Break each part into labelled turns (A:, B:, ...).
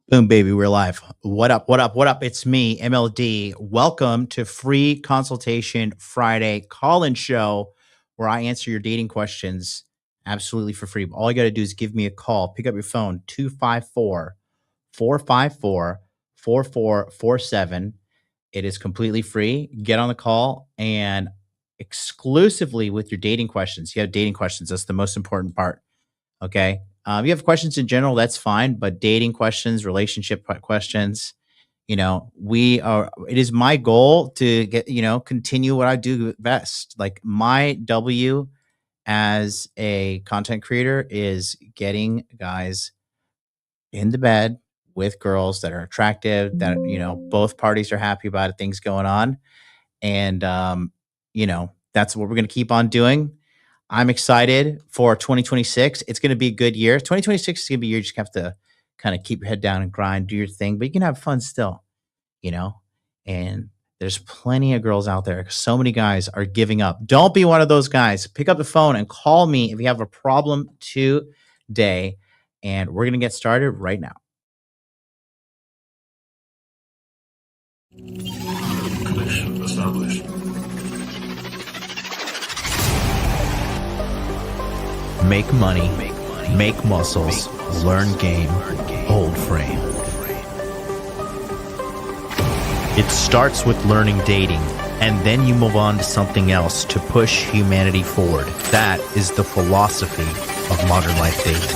A: Boom, baby, we're live. What up? What up? What up? It's me, MLD. Welcome to Free Consultation Friday call-in show where I answer your dating questions absolutely for free. All you got to do is give me a call. Pick up your phone, 254 454 4447. It is completely free. Get on the call and exclusively with your dating questions. You have dating questions. That's the most important part. Okay. If you have questions in general, that's fine. But dating questions, relationship questions, it is my goal to get, continue what I do best. Like my W as a content creator is getting guys in the bed with girls that are attractive, that, both parties are happy about it, things going on. And, that's what we're going to keep on doing. I'm excited for 2026. It's going to be a good year. 2026 is going to be a year you just have to kind of keep your head down and grind, do your thing, but you can have fun still, you know? And there's plenty of girls out there. So many guys are giving up. Don't be one of those guys. Pick up the phone and call me if you have a problem today. And we're going to get started right now.
B: Connection established.
C: Make money, make muscles, learn game, hold frame. It starts with learning dating, and then you move on to something else to push humanity forward. That is the philosophy of modern life dating.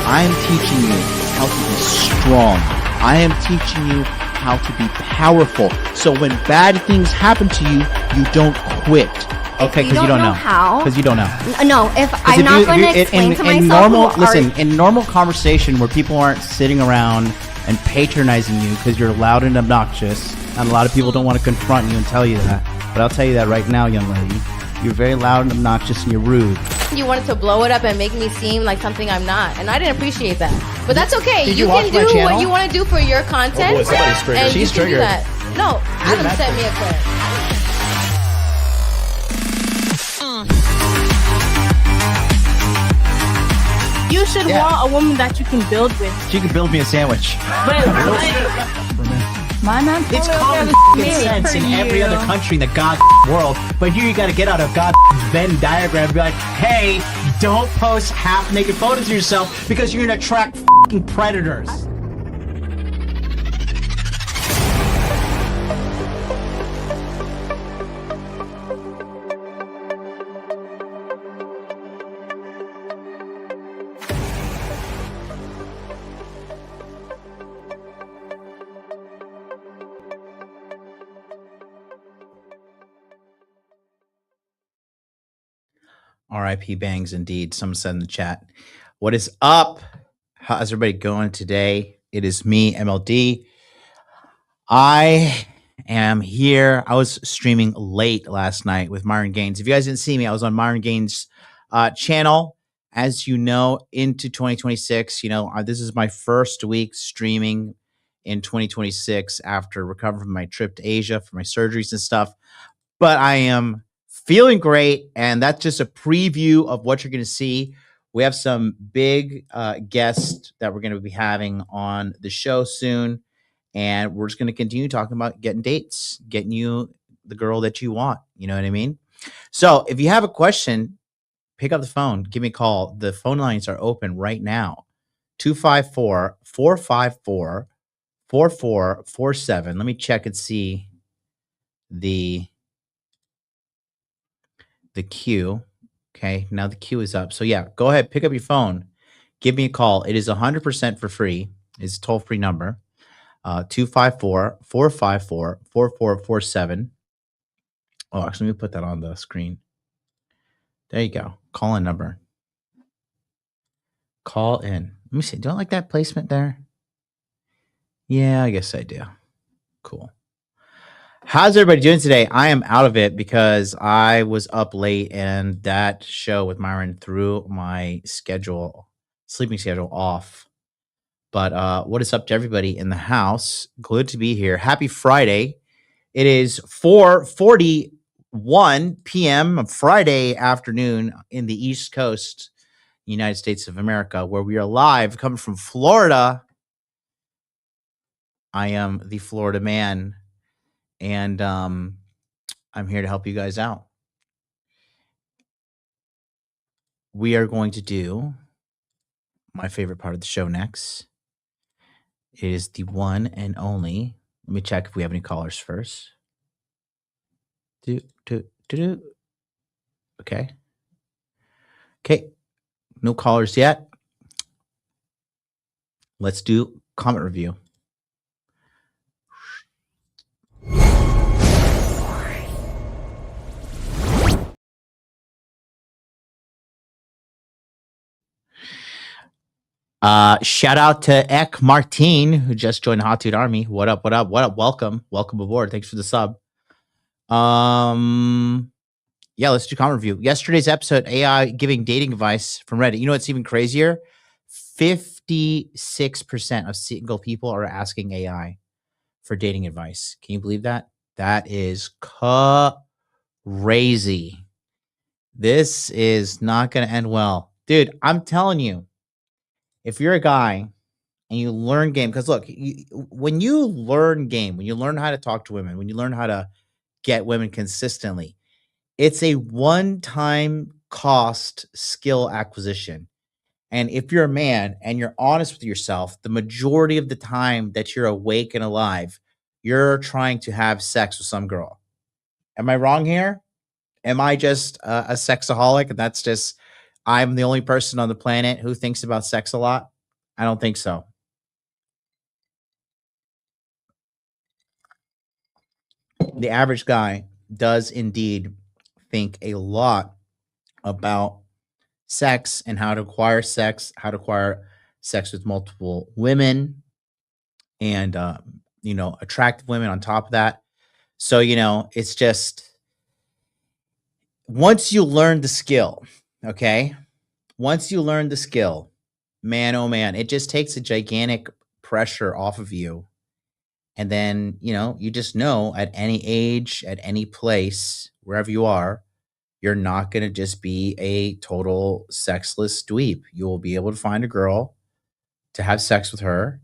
A: I am teaching you how to be strong. I am teaching you how to be powerful. So when bad things happen to you, you don't quit. Okay, because you don't know
D: how.
A: Because you don't know.
D: No, if I'm not going to explain to myself.
A: In normal conversation where people aren't sitting around and patronizing you because you're loud and obnoxious, and a lot of people don't want to confront you and tell you that. But I'll tell you that right now, young lady. You're very loud and obnoxious and you're rude.
D: You wanted to blow it up and make me seem like something I'm not, and I didn't appreciate that. But that's okay.
A: Did
D: you
A: you
D: can
A: watch my
D: do
A: channel?
D: what you want to do for your content.
B: Oh boy, somebody's triggered.
D: And
A: She's
D: you can do
A: triggered.
D: that. No, Adam sent me a clip.
E: You should want a woman that you can build with.
A: She can build me a sandwich.
E: But my man,
A: It's common sense in every other country in the god world, but here you got to get out of god Venn diagram and be like, hey, don't post half-naked photos of yourself because you're going to attract fucking predators. RIP bangs indeed. Someone said in the chat. What is up? How's everybody going today? It is me, MLD. I am here. I was streaming late last night with Myron Gaines. If you guys didn't see me, I was on Myron Gaines' channel. As you know, into 2026, this is my first week streaming in 2026 after recovering from my trip to Asia for my surgeries and stuff. But I am feeling great, and that's just a preview of what you're going to see. We have some big guests that we're going to be having on the show soon, and we're just going to continue talking about getting dates, getting you the girl that you want. You know what I mean? So if you have a question, pick up the phone, give me a call. The phone lines are open right now. 254-454-4447. Let me check and see the queue. Okay, now the queue is up. So yeah, go ahead, pick up your phone, give me a call. It is 100% for free. It's a toll-free number. 254-454-4447. Oh, actually, let me put that on the screen. There you go. Call in number. Call in. Let me see. Do I like that placement there? Yeah, I guess I do. Cool. How's everybody doing today? I am out of it because I was up late and that show with Myron threw my sleeping schedule off. But what is up to everybody in the house? Good to be here. Happy Friday. It is 4:41 p.m. Friday afternoon in the East Coast, United States of America, where we are live coming from Florida. I am the Florida man, and I'm here to help you guys out. We are going to do my favorite part of the show next. It is the one and only. Let me check if we have any callers first. Okay. Okay. No callers yet. Let's do comment review. Shout out to Ek Martin, who just joined the Hot Dude Army. What up? What up? What up? Welcome. Welcome aboard. Thanks for the sub. Yeah, let's do comment review. Yesterday's episode, AI giving dating advice from Reddit. You know what's even crazier? 56% of single people are asking AI for dating advice. Can you believe that? That is crazy. This is not going to end well. Dude, I'm telling you, if you're a guy and you learn game, because look, when you learn game, when you learn how to talk to women, when you learn how to get women consistently, it's a one-time cost skill acquisition. And if you're a man and you're honest with yourself, the majority of the time that you're awake and alive, you're trying to have sex with some girl. Am I wrong here? Am I just a sexaholic? And that's just, I'm the only person on the planet who thinks about sex a lot? I don't think so. The average guy does indeed think a lot about sex and how to acquire sex with multiple women and, attractive women on top of that. So, it's just, once you learn the skill, okay? Once you learn the skill, man, oh man, it just takes a gigantic pressure off of you. And then, you just know at any age, at any place, wherever you are, you're not going to just be a total sexless dweeb. You will be able to find a girl to have sex with her.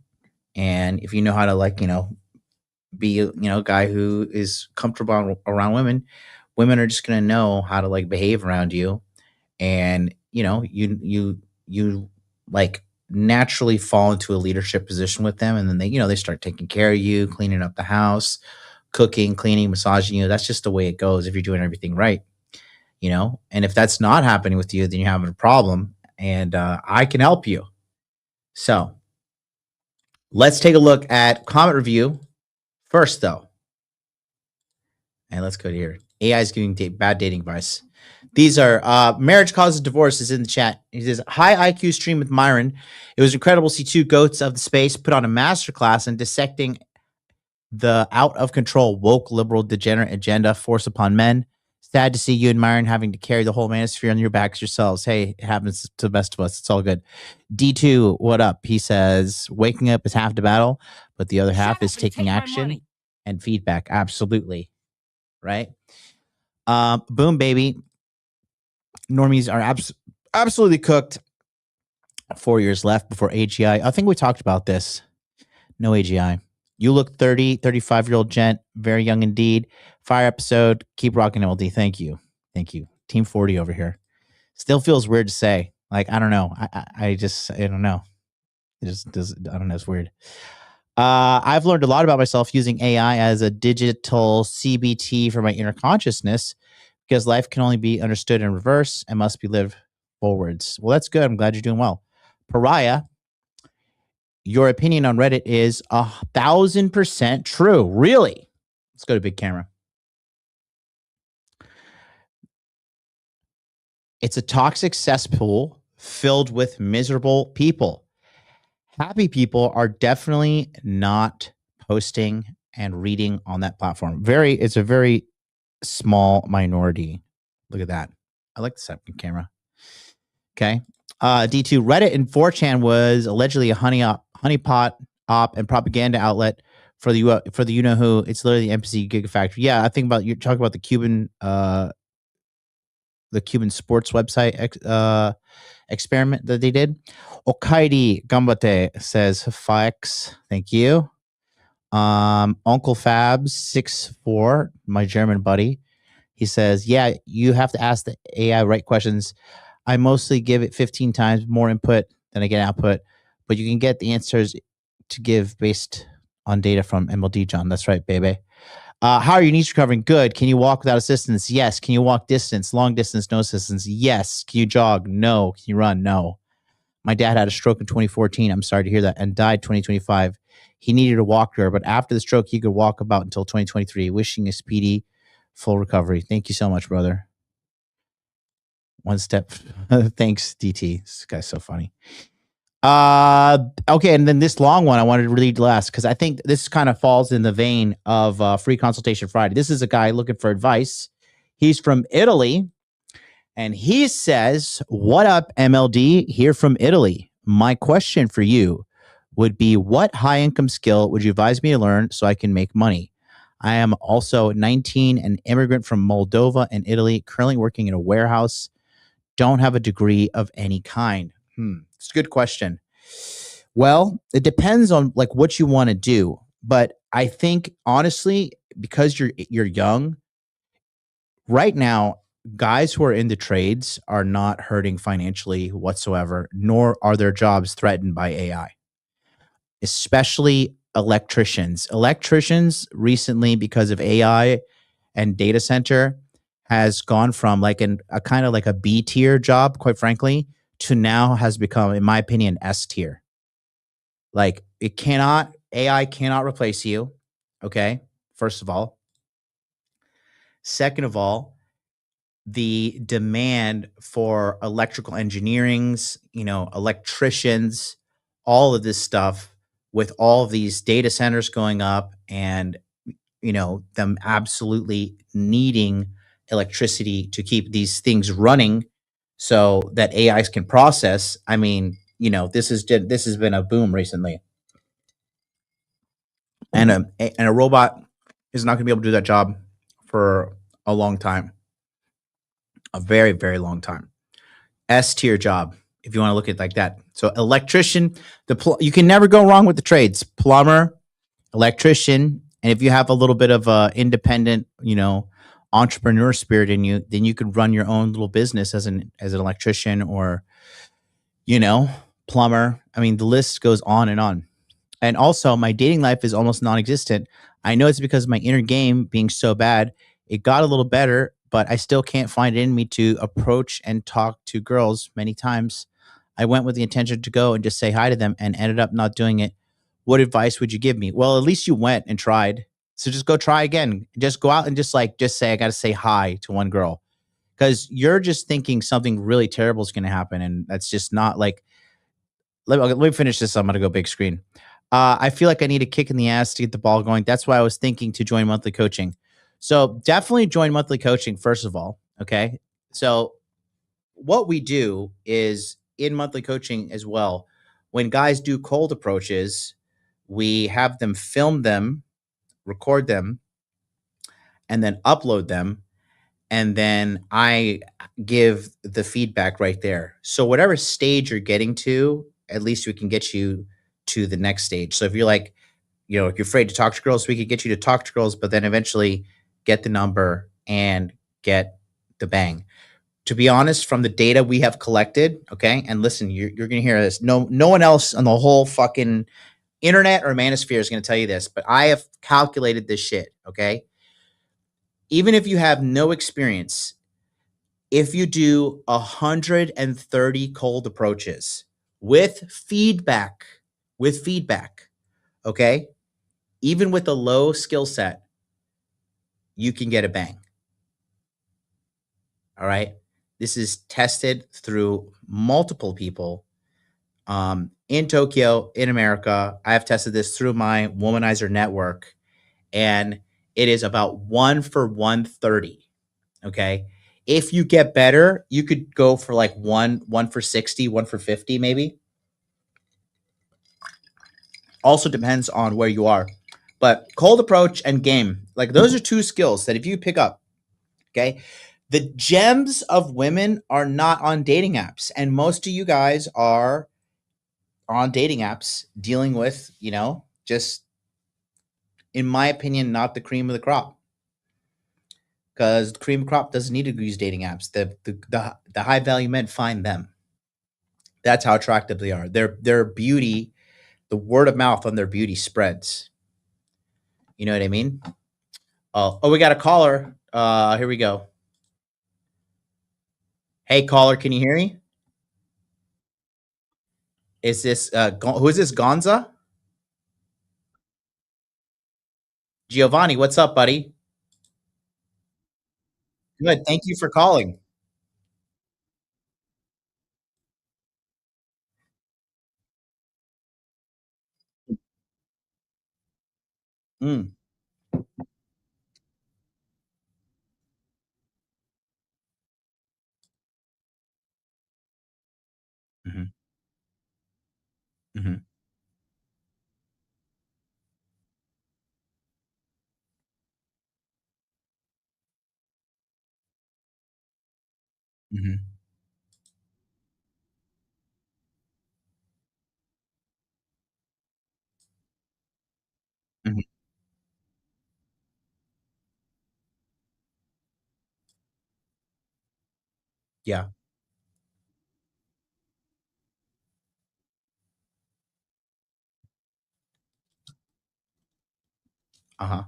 A: And if you know how to be, a guy who is comfortable around women, women are just going to know how to behave around you. And, you naturally fall into a leadership position with them. And then they start taking care of you, cleaning up the house, cooking, cleaning, massaging you. That's just the way it goes if you're doing everything right. And if that's not happening with you, then you're having a problem, and I can help you. So let's take a look at comment review first, though. And let's go here. AI is giving bad dating advice. These are marriage causes divorce is in the chat. He says, hi IQ stream with Myron. It was incredible to see two goats of the space put on a masterclass in dissecting the out of control woke liberal degenerate agenda forced upon men. Sad to see you and Myron having to carry the whole manosphere on your backs yourselves. Hey, it happens to the best of us. It's all good. D2, what up? He says, waking up is half the battle, but the other half is taking action and feedback. Absolutely. Right? Boom, baby. Normies are absolutely cooked. 4 years left before AGI. I think we talked about this. No AGI. You look 30, 35-year-old gent, very young indeed. Fire episode. Keep rocking LD. Thank you. Thank you. Team 40 over here. Still feels weird to say. I don't know. I don't know. It just does. I don't know. It's weird. I've learned a lot about myself using AI as a digital CBT for my inner consciousness, because life can only be understood in reverse and must be lived forwards. Well, that's good. I'm glad you're doing well. Pariah, your opinion on Reddit is 1,000% true. Really? Let's go to big camera. It's a toxic cesspool filled with miserable people. Happy people are definitely not posting and reading on that platform. It's a very small minority. Look at that. I like the second camera. Okay. D2, Reddit and 4chan was allegedly a honey honeypot op and propaganda outlet for the you know who. It's literally the NPC Gigafactory. Yeah, I think about you're talking about the Cuban sports website experiment that they did. Okaidi Gambate says Fax. Thank you. Uncle Fabs 64, my German buddy. He says, yeah, you have to ask the AI right questions. I mostly give it 15 times more input than I get output, but you can get the answers to give based on data from MLD, John. That's right, baby. How are your knees recovering? Good. Can you walk without assistance? Yes. Can you walk distance, long distance, no assistance? Yes. Can you jog? No. Can you run? No. My dad had a stroke in 2014. I'm sorry to hear that, and died 2025. He needed a walker, but after the stroke, he could walk about until 2023. Wishing a speedy, full recovery. Thank you so much, brother. One step. Thanks, DT. This guy's so funny. Okay, and then this long one I wanted to read last because I think this kind of falls in the vein of Free Consultation Friday. This is a guy looking for advice. He's from Italy, and he says, "What up, MLD? Here from Italy. My question for you would be, what high income skill would you advise me to learn so I can make money? I am also 19, an immigrant from Moldova and Italy, currently working in a warehouse. Don't have a degree of any kind." It's a good question. Well, it depends on like what you want to do, but I think honestly, because you're young right now, guys who are in the trades are not hurting financially whatsoever, nor are their jobs threatened by AI, especially electricians. Electricians recently, because of AI and data center, has gone from like a kind of like a B tier job, quite frankly, to now has become, in my opinion, S tier. Like AI cannot replace you. Okay. First of all. Second of all, the demand for electrical engineerings, electricians, all of this stuff with all of these data centers going up and, them absolutely needing electricity to keep these things running so that AIs can process. I mean, this has been a boom recently. And a robot is not going to be able to do that job for a long time. A very, very long time. S tier job, if you want to look at it like that. So electrician, you can never go wrong with the trades. Plumber, electrician, and if you have a little bit of independent, entrepreneur spirit in you, then you could run your own little business as an electrician or, plumber. I mean, the list goes on and on. And also, my dating life is almost non-existent. I know it's because of my inner game being so bad. It got a little better, but I still can't find it in me to approach and talk to girls many times. I went with the intention to go and just say hi to them and ended up not doing it. What advice would you give me? Well, at least you went and tried. So just go try again. Just go out and just say, I got to say hi to one girl. Because you're just thinking something really terrible is going to happen. And that's just not like, let me finish this. I'm going to go big screen. I feel like I need a kick in the ass to get the ball going. That's why I was thinking to join monthly coaching. So definitely join monthly coaching, first of all. Okay. So what we do is in monthly coaching as well, when guys do cold approaches, we have them film them, record them, and then upload them. And then I give the feedback right there. So whatever stage you're getting to, at least we can get you to the next stage. So if you're like, if you're afraid to talk to girls, we could get you to talk to girls, but then eventually get the number and get the bang. To be honest, from the data we have collected, okay, and listen, you're going to hear this. No one else on the whole fucking internet or manosphere is going to tell you this, but I have calculated this shit, okay? Even if you have no experience, if you do 130 cold approaches with feedback, okay, even with a low skill set, you can get a bang. All right. This is tested through multiple people in Tokyo, in America. I have tested this through my Womanizer network, and it is about 1 for 130. Okay. If you get better, you could go for like one for 60, 1 for 50, maybe. Also depends on where you are. But cold approach and game, like those are two skills that if you pick up, okay, the gems of women are not on dating apps. And most of you guys are on dating apps dealing with, just in my opinion, not the cream of the crop. Because the cream crop doesn't need to use dating apps. The high value men find them. That's how attractive they are. Their beauty, the word of mouth on their beauty spreads. You know what I mean? Oh, we got a caller. Here we go. Hey, caller, can you hear me? Is this who is this? Gonza? Giovanni, what's up, buddy? Good. Thank you for calling. Mm, mhm, mhm, mhm, mhm. Yeah. Uh huh.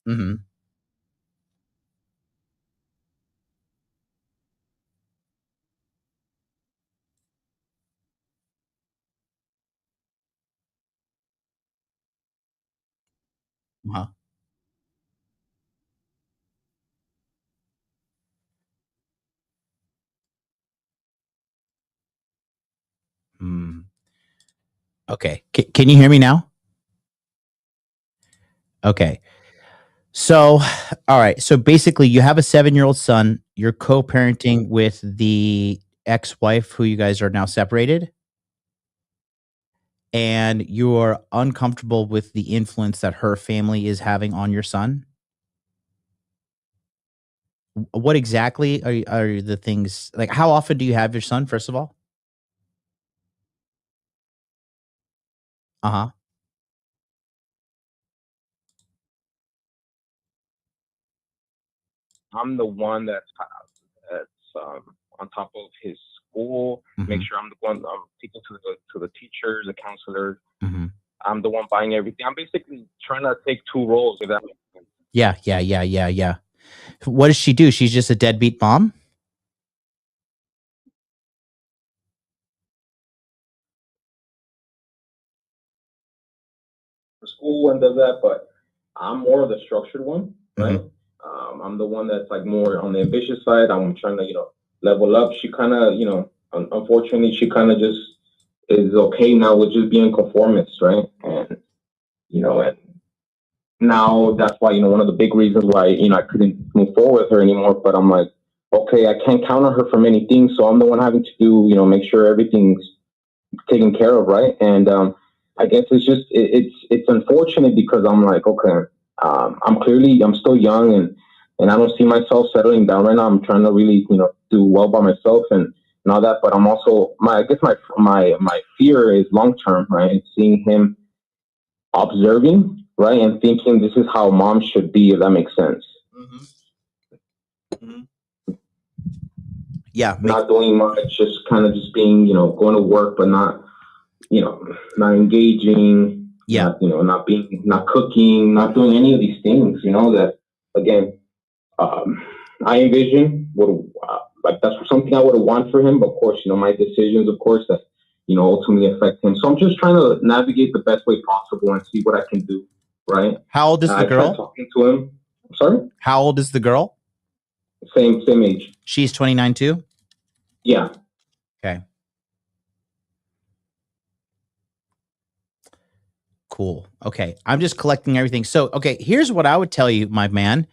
A: Hmm. Uh huh. Mm. Okay. Can you hear me now? Okay. So, all right. So basically, you have a 7-year-old son. You're co-parenting with the ex-wife, who you guys are now separated, and you are uncomfortable with the influence that her family is having on your son. What exactly are the things like? How often do you have your son? First of all, uh huh.
F: I'm the one that's on top of his school. Make
A: Hmm.
F: sure I'm the one taking to the teachers, the counselors.
A: Hmm.
F: I'm the one buying everything. I'm basically trying to take two roles. If that makes sense.
A: Yeah, yeah, yeah, yeah, yeah. What does she do? She's just a deadbeat mom.
F: The school one does that, but I'm more of the structured one, right?
A: Hmm.
F: I'm the one that's like more on the ambitious side. I'm trying to level up. She kind of unfortunately she kind of just is okay now with just being conformist, right? And now that's why one of the big reasons why I couldn't move forward with her anymore. But I'm like, okay, I can't count on her for many things, so I'm the one having to do make sure everything's taken care of, right? And I guess it's just it's unfortunate because I'm like, okay, I'm still young and I don't see myself settling down right now. I'm trying to really do well by myself and all that, but I'm also I guess my fear is long term, right? Seeing him observing, right, and thinking this is how mom should be, if that makes sense.
A: Hmm. Yeah,
F: Not doing much, just kind of just being, going to work, but not engaging,
A: yeah.
F: not cooking, not doing any of these things, that again, um, I envision like that's something I would have want for him. But of course, my decisions, of course, that ultimately affect him. So I'm just trying to navigate the best way possible and see what I can do. Right.
A: How old is the
F: I tried
A: girl?
F: talking to him. I'm sorry.
A: How old is the girl?
F: Same age.
A: She's 29 too.
F: Yeah.
A: Okay. Cool. Okay. I'm just collecting everything. So, okay, here's what I would tell you, my man.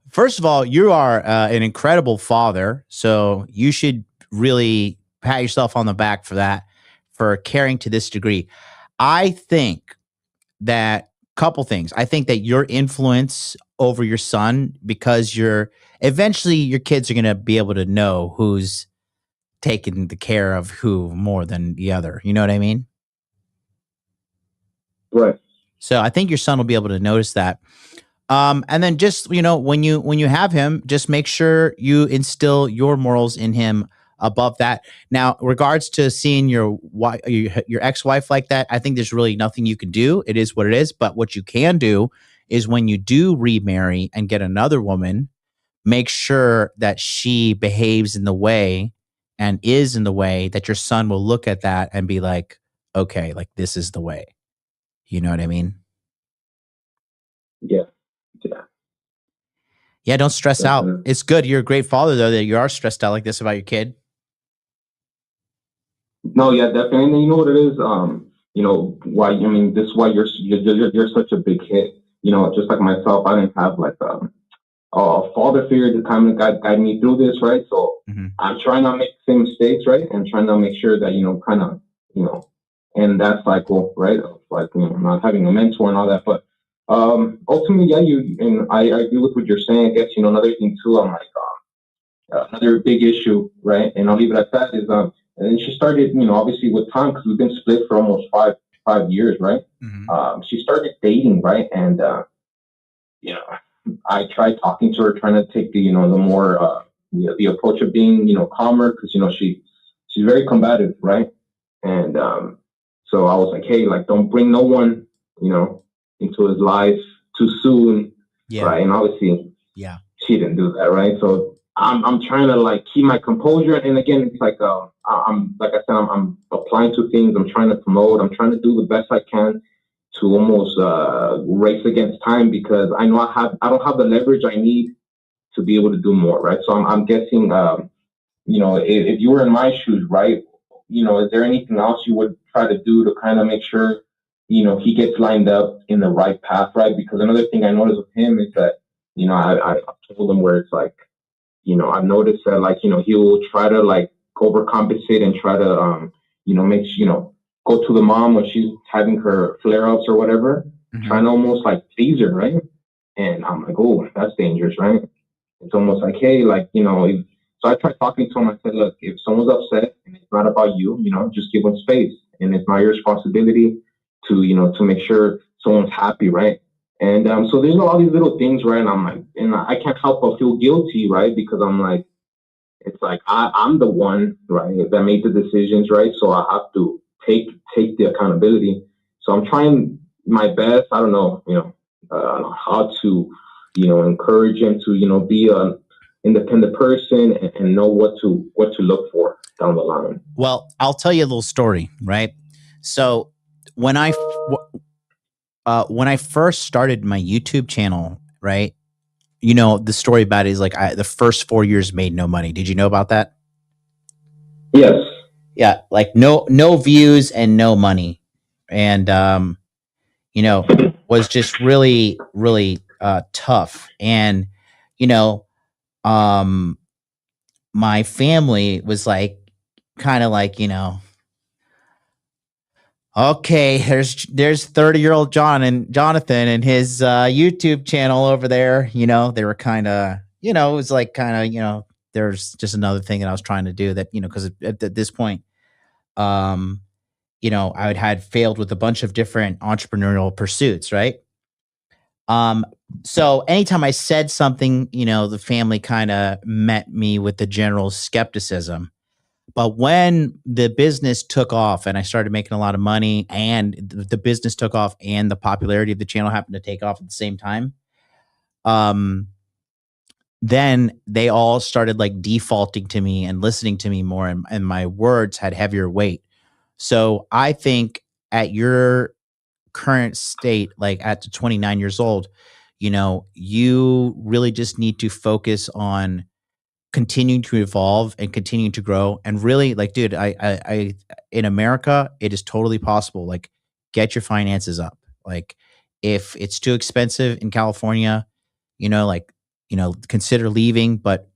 A: First of all, you are an incredible father. So you should really pat yourself on the back for that, for caring to this degree. I think that couple things. I think that your influence over your son, because you're eventually your kids are going to be able to know who's taking the care of who more than the other. You know what I mean?
F: Right.
A: So I think your son will be able to notice that. And then just, when you have him, just make sure you instill your morals in him above that. Now, regards to seeing your ex-wife like that, I think there's really nothing you can do. It is what it is. But what you can do is when you do remarry and get another woman, make sure that she behaves in the way and is in the way that your son will look at that and be like, okay, like this is the way. You know what I mean?
F: Yeah. Yeah.
A: Yeah, don't stress out.
F: Definitely.
A: It's good. You're a great father, though, that you are stressed out like this about your kid.
F: No, yeah, definitely. And you know what it is? Why, I mean, this is why you're such a big hit. Just like myself, I didn't have like a father figure to kind of guide me through this, right? So
A: Mm-hmm.
F: I'm trying not to make the same mistakes, right? And trying to make sure that, and that cycle, right? Of like, not having a mentor and all that. But ultimately, yeah, and I agree with what you're saying. I guess, another thing too, I'm like, another big issue, right? And I'll leave it at that is, and then she started, obviously with time, because we've been split for almost five years, right?
A: Mm-hmm.
F: She started dating, right? And, you know, I tried talking to her, trying to take the more the approach of being calmer, because she's very combative, right? And so I was like, hey, like don't bring no one into his life too soon,
A: Yeah.
F: right? And obviously,
A: Yeah.
F: she didn't do that, right? So I'm trying to like keep my composure, and again, it's like I'm like I said, I'm applying to things, I'm trying to promote, I'm trying to do the best I can to almost race against time, because I know I don't have the leverage I need to be able to do more, right? So I'm guessing, if you were in my shoes, right, is there anything else you would try to do to kind of make sure, he gets lined up in the right path, right? Because another thing I noticed with him is that, I told him where it's like, I've noticed that like, he will try to like overcompensate and try to, go to the mom when she's having her flare ups or whatever,
A: Mm-hmm.
F: trying to almost like tease her, right? And I'm like, oh, that's dangerous, right? It's almost like, hey, like, so I tried talking to him. I said, look, if someone's upset and it's not about you, just give them space. And it's not your responsibility to make sure someone's happy, right? And so there's all these little things, right? And I'm like, and I can't help but feel guilty, right? Because I'm like, it's like I'm the one, right, that made the decisions, right? So I have to take the accountability. So I'm trying my best. I don't know, how to, encourage him to, be an independent person, and know what to look for down the line.
A: Well, I'll tell you a little story, right? So when I first started my YouTube channel, right? The story about it is like the first 4 years made no money. Did you know about that?
F: Yes.
A: Yeah, like no views and no money, and was just really really tough. And you know, my family was like kind of like okay, there's 30-year-old Jonathan and his YouTube channel over there. They were kind of, it was like kind of, there's just another thing that I was trying to do that, because at this point, I had failed with a bunch of different entrepreneurial pursuits, right? So anytime I said something, the family kind of met me with the general skepticism. But when the business took off and I started making a lot of money, and the business took off and the popularity of the channel happened to take off at the same time, then they all started like defaulting to me and listening to me more, and my words had heavier weight. So I think at your current state, like at 29 years old, you really just need to focus on continuing to evolve and continuing to grow. And really, like, dude, I in America, it is totally possible. Like, get your finances up. Like if it's too expensive in California, consider leaving. But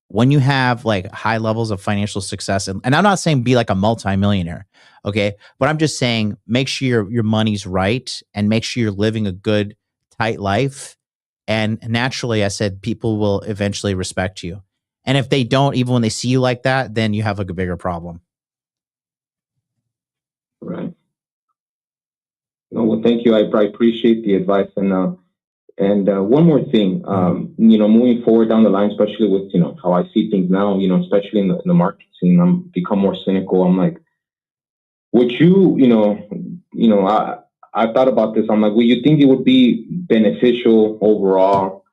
A: when you have like high levels of financial success, and I'm not saying be like a multimillionaire, okay, but I'm just saying make sure your money's right and make sure you're living a good, tight life. And naturally, I said people will eventually respect you. And if they don't, even when they see you like that, then you have like a bigger problem.
F: Right. No, well, thank you. I appreciate the advice. And one more thing, moving forward down the line, especially with, how I see things now, especially in the market scene, I'm become more cynical. I'm like, would I thought about this. I'm like, would you think it would be beneficial overall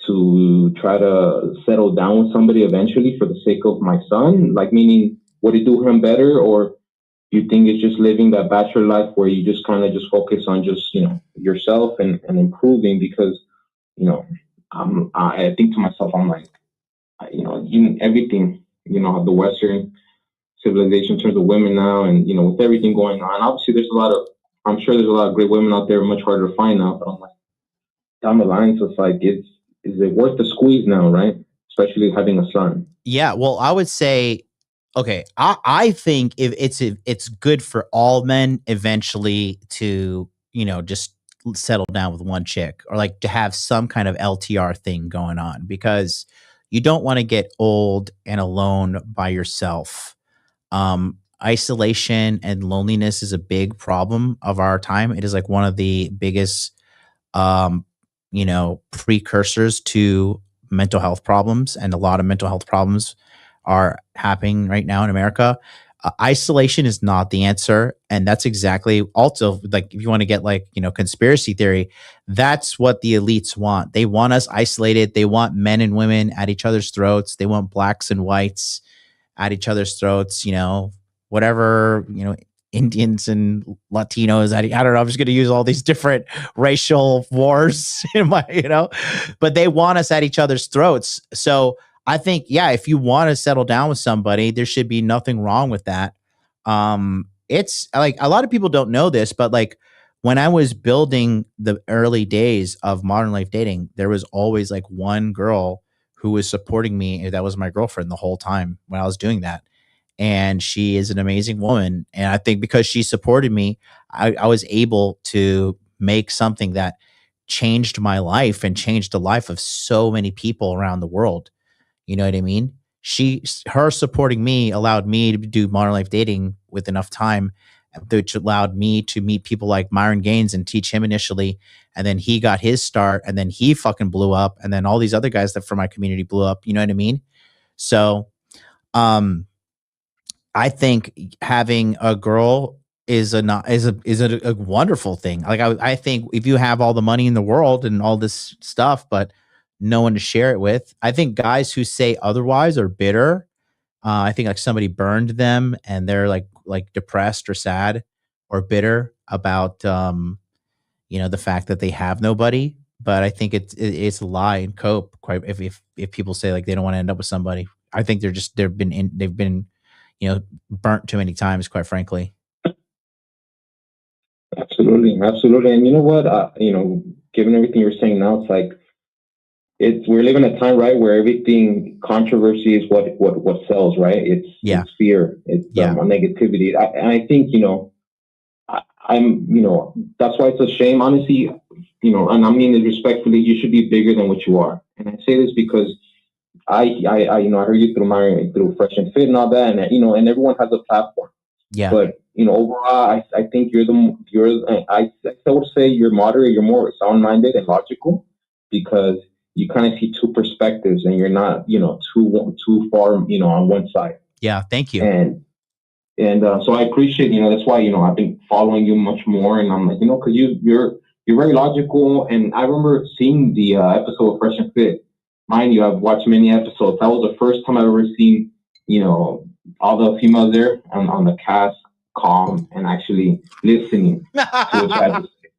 F: to try to settle down with somebody eventually for the sake of my son? Like, meaning, would it do him better, or you think it's just living that bachelor life where you just kind of just focus on just, yourself and improving? Because, I think to myself, I'm like, everything, the Western civilization in terms of women now, and, with everything going on, obviously I'm sure there's a lot of great women out there, much harder to find now, but I'm like, down the line, so it's like, is it worth the squeeze now, right? Especially having a son.
A: Yeah, well, I would say, okay, I think if it's good for all men eventually to, just settle down with one chick, or like to have some kind of LTR thing going on, because you don't want to get old and alone by yourself. Isolation and loneliness is a big problem of our time. It is like one of the biggest, um, precursors to mental health problems, and a lot of mental health problems are happening right now in America. Isolation is not the answer, and that's exactly also like if you want to get like conspiracy theory, that's what the elites want. They want us isolated. They want men and women at each other's throats. They want blacks and whites at each other's throats. Whatever Indians and Latinos. I don't know. I'm just going to use all these different racial wars in my, but they want us at each other's throats. So I think, yeah, if you want to settle down with somebody, there should be nothing wrong with that. It's like a lot of people don't know this, but like when I was building the early days of modern life dating, there was always like one girl who was supporting me. That was my girlfriend the whole time when I was doing that. And she is an amazing woman. And I think because she supported me, I was able to make something that changed my life and changed the life of so many people around the world. You know what I mean? Her supporting me allowed me to do modern life dating with enough time, which allowed me to meet people like Myron Gaines and teach him initially. And then he got his start, and then he fucking blew up. And then all these other guys that from my community blew up. You know what I mean? So, I think having a girl is a wonderful thing. Like I think if you have all the money in the world and all this stuff, but no one to share it with, I think guys who say otherwise are bitter. I think like somebody burned them and they're like depressed or sad or bitter about the fact that they have nobody. But I think it's a lie and cope. Quite if people say like they don't want to end up with somebody, I think they've been burnt too many times, quite frankly.
F: Absolutely. And you know what? Given everything you're saying now, it's like we're living a time, right, where everything controversy is what sells, right? It's fear, it's negativity. I think that's why it's a shame, honestly. And I mean it respectfully. You should be bigger than what you are. And I say this because I heard you through Fresh and Fit and all that, and and everyone has a platform.
A: Yeah.
F: But overall, I think I would say you're moderate, you're more sound-minded and logical, because you kind of see two perspectives, and you're not too far on one side.
A: Yeah. Thank you.
F: And so I appreciate that's why I've been following you much more, and I'm like because you're very logical, and I remember seeing the episode of Fresh and Fit. Mind you, I've watched many episodes. That was the first time I've ever seen, all the females there on the cast calm and actually listening to what you had to say.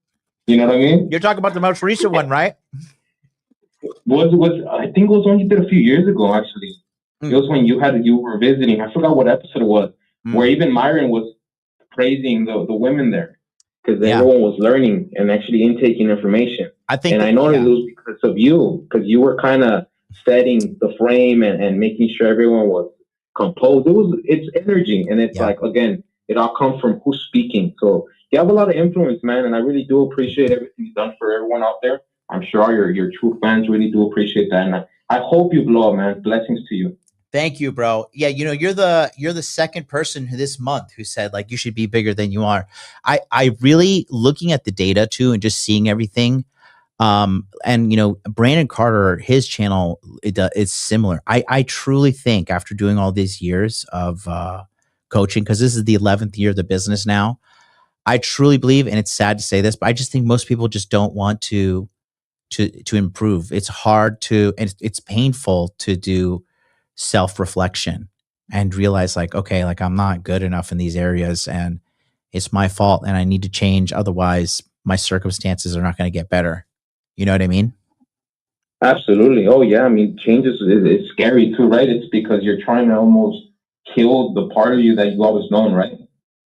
F: You know what I mean?
A: You're talking about the most recent one, right?
F: I think it was when you did a few years ago, actually. It was when you were visiting. I forgot what episode it was, where even Myron was praising the women there. because
A: Yeah.
F: everyone was learning and actually intaking information.
A: I think
F: And
A: that,
F: I know
A: yeah.
F: it was because of you, because you were kind of setting the frame and making sure everyone was composed. It's energy, and it's
A: Yeah.
F: like, again, it all comes from who's speaking. So you have a lot of influence, man, and I really do appreciate everything you've done for everyone out there. I'm sure all your true fans really do appreciate that, and I hope you blow up, man. Blessings to you.
A: Thank you, bro. Yeah, you know, you're the second person this month who said like you should be bigger than you are. I really looking at the data too and just seeing everything. And you know, Brandon Carter, his channel, it's similar. I truly think after doing all these years of coaching, because this is the 11th year of the business now, I truly believe, and it's sad to say this, but I just think most people just don't want to improve. It's hard to, and it's painful to do self-reflection and realize like, okay, like I'm not good enough in these areas and it's my fault and I need to change. Otherwise my circumstances are not going to get better. You know what I mean?
F: Absolutely. Oh yeah. I mean, change is scary too, right? It's because you're trying to almost kill the part of you that you've always known, right?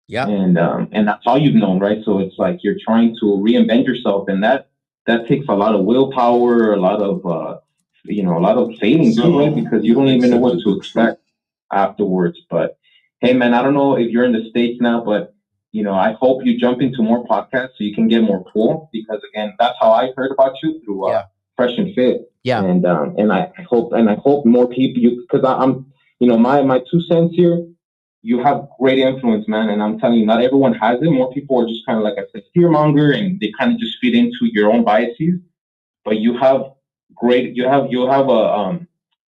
A: Yeah.
F: And that's all you've known, right? So it's like you're trying to reinvent yourself, and that takes a lot of willpower, a lot of a lot of failing too, right? Because you don't even know what to expect afterwards. But hey, man, I don't know if you're in the States now, but I hope you jump into more podcasts so you can get more pull. Because again, that's how I heard about you through Fresh and Fit.
A: Yeah.
F: And I hope more people, because I'm my 2 cents here. You have great influence, man, and I'm telling you, not everyone has it. More people are just kind of, like I said, fear monger, and they kind of just feed into your own biases. But you have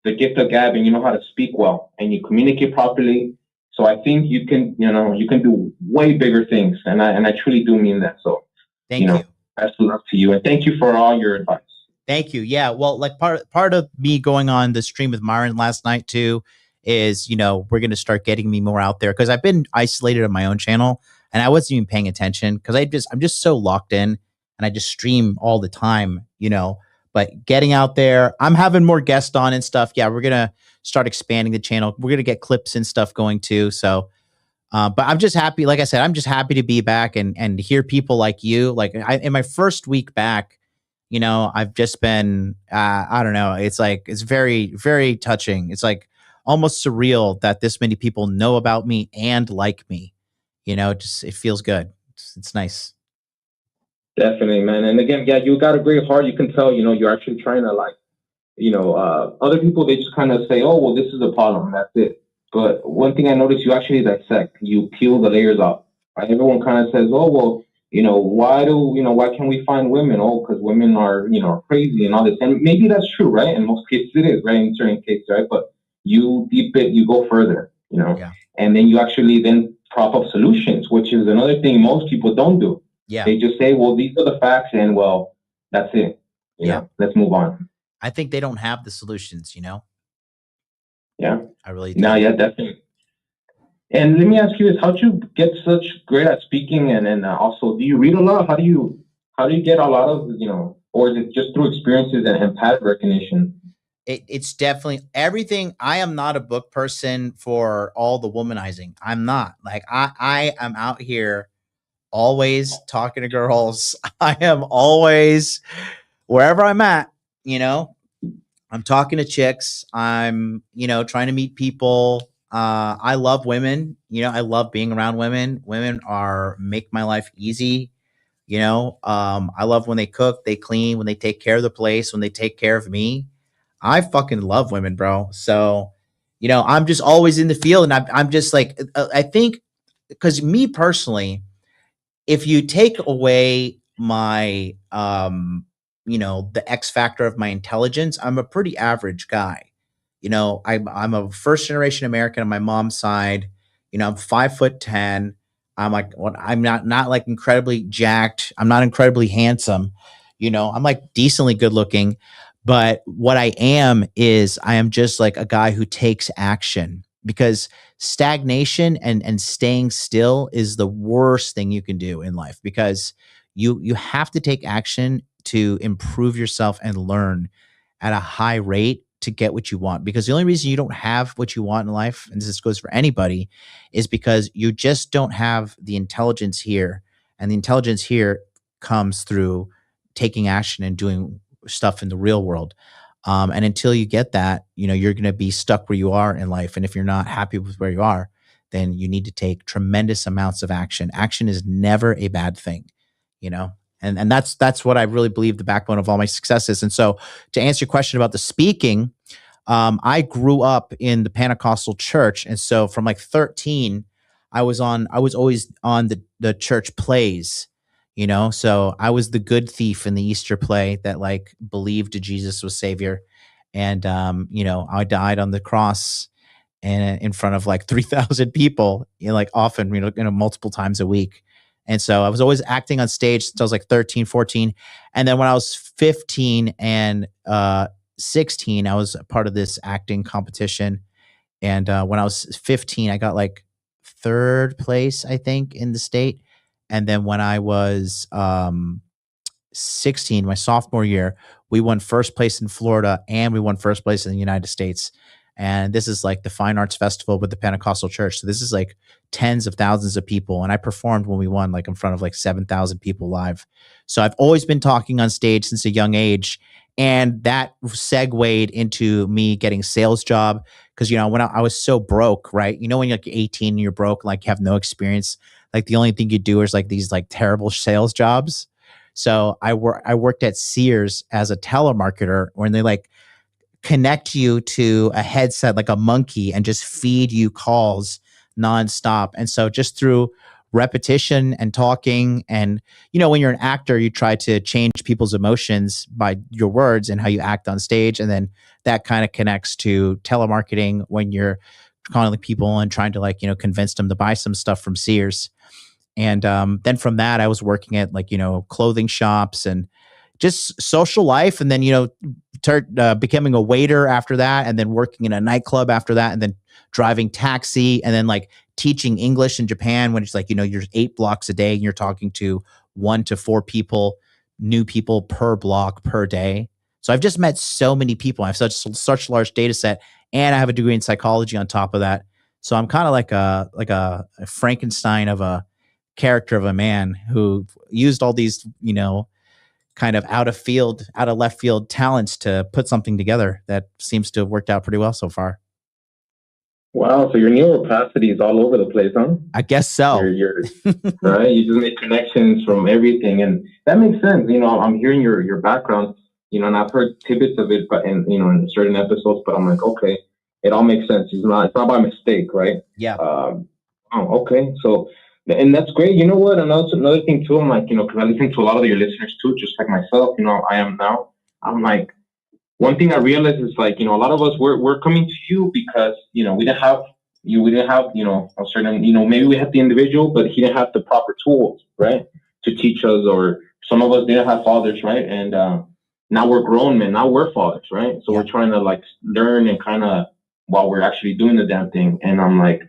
F: the gift of gab, and you know how to speak well, and you communicate properly. So I think you can do way bigger things, and I truly do mean that. So
A: Thank you.
F: Best of luck to you, and thank you for all your advice.
A: Thank you. Yeah. Well, like part of me going on the stream with Myron last night too is, we're going to start getting me more out there because I've been isolated on my own channel and I wasn't even paying attention because I'm just so locked in and I just stream all the time, but getting out there, I'm having more guests on and stuff. Yeah. We're going to start expanding the channel. We're going to get clips and stuff going too. So, but I'm just happy. Like I said, I'm just happy to be back and hear people like you. Like in my first week back, I've just been, I don't know. It's like, it's very, very touching. It's like almost surreal that this many people know about me and like me, it feels good. It's nice.
F: Definitely, man. And again, yeah, you got a great heart. You can tell, you're actually trying to other people, they just kind of say, oh, well, this is a problem. That's it. But one thing I noticed, you actually dissect, you peel the layers off. Right? Everyone kind of says, oh, well, why can't we find women? Oh, because women are, crazy and all this. And maybe that's true, right? In most cases it is, right? In certain cases, right? But you deep it, you go further,
A: Yeah.
F: and then you actually then prop up solutions, which is another thing most people don't do.
A: Yeah.
F: They just say, well, these are the facts, and well, that's it. Let's move on.
A: I think they don't have the solutions,
F: Yeah.
A: I really do.
F: No, yeah, definitely. And let me ask you this: how'd you get such great at speaking? And then also, do you read a lot? How do you get a lot of or is it just through experiences and pattern recognition?
A: It's definitely everything. I am not a book person for all the womanizing. I'm not. Like I am out here always talking to girls. I am always wherever I'm at, I'm talking to chicks. I'm, trying to meet people. I love women. I love being around women. Women make my life easy. I love when they cook, they clean, when they take care of the place, when they take care of me. I fucking love women, bro. So, I'm just always in the field, and I'm just like, I think, because me personally, if you take away my, the X factor of my intelligence, I'm a pretty average guy. I'm a first generation American on my mom's side. I'm 5'10". I'm like, I'm not like incredibly jacked. I'm not incredibly handsome. I'm like decently good looking. But what I am just like a guy who takes action, because stagnation and staying still is the worst thing you can do in life, because you have to take action to improve yourself and learn at a high rate to get what you want. Because the only reason you don't have what you want in life, and this goes for anybody, is because you just don't have the intelligence here And the intelligence here comes through taking action and doing stuff in the real world. And until you get that, you're going to be stuck where you are in life. And if you're not happy with where you are, then you need to take tremendous amounts of action. Action is never a bad thing, and that's what I really believe the backbone of all my success is. And so, to answer your question about the speaking, I grew up in the Pentecostal church, and so from like 13, I was always on the church plays. So I was the good thief in the Easter play that like believed Jesus was Savior, and I died on the cross and in front of like 3,000 people, like often, multiple times a week. And so I was always acting on stage since I was like 13, 14. And then when I was 15 and 16, I was a part of this acting competition. And when I was 15, I got like third place, I think, in the state. And then when I was 16, my sophomore year, we won first place in Florida and we won first place in the United States. And this is like the Fine Arts Festival with the Pentecostal Church. So this is like tens of thousands of people. And I performed when we won like in front of like 7,000 people live. So I've always been talking on stage since a young age. And that segued into me getting a sales job. Because, when I was so broke, right? When you're like 18 and you're broke, like you have no experience, like the only thing you do is like these like terrible sales jobs. So I worked at Sears as a telemarketer when they like connect you to a headset like a monkey and just feed you calls nonstop. And so just through repetition and talking and, when you're an actor, you try to change people's emotions by your words and how you act on stage. And then that kind of connects to telemarketing when you're calling people and trying to like, convince them to buy some stuff from Sears. And then from that, I was working at like, clothing shops and just social life. And then, becoming a waiter after that, and then working in a nightclub after that, and then driving taxi, and then like teaching English in Japan when it's like, you're 8 blocks a day and you're talking to 1 to 4 people, new people per block per day. So I've just met so many people. I have such a large data set, and I have a degree in psychology on top of that. So I'm kind of like a Frankenstein of a character of a man who used all these, kind of out of left field talents to put something together that seems to have worked out pretty well so far.
F: Wow, so your neuroplasticity is all over the place, huh?
A: I guess so.
F: You're right. You just make connections from everything, and that makes sense. I'm hearing your background, and I've heard tidbits of it, but in certain episodes. But I'm like, okay, it all makes sense. It's not by mistake, right?
A: Yeah.
F: Okay. So, and that's great. You know what? And also another thing too. I'm like, because I listen to a lot of your listeners too, just like myself. I am now. I'm like, one thing I realized is like, a lot of us we're coming to you because we didn't have a certain maybe we had the individual, but he didn't have the proper tools, right, to teach us, or some of us didn't have fathers, right, and now we're grown men, now we're fathers, right, so we're trying to like learn and kind of while we're actually doing the damn thing. And I'm like,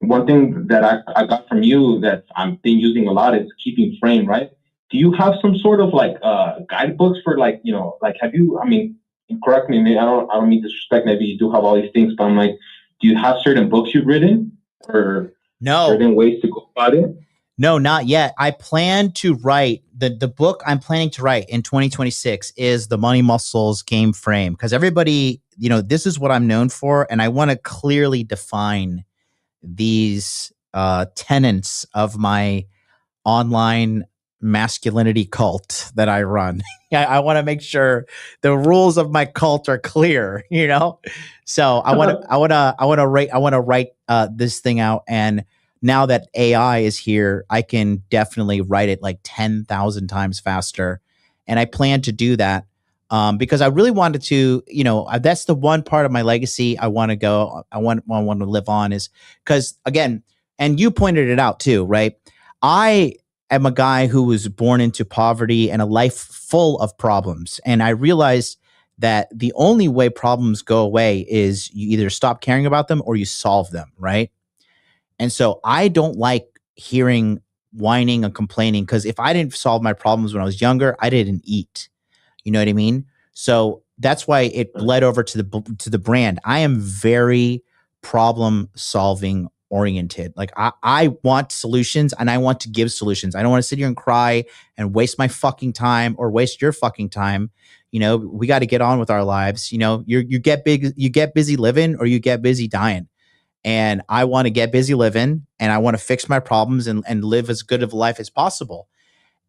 F: one thing that I got from you that I've been using a lot is keeping frame, right? Do you have some sort of like guidebooks for like, like have you, correct me, maybe I don't mean disrespect, maybe you do have all these things, but I'm like, do you have certain books you've written or certain ways to go about it?
A: No, not yet. I plan to write the book I'm planning to write in 2026 is the Money Muscles Game Frame, because everybody, this is what I'm known for. And I want to clearly define these tenets of my online masculinity cult that I run. I want to make sure the rules of my cult are clear, So I want to write this thing out. And now that AI is here, I can definitely write it like 10,000 times faster. And I plan to do that because I really wanted to, that's the one part of my legacy I want to live on, is because, again, and you pointed it out too, right? I am a guy who was born into poverty and a life full of problems. And I realized that the only way problems go away is you either stop caring about them or you solve them, right? And so I don't like hearing whining and complaining, because if I didn't solve my problems when I was younger, I didn't eat. You know what I mean? So that's why it bled over to the brand. I am very problem solving oriented. Like I want solutions and I want to give solutions. I don't want to sit here and cry and waste my fucking time or waste your fucking time. You know, we got to get on with our lives. You know, you get busy living or you get busy dying. And I want to get busy living and I want to fix my problems and live as good of a life as possible.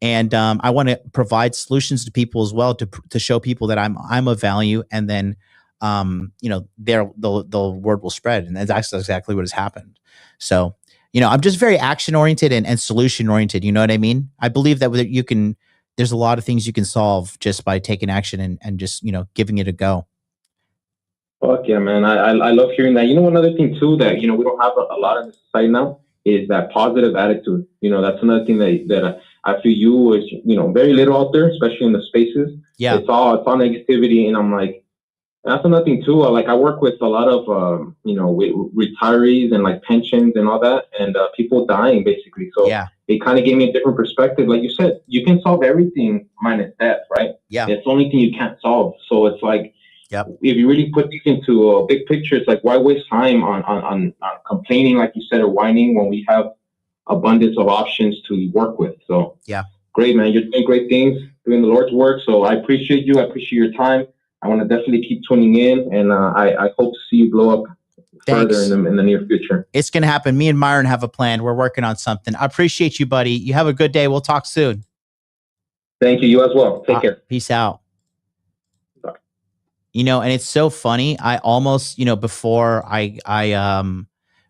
A: And I want to provide solutions to people as well to show people that I'm of value. And then, you know, the word will spread. And that's exactly what has happened. So, you know, I'm just very action oriented and solution oriented. You know what I mean? I believe that there's a lot of things you can solve just by taking action and just, you know, giving it a go.
F: Fuck yeah, man. I love hearing that. You know, another thing too that, you know, we don't have a lot in the society now is that positive attitude. You know, that's another thing that I feel you is, you know, very little out there, especially in the spaces.
A: Yeah.
F: It's all negativity. And I'm like, that's another thing too. Like I work with a lot of, you know, retirees and like pensions and all that and people dying basically. So
A: yeah.
F: It kind of gave me a different perspective. Like you said, you can solve everything minus death, right?
A: Yeah.
F: It's the only thing you can't solve. So it's like,
A: yep.
F: If you really put these into a big picture, it's like, why waste time on complaining, like you said, or whining when we have abundance of options to work with? So
A: yeah,
F: great, man. You're doing great things, doing the Lord's work. So I appreciate you. I appreciate your time. I want to definitely keep tuning in, and I hope to see you blow up further in the near future.
A: It's going to happen. Me and Myron have a plan. We're working on something. I appreciate you, buddy. You have a good day. We'll talk soon.
F: Thank you. You as well. Take care.
A: Peace out. You know, and it's so funny. I almost, you know, before I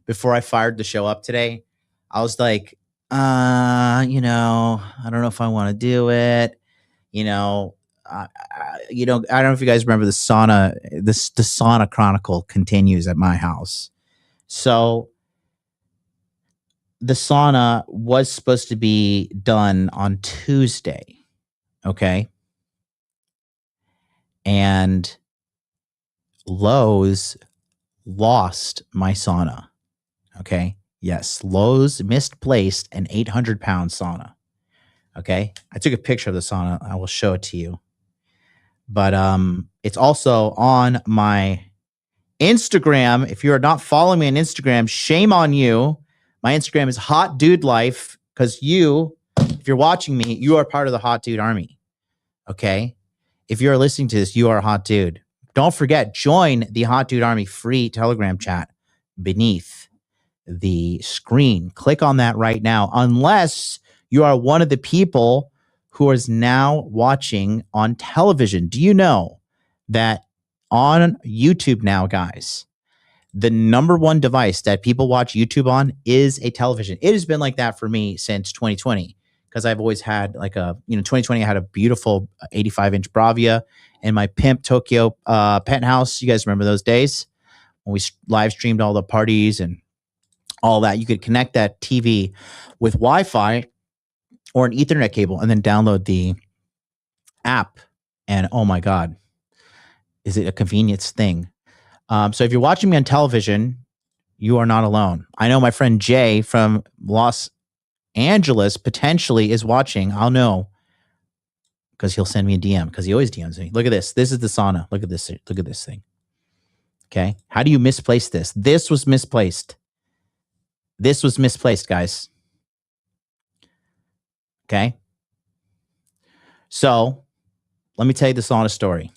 A: fired the show up today, I was like, you know, I don't know if I want to do it. You know, I don't know if you guys remember the sauna Chronicle continues at my house. So the sauna was supposed to be done on Tuesday. Okay. And Lowe's lost my sauna. Okay. Yes. Lowe's misplaced an 800-pound sauna. Okay. I took a picture of the sauna. I will show it to you. But it's also on my Instagram. If you are not following me on Instagram, shame on you. My Instagram is Hot Dude Life because if you're watching me, you are part of the Hot Dude Army. Okay. If you're listening to this, you are a hot dude. Don't forget, join the Hot Dude Army free Telegram chat beneath the screen. Click on that right now, unless you are one of the people who is now watching on television. Do you know that on YouTube now, guys, the number one device that people watch YouTube on is a television? It has been like that for me since 2020. Because I've always had 2020, I had a beautiful 85-inch Bravia and my pimp Tokyo penthouse. You guys remember those days when we live streamed all the parties and all that? You could connect that TV with Wi-Fi or an Ethernet cable and then download the app. And oh my God, is it a convenience thing? So if you're watching me on television, you are not alone. I know my friend Jay from Los Angeles potentially is watching. I'll know because he'll send me a DM because he always DMs me. Look at this. This is the sauna. Look at this. Look at this thing. Okay. How do you misplace this? This was misplaced. This was misplaced, guys. Okay. So let me tell you the sauna story.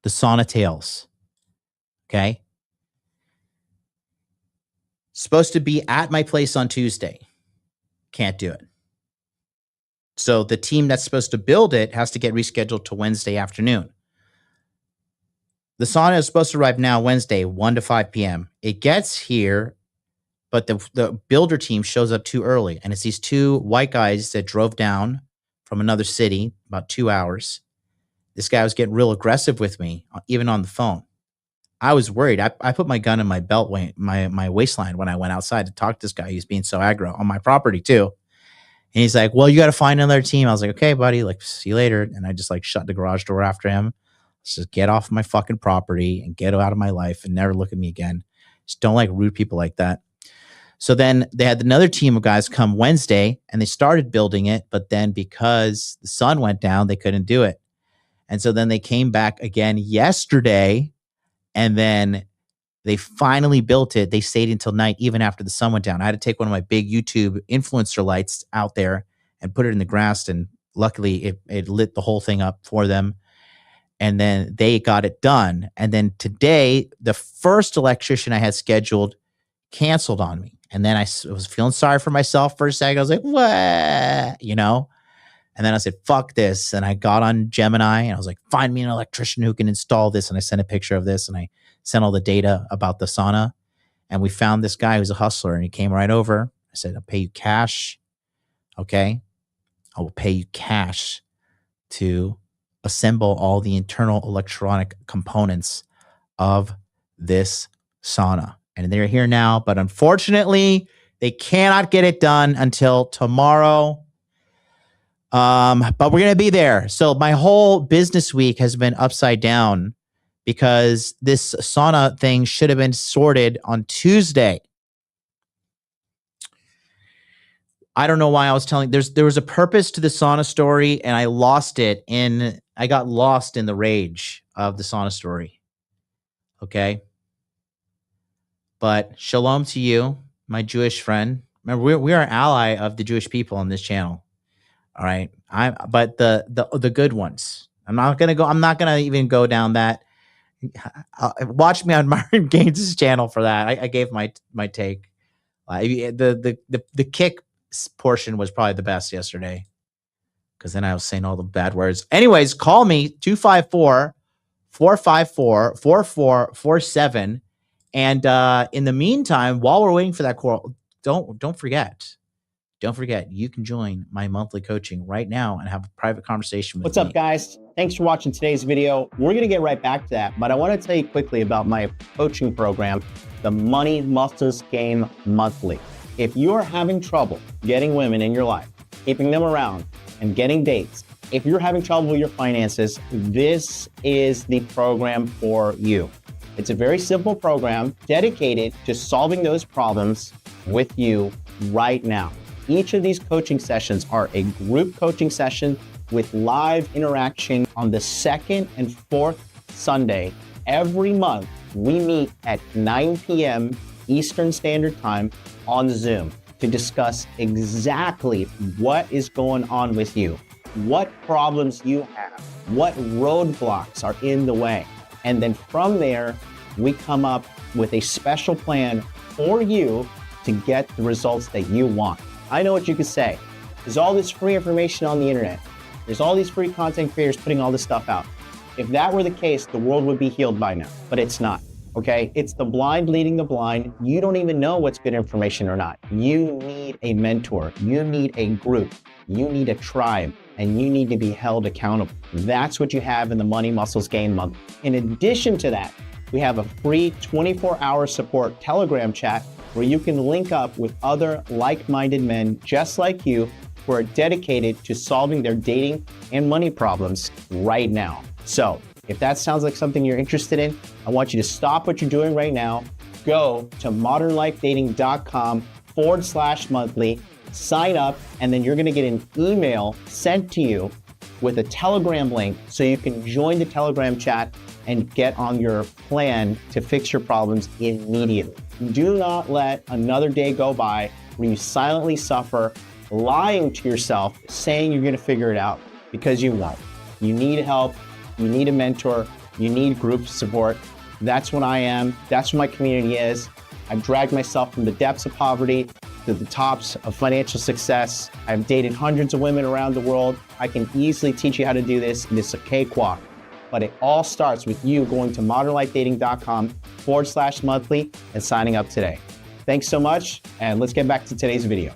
A: The sauna tales. Okay. Supposed to be at my place on Tuesday. Can't do it. So the team that's supposed to build it has to get rescheduled to Wednesday afternoon. The sauna is supposed to arrive now Wednesday, 1 to 5 p.m. It gets here, but the builder team shows up too early. And it's these two white guys that drove down from another city, about 2 hours. This guy was getting real aggressive with me, even on the phone. I was worried. I put my gun in my belt, my waistline when I went outside to talk to this guy. He was being so aggro on my property too. And he's like, well, you got to find another team. I was like, okay, buddy, like, see you later. And I just like shut the garage door after him. Just get off my fucking property and get out of my life and never look at me again. Just don't like rude people like that. So then they had another team of guys come Wednesday and they started building it. But then because the sun went down, they couldn't do it. And so then they came back again yesterday. And then They finally built it. They stayed until night, even after the sun went down. I had to take one of my big YouTube influencer lights out there and put it in the grass. And luckily it lit the whole thing up for them. And then they got it done. And then today, the first electrician I had scheduled canceled on me. And then I was feeling sorry for myself for a second. I was like, what? You know? And then I said, fuck this. And I got on Gemini and I was like, find me an electrician who can install this. And I sent a picture of this and I sent all the data about the sauna. And we found this guy who's a hustler and he came right over. I said, I'll pay you cash. Okay. I will pay you cash to assemble all the internal electronic components of this sauna. And they're here now, but unfortunately, they cannot get it done until tomorrow. But we're going to be there. So my whole business week has been upside down because this sauna thing should have been sorted on Tuesday. I don't know why I was telling, there was a purpose to the sauna story and I got lost in the rage of the sauna story. Okay. But shalom to you, my Jewish friend. Remember, we are an ally of the Jewish people on this channel. All right. But the good ones. I'm not gonna even go down that. Watch me on Myron Gaines' channel for that. I gave my take. The kick portion was probably the best yesterday. Because then I was saying all the bad words. Anyways, call me 254-454-4447. And in the meantime, while we're waiting for that call, don't forget, you can join my monthly coaching right now and have a private conversation with me.
G: What's up, guys? Thanks for watching today's video. We're going to get right back to that, but I want to tell you quickly about my coaching program, the Money Muscles Game Monthly. If you're having trouble getting women in your life, keeping them around, and getting dates, if you're having trouble with your finances, this is the program for you. It's a very simple program dedicated to solving those problems with you right now. Each of these coaching sessions are a group coaching session with live interaction on the second and fourth Sunday. Every month, we meet at 9 p.m. Eastern Standard Time on Zoom to discuss exactly what is going on with you, what problems you have, what roadblocks are in the way. And then from there, we come up with a special plan for you to get the results that you want. I know what you could say. There's all this free information on the internet. There's all these free content creators putting all this stuff out. If that were the case, the world would be healed by now, but it's not. Okay, it's the blind leading the blind. You don't even know what's good information or not. You need a mentor. You need a group. You need a tribe, and you need to be held accountable. That's what you have in the Money Muscles Game Month. In addition to that, we have a free 24-hour support Telegram chat where you can link up with other like-minded men just like you who are dedicated to solving their dating and money problems right now. So, if that sounds like something you're interested in, I want you to stop what you're doing right now, go to modernlifedating.com/monthly, sign up, and then you're gonna get an email sent to you with a Telegram link so you can join the Telegram chat and get on your plan to fix your problems immediately. Do not let another day go by where you silently suffer, lying to yourself, saying you're gonna figure it out, because you won't. You need help. You need a mentor, you need group support. That's what I am, that's what my community is. I've dragged myself from the depths of poverty to the tops of financial success. I've dated hundreds of women around the world. I can easily teach you how to do this, and it's a cakewalk. But it all starts with you going to modernlifedating.com/monthly and signing up today. Thanks so much, and let's get back to today's video.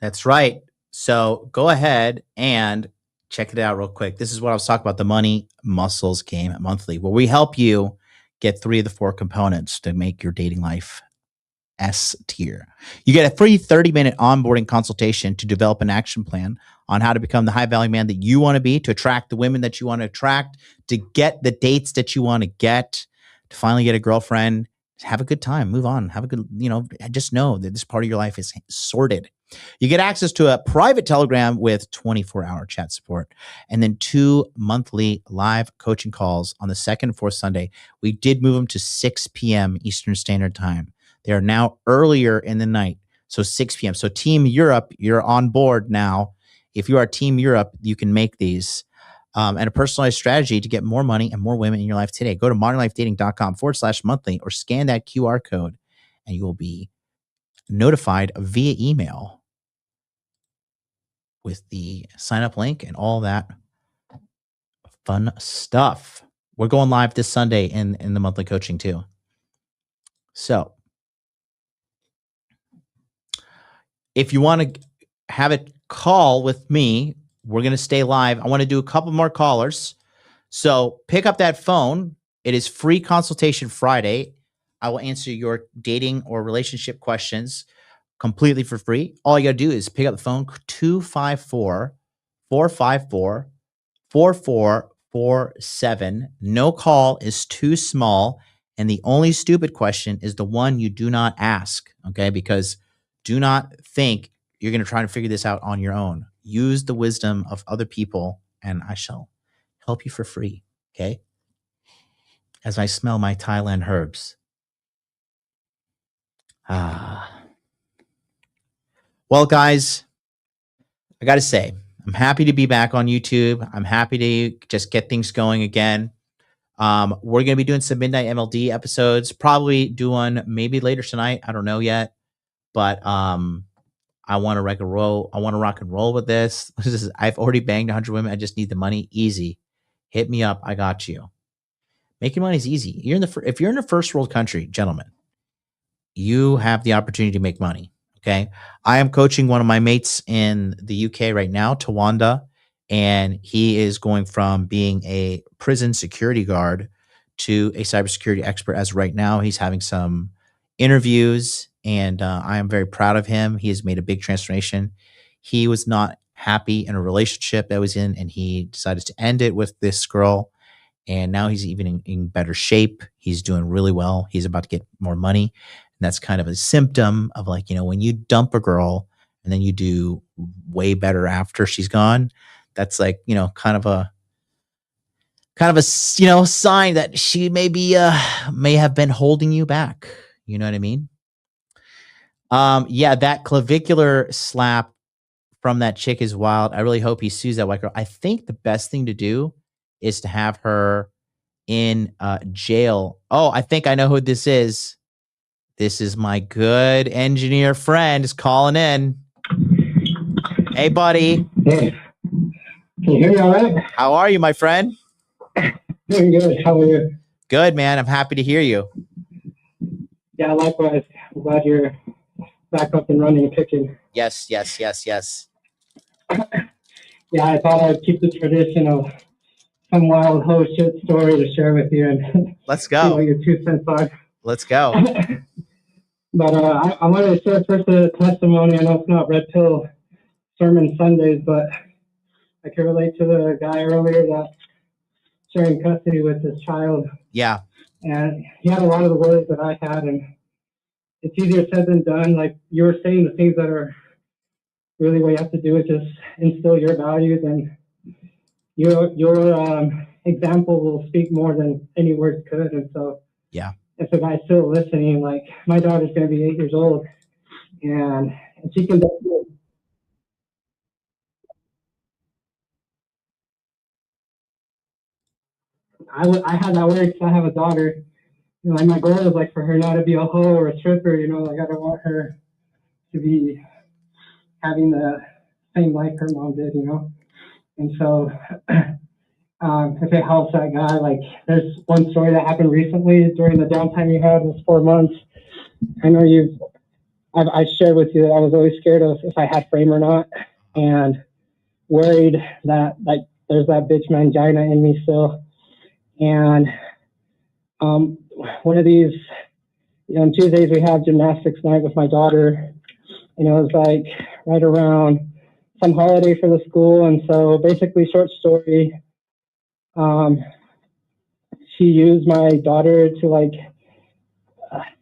A: That's right. So go ahead and check it out real quick. This is what I was talking about, the Money Muscles Game Monthly, where we help you get 3 of the 4 components to make your dating life S tier. You get a free 30-minute onboarding consultation to develop an action plan on how to become the high-value man that you want to be, to attract the women that you want to attract, to get the dates that you want to get, to finally get a girlfriend have a good time, move on, have a good, just know that this part of your life is sorted. You get access to a private Telegram with 24-hour chat support, and then 2 monthly live coaching calls on the second and fourth Sunday. We did move them to 6 p.m. Eastern Standard Time. They are now earlier in the night, so 6 p.m. So Team Europe, you're on board now. If you are Team Europe, you can make these. And a personalized strategy to get more money and more women in your life today. Go to modernlifedating.com/monthly or scan that QR code, and you will be notified via email with the sign up link and all that fun stuff. We're going live this Sunday in the monthly coaching too. So if you want to have a call with me, we're going to stay live. I want to do a couple more callers. So pick up that phone. It is free consultation Friday. I will answer your dating or relationship questions completely for free. All you got to do is pick up the phone, 254-454-4447. No call is too small. And the only stupid question is the one you do not ask, okay? Because do not think you're going to try to figure this out on your own. Use the wisdom of other people, and I shall help you for free, okay? As I smell my Thailand herbs. Well, guys, I got to say, I'm happy to be back on YouTube. I'm happy to just get things going again. We're going to be doing some Midnight MLD episodes, probably do one maybe later tonight. I don't know yet, but I want to rock and roll. I want to rock and roll with this. I've already banged 100 women. I just need the money. Easy. Hit me up. I got you. Making money is easy. If you're in a first world country, gentlemen, you have the opportunity to make money. Okay. I am coaching one of my mates in the UK right now, Tawanda, and he is going from being a prison security guard to a cybersecurity expert. As right now, he's having some interviews, and I am very proud of him. He has made a big transformation. He was not happy in a relationship that was in, and he decided to end it with this girl. And now he's even in better shape. He's doing really well. He's about to get more money. And that's kind of a symptom of, like, when you dump a girl and then you do way better after she's gone, that's like, kind of a sign that she may have been holding you back. You know what I mean? Yeah, that clavicular slap from that chick is wild. I really hope he sues that white girl. I think the best thing to do is to have her in jail. Oh, I think I know who this is. This is my good engineer friend is calling in. Hey, buddy.
H: Hey, can you hear me all right?
A: How are you, my friend?
H: Doing good. How are you?
A: Good, man. I'm happy to hear you.
H: Yeah, likewise. I'm glad you're back up and running and kicking.
A: Yes.
H: Yeah, I thought I'd keep the tradition of some wild hoe shit story to share with you, and
A: let's go.
H: See what your 2 cents are.
A: Let's go.
H: But I wanted to share first a testimony. I know it's not Red Pill Sermon Sundays, but I can relate to the guy earlier that sharing custody with his child.
A: Yeah.
H: And he had a lot of the worries that I had, and it's easier said than done. Like you were saying, the things that are really what you have to do is just instill your values, and your example will speak more than any words could. And so,
A: yeah,
H: if the guy's still listening, like my daughter's going to be 8 years old, and she can. I had that worry because I have a daughter. Like my goal is like for her not to be a hoe or a stripper. Like I don't want her to be having the same life her mom did. And so if it helps that guy, like there's one story that happened recently during the downtime you had was 4 months. I know I shared with you that I was always scared of if I had frame or not, and worried that like there's that bitch mangina in me still. And one of these, on Tuesdays we have gymnastics night with my daughter, and it was like right around some holiday for the school. And so basically, short story, she used my daughter to like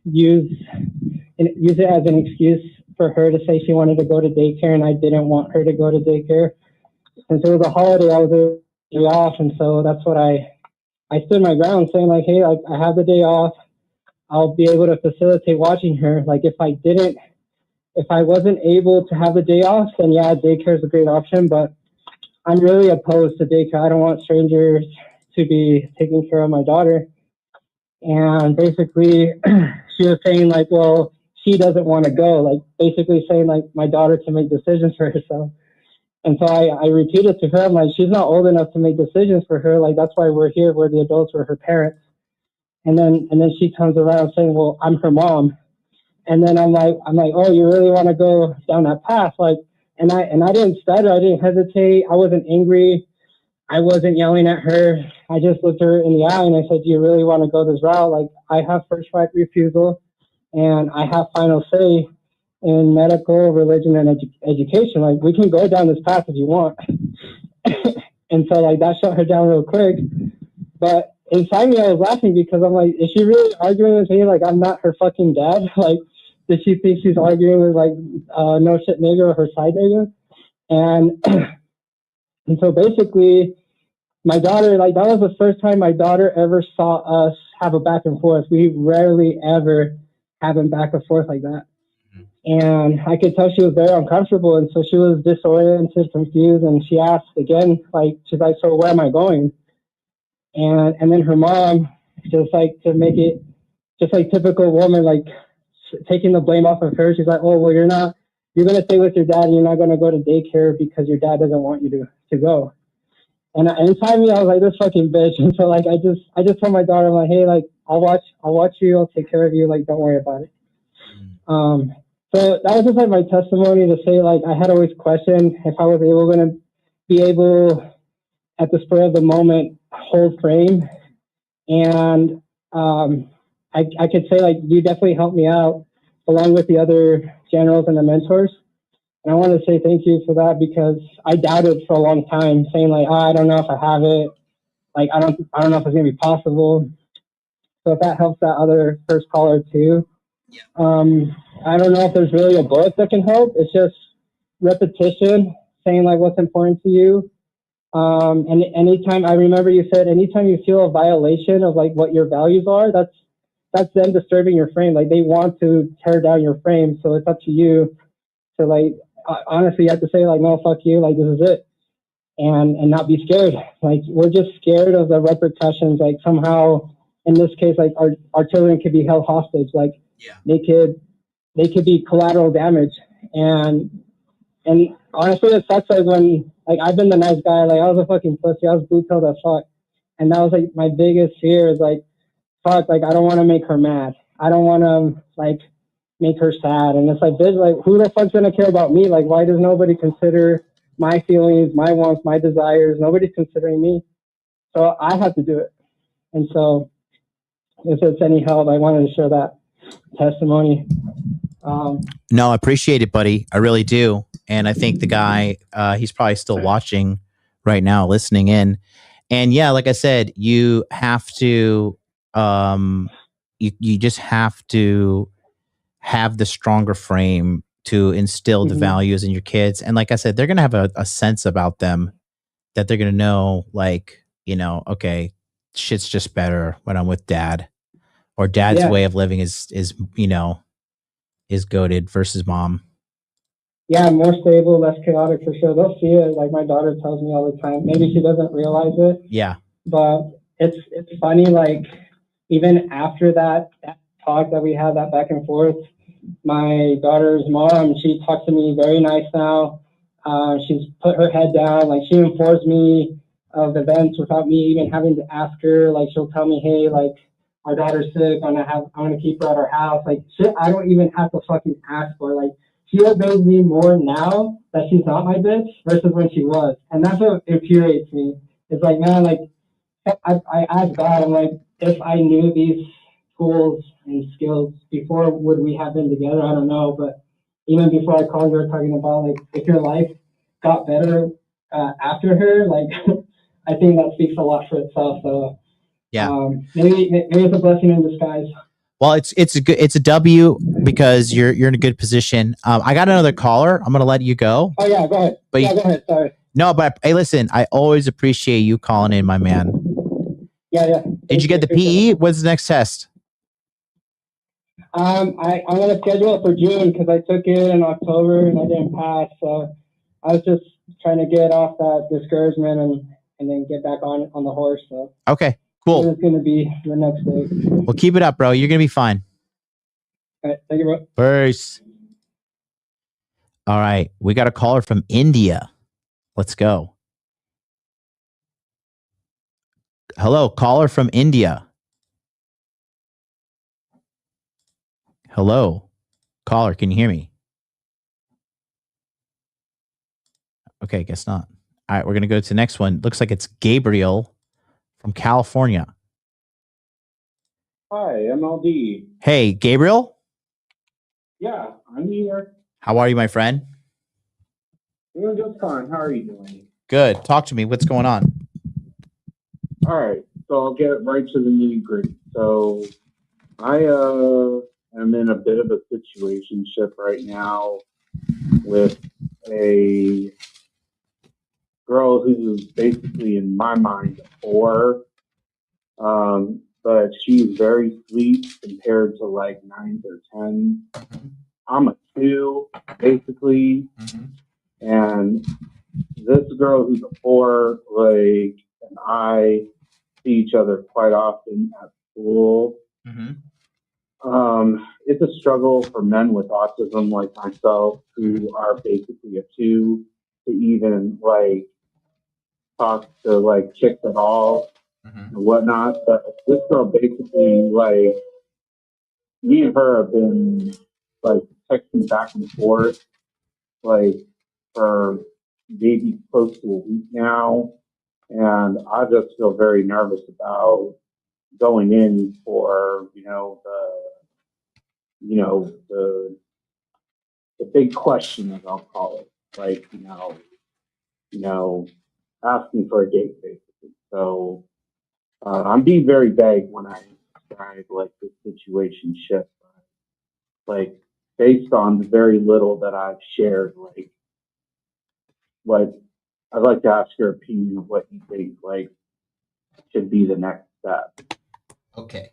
H: use it as an excuse for her to say she wanted to go to daycare, and I didn't want her to go to daycare. Since it was a holiday, I was a day off, and so that's what I stood my ground, saying like, hey, like I have the day off, I'll be able to facilitate watching her. Like if I wasn't able to have the day off, then yeah, daycare is a great option, but I'm really opposed to daycare. I don't want strangers to be taking care of my daughter. And basically, she was saying like, well, she doesn't want to go, like basically saying like my daughter can make decisions for herself. And so I repeated to her, I'm like, she's not old enough to make decisions for her. Like that's why we're here. We're the adults. We're her parents. And then she comes around saying, well, I'm her mom. And then I'm like, oh, you really want to go down that path? Like, and I didn't stutter. I didn't hesitate. I wasn't angry. I wasn't yelling at her. I just looked her in the eye and I said, do you really want to go this route? Like, I have first right refusal and I have final say in medical, religion, and education. Like, we can go down this path if you want. And so, like, that shut her down real quick. But inside me, I was laughing because I'm like, is she really arguing with me? Like, I'm not her fucking dad? Like, does she think she's arguing with, like, no shit nigga or her side nigga? And so basically, my daughter, like, that was the first time my daughter ever saw us have a back and forth. We rarely ever have a back and forth like that. And I could tell she was very uncomfortable. And so she was disoriented, confused. And she asked again, like, she's like, so where am I going? And then her mom, just like to make it, just like typical woman, like taking the blame off of her. She's like, oh, well, you're going to stay with your dad and you're not going to go to daycare because your dad doesn't want you to go. And inside me, I was like, this fucking bitch. And so like, I just told my daughter, I'm like, hey, like, I'll watch you. I'll take care of you. Like, don't worry about it. So that was just like my testimony to say, like, I had always questioned if I was going to be able at the spur of the moment, hold frame. And I could say, like, you definitely helped me out along with the other generals and the mentors. And I want to say thank you for that because I doubted for a long time, saying like, oh, I don't know if I have it. Like, I don't know if it's going to be possible. So if that helps that other first caller too. I don't know if there's really a book that can help. It's just repetition, saying like what's important to you. And anytime, I remember you said, anytime you feel a violation of like what your values are, that's them disturbing your frame. Like they want to tear down your frame. So it's up to you to like, honestly, you have to say like, no, fuck you. Like, this is it. And not be scared. Like, we're just scared of the repercussions. Like somehow in this case, like our children could be held hostage. Like they could be collateral damage. And honestly, it sucks like when, like, I've been the nice guy. Like, I was a fucking pussy. I was blue-pilled as fuck. And that was, like, my biggest fear is, like, fuck, like, I don't want to make her mad. I don't want to, like, make her sad. And it's like, bitch, like, who the fuck's going to care about me? Like, why does nobody consider my feelings, my wants, my desires? Nobody's considering me. So I have to do it. And so if it's any help, I wanted to share that testimony.
A: No, I appreciate it, buddy. I really do. And I think the guy, he's probably still watching right now, listening in. And yeah, like I said, you have to, you just have to have the stronger frame to instill the values in your kids. And like I said, they're going to have a sense about them that they're going to know, like, you know, okay, shit's just better when I'm with dad, or dad's way of living is, you know, is goated versus mom.
H: Yeah, more stable, less chaotic for sure. They'll see it. Like my daughter tells me all the time. Maybe she doesn't realize it.
A: Yeah.
H: But it's funny, like even after that talk that we had, that back and forth, my daughter's mom, she talks to me very nice now. She's put her head down. Like she informs me of events without me even having to ask her. Like she'll tell me, hey, like our daughter's sick. I'm gonna keep her at our house. Like shit, I don't even have to fucking ask for. Like she obeys me more now that she's not my bitch versus when she was, and that's what infuriates me. It's like, man, like I asked God, I'm like, if I knew these tools and skills before, would we have been together? I don't know, but even before I called, you were talking about like if your life got better after her, like I think that speaks a lot for itself. So
A: yeah,
H: maybe it's a blessing in disguise.
A: Well, it's a W because you're in a good position. I got another caller. I'm gonna let you go.
H: Oh yeah, go ahead.
A: But
H: yeah, go ahead. Sorry.
A: No, but hey, listen, I always appreciate you calling in, my man.
H: Yeah.
A: Did you get the PE? What's the next test?
H: I'm gonna schedule it for June because I took it in October and I didn't pass. So I was just trying to get off that discouragement and then get back on the horse. So
A: Okay, cool.
H: It's gonna be the next day.
A: Well, keep it up, bro. You're gonna be fine.
H: All right, thank you, bro.
A: Peace. All right, we got a caller from India. Let's go. Hello, caller from India. Hello, caller. Can you hear me? Okay, guess not. All right, we're gonna go to the next one. Looks like it's Gabriel from California.
I: Hi, MLD.
A: Hey, Gabriel.
I: Yeah, I'm here.
A: How are you, my friend?
I: Doing just fine. How are you doing?
A: Good. Talk to me. What's going on?
I: All right, so I'll get right to the nitty gritty. So I am in a bit of a situationship right now with a girl who's basically, in my mind, a four. But she's very sweet compared to like 9 or 10. I'm a 2, basically. And this girl who's a 4, like, and I see each other quite often at school. It's a struggle for men with autism like myself who are basically a 2 to even like talk to like chicks at all and whatnot. But this girl basically, like, me and her have been like texting back and forth like for maybe close to a week now, and I just feel very nervous about going in for the big question, as I'll call it, like asking for a date basically. So I'm being very vague when I describe like this situation shift, like based on the very little that I've shared, like what I'd like to ask your opinion of what you think like should be the next step.
A: Okay.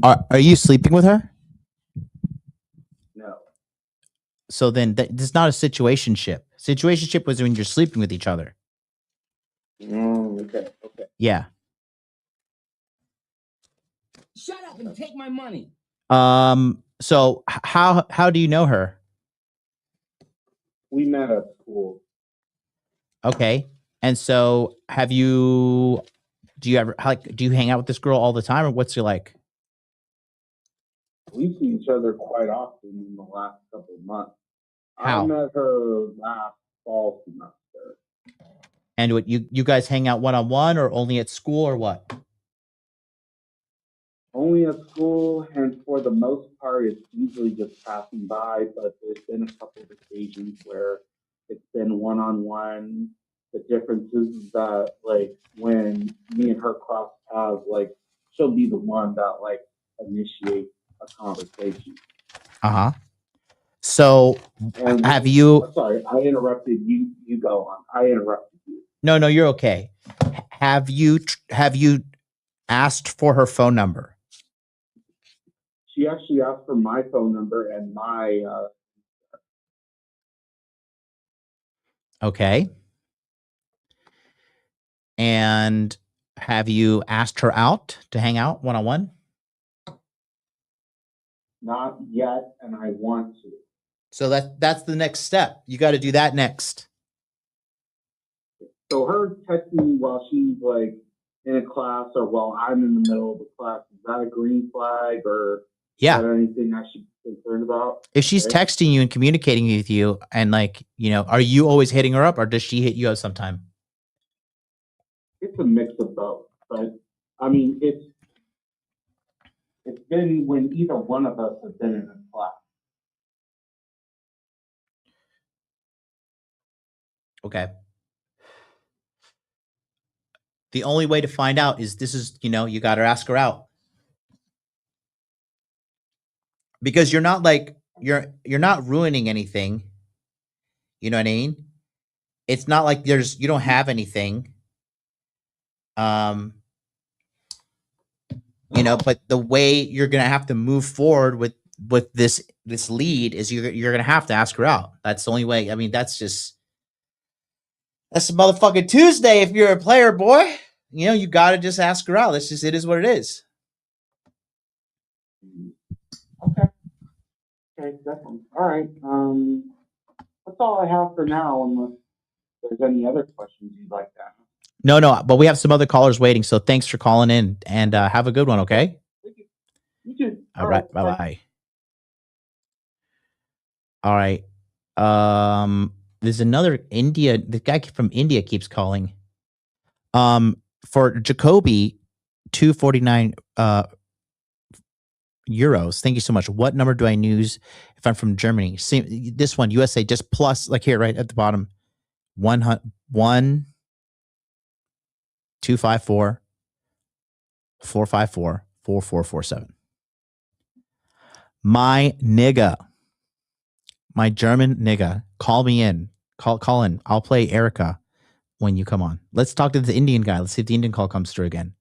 A: Are you sleeping with her?
I: No.
A: So then it's not a situationship. Situationship was when you're sleeping with each other.
I: Okay.
A: Yeah.
J: Shut up and take my money.
A: So how do you know her?
I: We met at school.
A: Okay. And so do you hang out with this girl all the time, or what's she like?
I: We see each other quite often in the last couple of months.
A: How?
I: I met her last fall semester.
A: And what you guys hang out one-on-one or only at school or what?
I: Only at school, and for the most part, it's usually just passing by, but there's been a couple of occasions where it's been one-on-one. The difference is that, like, when me and her cross paths, like, she'll be the one that, like, initiates a conversation.
A: Uh-huh. So
I: And
A: have you...
I: Sorry, I interrupted you. You go on. I interrupted you.
A: No, you're okay. Have you asked for her phone number?
I: She actually asked for my phone number and my
A: Okay. And have you asked her out to hang out one-on-one?
I: not yet, and I want to.
A: So that's the next step. You got to do that next.
I: So her texting me while she's like in a class or while I'm in the middle of the class, is that a green flag or is that anything I should be concerned about?
A: If she's texting you and communicating with you and like, are you always hitting her up or does she hit you up sometime?
I: It's a mix of both, but I mean, it's been when either one of us have been in a class.
A: Okay. The only way to find out is you got to ask her out. because you're not like you're not ruining anything. You know what I mean? It's not like you don't have anything. Um, but the way you're gonna have to move forward with this lead is you're gonna have to ask her out. That's the only way. I mean, that's a motherfucking Tuesday if you're a player, boy. You gotta just ask her out. It is what it is.
I: Okay, definitely. All right. That's all I have for now, unless there's any other questions you'd like to ask.
A: No, but we have some other callers waiting. So thanks for calling in, and have a good one. Okay.
I: You too.
A: All right. Bye bye. All right. There's another India. The guy from India keeps calling. For Jacoby, 249 euros. Thank you so much. What number do I use if I'm from Germany? See this one, USA, just plus, like here, right at the bottom. 1 254 454 4447. My nigga. My German nigga. Call me in. Call in. I'll play Erica when you come on. Let's talk to the Indian guy. Let's see if the Indian call comes through again.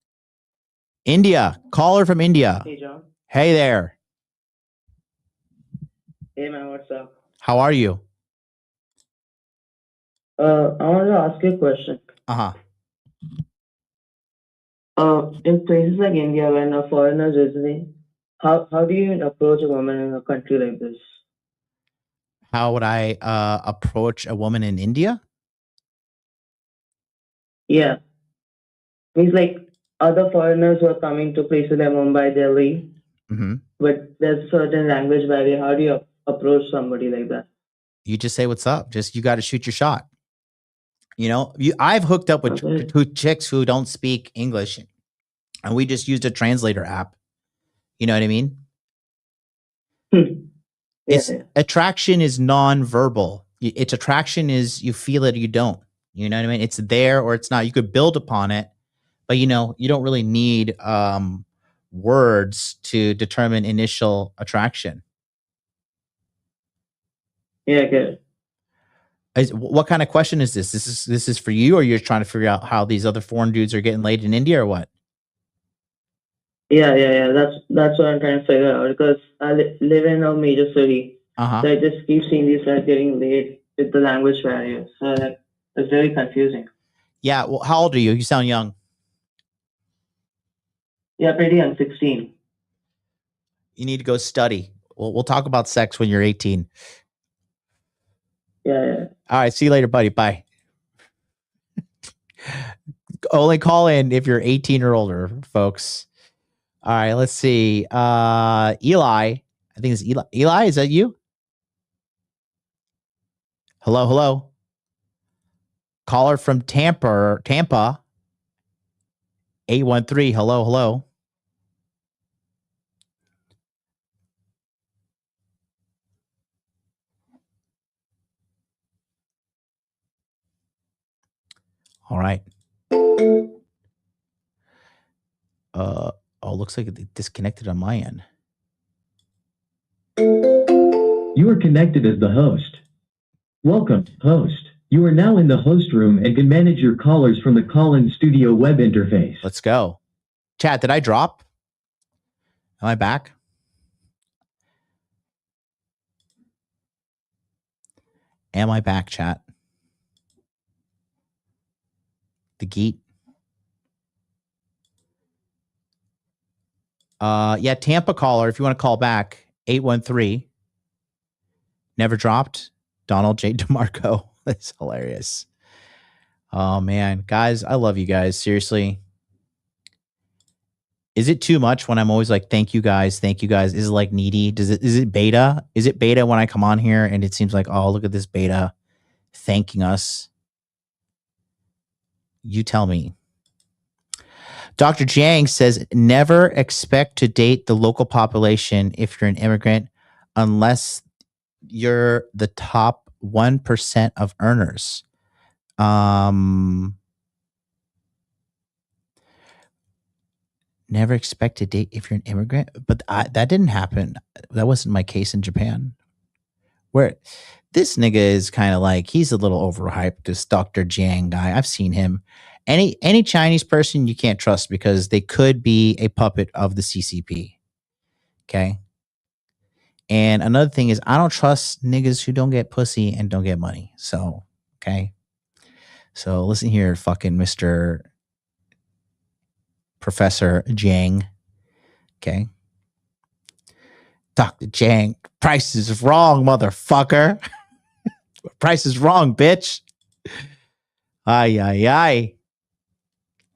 A: India. Caller from India.
K: Hey, John.
A: Hey there.
K: Hey, man. What's up?
A: How are you?
K: I want to ask you a question.
A: Uh-huh.
K: In places like India, when a foreigner is visiting, how do you even approach a woman in a country like this?
A: How would I approach a woman in India?
K: Yeah. Means like other foreigners who are coming to places like Mumbai, Delhi, but there's a certain language barrier. How do you approach somebody like that?
A: You just say what's up. You got to shoot your shot. I've hooked up with two chicks who don't speak English, and we just used a translator app. You know what I mean? Attraction is non-verbal. It's attraction is you feel it or you don't. You know what I mean? It's there or it's not. You could build upon it, but you don't really need words to determine initial attraction.
K: Yeah, good.
A: What kind of question is this? This is for you, or you're trying to figure out how these other foreign dudes are getting laid in India, or what?
K: Yeah. That's what I'm trying to figure out, because I live in a major city, so I just keep seeing these guys getting laid with the language barrier. So it's very confusing.
A: Yeah. Well, how old are you? You sound young.
K: Yeah, pretty young, 16.
A: You need to go study. We'll talk about sex when you're 18.
K: Yeah.
A: All right. See you later, buddy. Bye. Only call in if you're 18 or older, folks. All right. Let's see. Eli. I think it's Eli. Eli, is that you? Hello. Caller from Tampa. 813. Hello. All right. Looks like it disconnected on my end.
L: You are connected as the host. Welcome, host. You are now in the host room and can manage your callers from the call-in studio web interface.
A: Let's go. Chat, did I drop? Am I back? Am I back, chat? The Geet. Yeah, Tampa caller, if you want to call back, 813. Never dropped. Donald J. DeMarco. That's hilarious. Oh, man. Guys, I love you guys. Seriously. Is it too much when I'm always like, thank you guys? Is it like needy? Is it beta? Is it beta when I come on here and it seems like, oh, look at this beta thanking us? You tell me. Dr. Jiang says, never expect to date the local population if you're an immigrant unless you're the top 1% of earners. never expect to date if you're an immigrant, but that didn't happen. That wasn't my case in Japan. Where this nigga is kind of like, he's a little overhyped. This Dr. Jiang guy, I've seen him. Any Chinese person you can't trust because they could be a puppet of the CCP. Okay. And another thing is, I don't trust niggas who don't get pussy and don't get money. So, okay. So listen here, fucking Mr. Professor Jiang. Okay. Dr. Jiang, price is wrong, motherfucker. Price is wrong, bitch. Ay.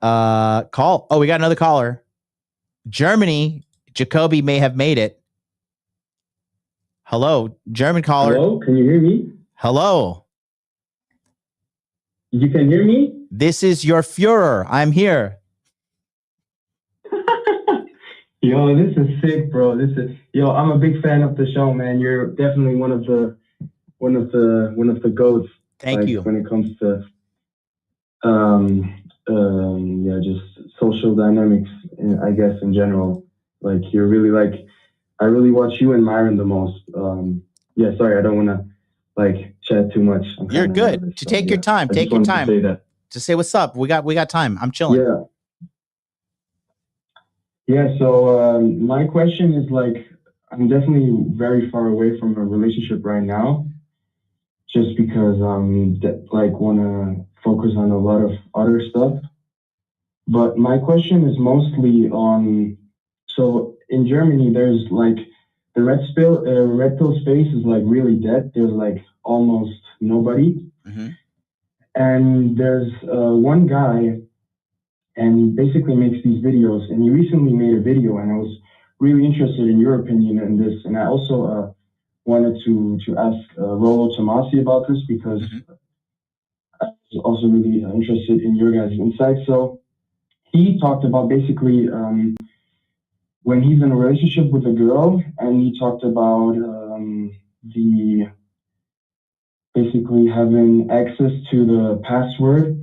A: Call. Oh, we got another caller. Germany. Jacoby may have made it. Hello, German caller.
M: Hello, can you hear me?
A: Hello.
M: You can hear me?
A: This is your Führer. I'm here.
M: Yo, this is sick, bro. I'm a big fan of the show, man. You're definitely one of the goats.
A: Thank you.
M: When it comes to just social dynamics, I guess in general. Like you're really like, I really watch you and Myron the most. Sorry, I don't want to like chat too much.
A: You're good. Take your time. Take your time. To say what's up. We got time. I'm chilling.
M: Yeah. So my question is like, I'm definitely very far away from a relationship right now, just because want to focus on a lot of other stuff. But my question is mostly on. So in Germany, there's like the red pill space is like really dead. There's like almost nobody.
A: Mm-hmm.
M: And there's one guy, and he basically makes these videos. And he recently made a video, and I was really interested in your opinion on this. And I also wanted to ask Rolo Tomasi about this because I was also really interested in your guys' insight. So he talked about basically when he's in a relationship with a girl, and he talked about the basically having access to the password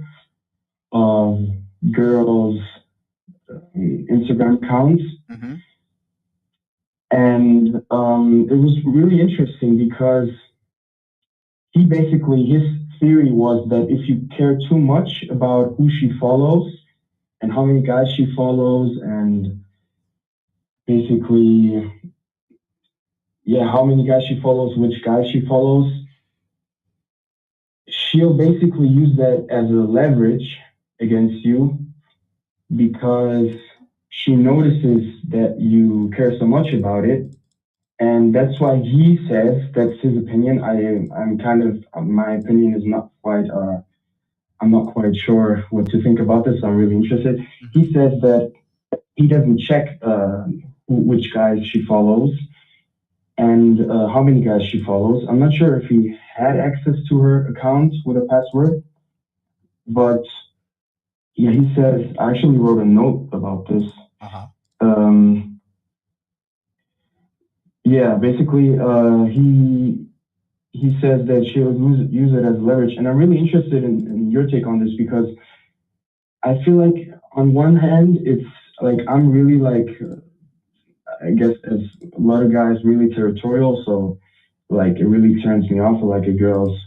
M: of girls' Instagram accounts.
A: Mm-hmm.
M: And it was really interesting because his theory was that if you care too much about who she follows and how many guys she follows and basically, how many guys she follows, which guys she follows, she'll basically use that as a leverage against you because she notices that you care so much about it. And that's why he says, that's his opinion. My opinion is not quite, I'm not quite sure what to think about this. I'm really interested. He says that he doesn't check which guys she follows and how many guys she follows. I'm not sure if he had access to her account with a password, but he says, I actually wrote a note about this.
A: Uh-huh.
M: Basically, he says that she'll use it as leverage. And I'm really interested in your take on this because I feel like on one hand, it's like, I'm really like, I guess as a lot of guys, really territorial. So like, it really turns me off like a girl's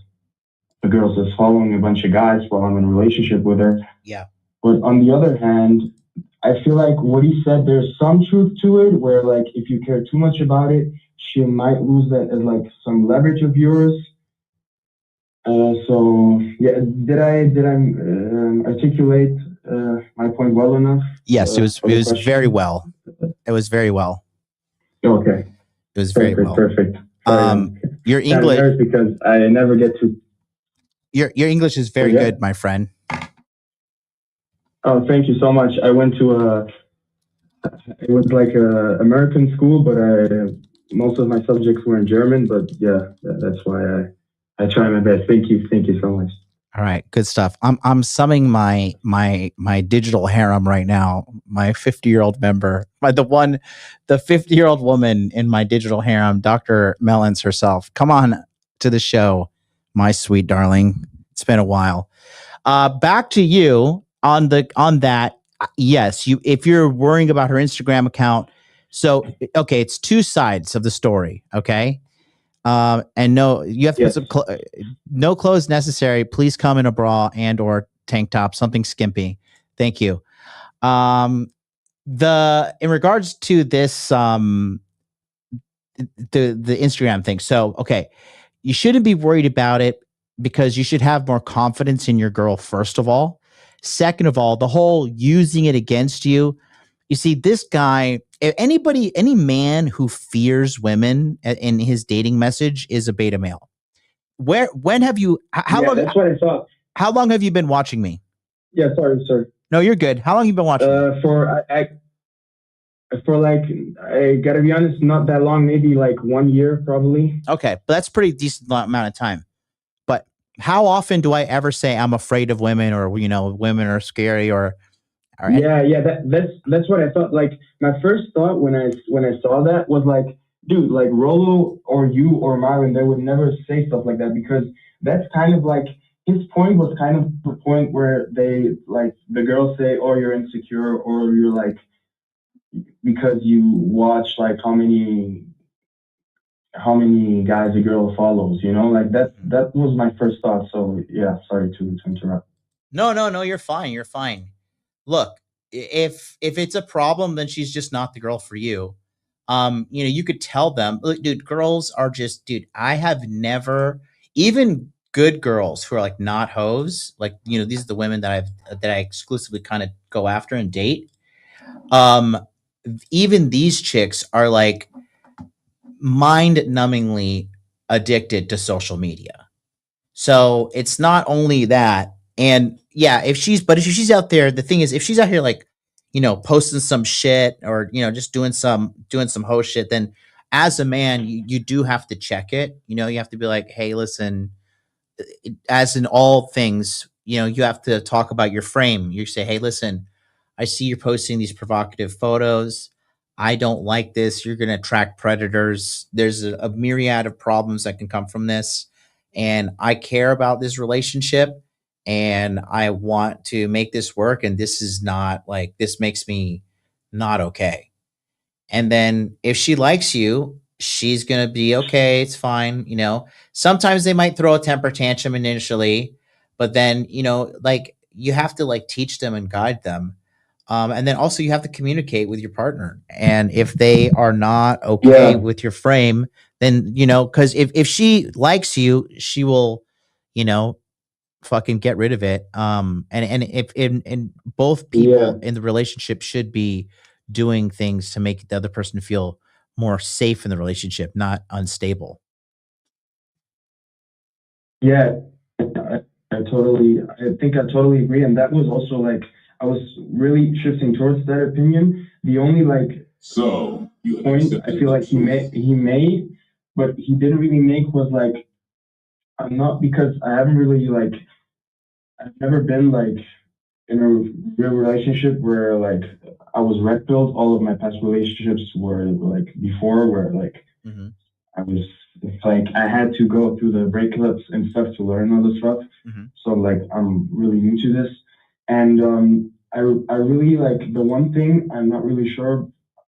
M: just following a bunch of guys while I'm in a relationship with her.
A: Yeah.
M: But on the other hand, I feel like what he said, there's some truth to it where like, if you care too much about it, she might lose that as like some leverage of yours. Did I articulate my point well enough?
A: Yes, it was very well. It was very well.
M: Okay.
A: It was very well.
M: Perfect.
A: Your English,
M: because I never get to.
A: Your English is very good, my friend.
M: Oh, thank you so much. I went to it was like a American school, but most of my subjects were in German. But that's why I try my best. Thank you so much.
A: All right, good stuff. I'm summing my digital harem right now. My 50-year-old member, the 50-year-old woman in my digital harem, Dr. Mellons herself. Come on to the show, my sweet darling. It's been a while. Back to you on that. Yes, if you're worrying about her Instagram account. So okay, it's two sides of the story. Okay. And no, you have to put some no clothes necessary. Please come in a bra and or tank top, something skimpy. Thank you. In regards to this, the Instagram thing. So, okay, you shouldn't be worried about it because you should have more confidence in your girl, first of all. Second of all, the whole using it against you. You see, this guy, any man who fears women in his dating message is a beta male. When have you, how long?
M: That's what I thought.
A: How long have you been watching me?
M: Yeah, sorry.
A: No, you're good. How long have you been watching me?
M: For like, I gotta be honest, not that long, maybe like 1 year probably.
A: Okay, but that's pretty decent amount of time. But how often do I ever say I'm afraid of women, or women are scary, or
M: that's what I thought. Like my first thought when I saw that was like, dude, like Rolo or you or Marvin, they would never say stuff like that, because that's kind of like his point was kind of the point where they like the girls say, oh, you're insecure, or you're like, because you watch like how many guys a girl follows, like that was my first thought. So yeah, sorry to interrupt.
A: No, you're fine. You're fine. Look, if it's a problem, then she's just not the girl for you. You could tell them, look, dude, girls are just, dude, I have never, even good girls who are like not hoes, like, these are the women that I exclusively kind of go after and date. Even these chicks are like mind-numbingly addicted to social media. So it's not only that, and yeah, if she's out there, the thing is, if she's out here like, posting some shit, or just doing some hoe shit, then as a man, you do have to check it. You have to be like, hey, listen, as in all things, you have to talk about your frame. You say, hey, listen, I see you're posting these provocative photos. I don't like this. You're going to attract predators. There's a myriad of problems that can come from this. And I care about this relationship, and I want to make this work. And this makes me not okay. And then if she likes you, she's going to be okay. It's fine. Sometimes they might throw a temper tantrum initially, but then, like, you have to like teach them and guide them. And then also you have to communicate with your partner. And if they are not okay with your frame, then, cause if she likes you, she will, fucking get rid of it. And if and both people in the relationship should be doing things to make the other person feel more safe in the relationship, not unstable.
M: Yeah, I think I totally agree. And that was also like, I was really shifting towards that opinion. The only like point I feel like he made, but he didn't really make was like, I'm not, because I haven't really like, I've never been like in a real relationship where like I was red pilled. All of my past relationships were like before, where like I was, it's like I had to go through the breakups and stuff to learn all this stuff. So like I'm really new to this, and I really like, the one thing I'm not really sure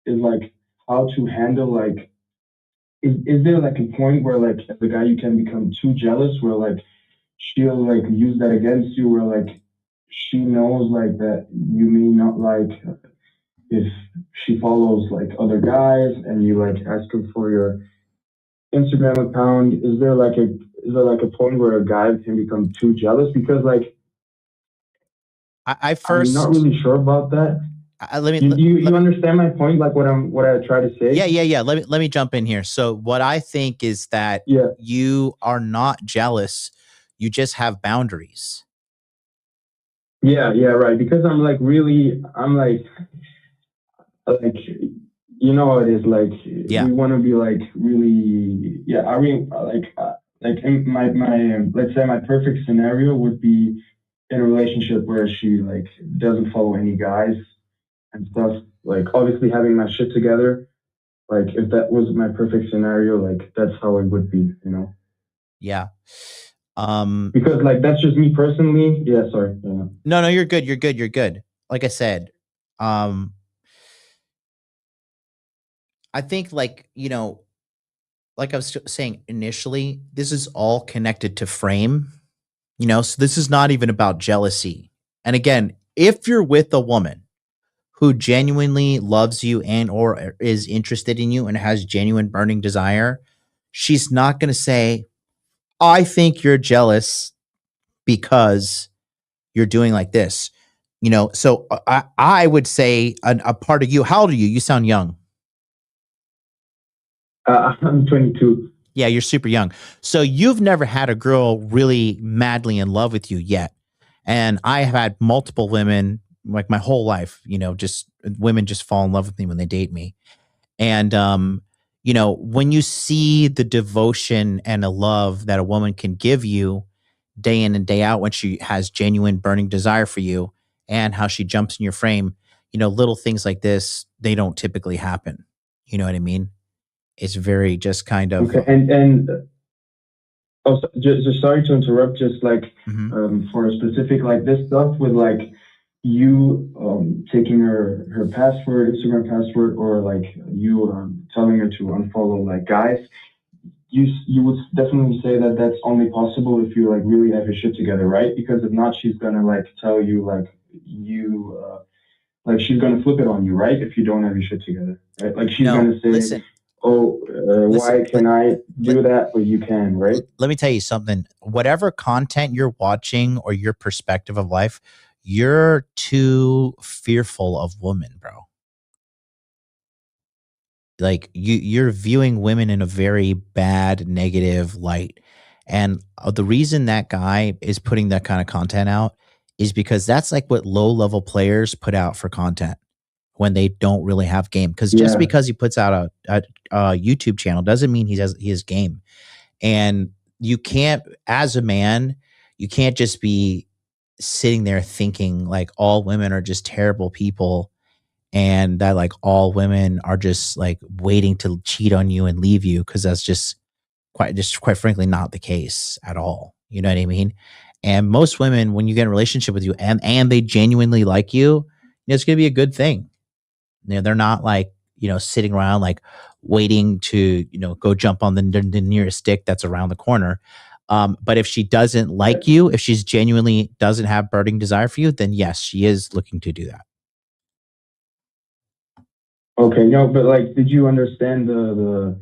M: is like how to handle like, is there like a point where like as a guy you can become too jealous, where like she'll like use that against you, where like she knows like that you may not like if she follows like other guys and you like ask her for your Instagram account. Is there like a point where a guy can become too jealous? Because like I'm not really sure about that. You understand my point, like what I try to say?
A: Yeah. Let me jump in here. So what I think is that you are not jealous. You just have boundaries.
M: Yeah, right. Because I'm like you know how it is, like we want to be like really, I mean like in my let's say my perfect scenario would be in a relationship where she like doesn't follow any guys and stuff, like obviously having my shit together. Like if that was my perfect scenario, like that's how it would be,
A: Yeah.
M: Because like that's just me personally. Yeah, sorry.
A: No, you're good. You're good. Like I said, Um, I think like, like I was saying initially, this is all connected to frame, so this is not even about jealousy. And again, if you're with a woman who genuinely loves you and or is interested in you and has genuine burning desire, she's not going to say, I think you're jealous because you're doing like this. So I would say a part of you, how old are you? You sound young.
M: I'm 22.
A: Yeah, you're super young. So you've never had a girl really madly in love with you yet. And I have had multiple women like my whole life, just women just fall in love with me when they date me. And when you see the devotion and a love that a woman can give you day in and day out when she has genuine burning desire for you and how she jumps in your frame, little things like this, they don't typically happen. You know what I mean? It's very just kind of
M: Okay, and also just sorry to interrupt. Just like for a specific like this stuff with like you taking her password, Instagram password, or like you telling her to unfollow like guys. You would definitely say that that's only possible if you like really have your shit together, right? Because if not, she's gonna like tell you like you like she's gonna flip it on you, right? If you don't have your shit together, right? Like she's gonna say,
A: listen,
M: why can I do that, but you can, right?
A: Let me tell you something. Whatever content you're watching or your perspective of life, you're too fearful of women, bro. Like you're viewing women in a very bad, negative light. And the reason that guy is putting that kind of content out is because that's like what low level players put out for content when they don't really have game. Because just because he puts out a YouTube channel doesn't mean he has game. And you can't, as a man, you can't just be sitting there thinking like all women are just terrible people and that like all women are just like waiting to cheat on you and leave you, because that's just quite frankly not the case at all. You know what I mean? And most women, when you get in a relationship with you and they genuinely like you, it's going to be a good thing. They're not like, sitting around like waiting to, go jump on the nearest stick that's around the corner. But if she doesn't like you, if she's genuinely doesn't have burning desire for you, then yes, she is looking to do that.
M: Okay, no, but like, did you understand the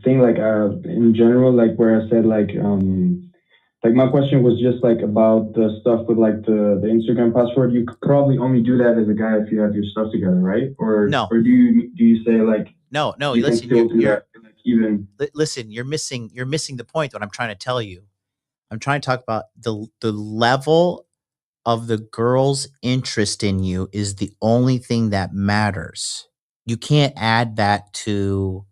M: thing like in general, like where I said like my question was just like about the stuff with like the Instagram password. You could probably only do that as a guy if you have your stuff together, right? Or
A: no,
M: or do you say like
A: no?
M: You
A: listen,
M: can still do that, like, even
A: listen. You're missing the point. What I'm trying to tell you, I'm trying to talk about the level of the girl's interest in you is the only thing that matters. You can't add that to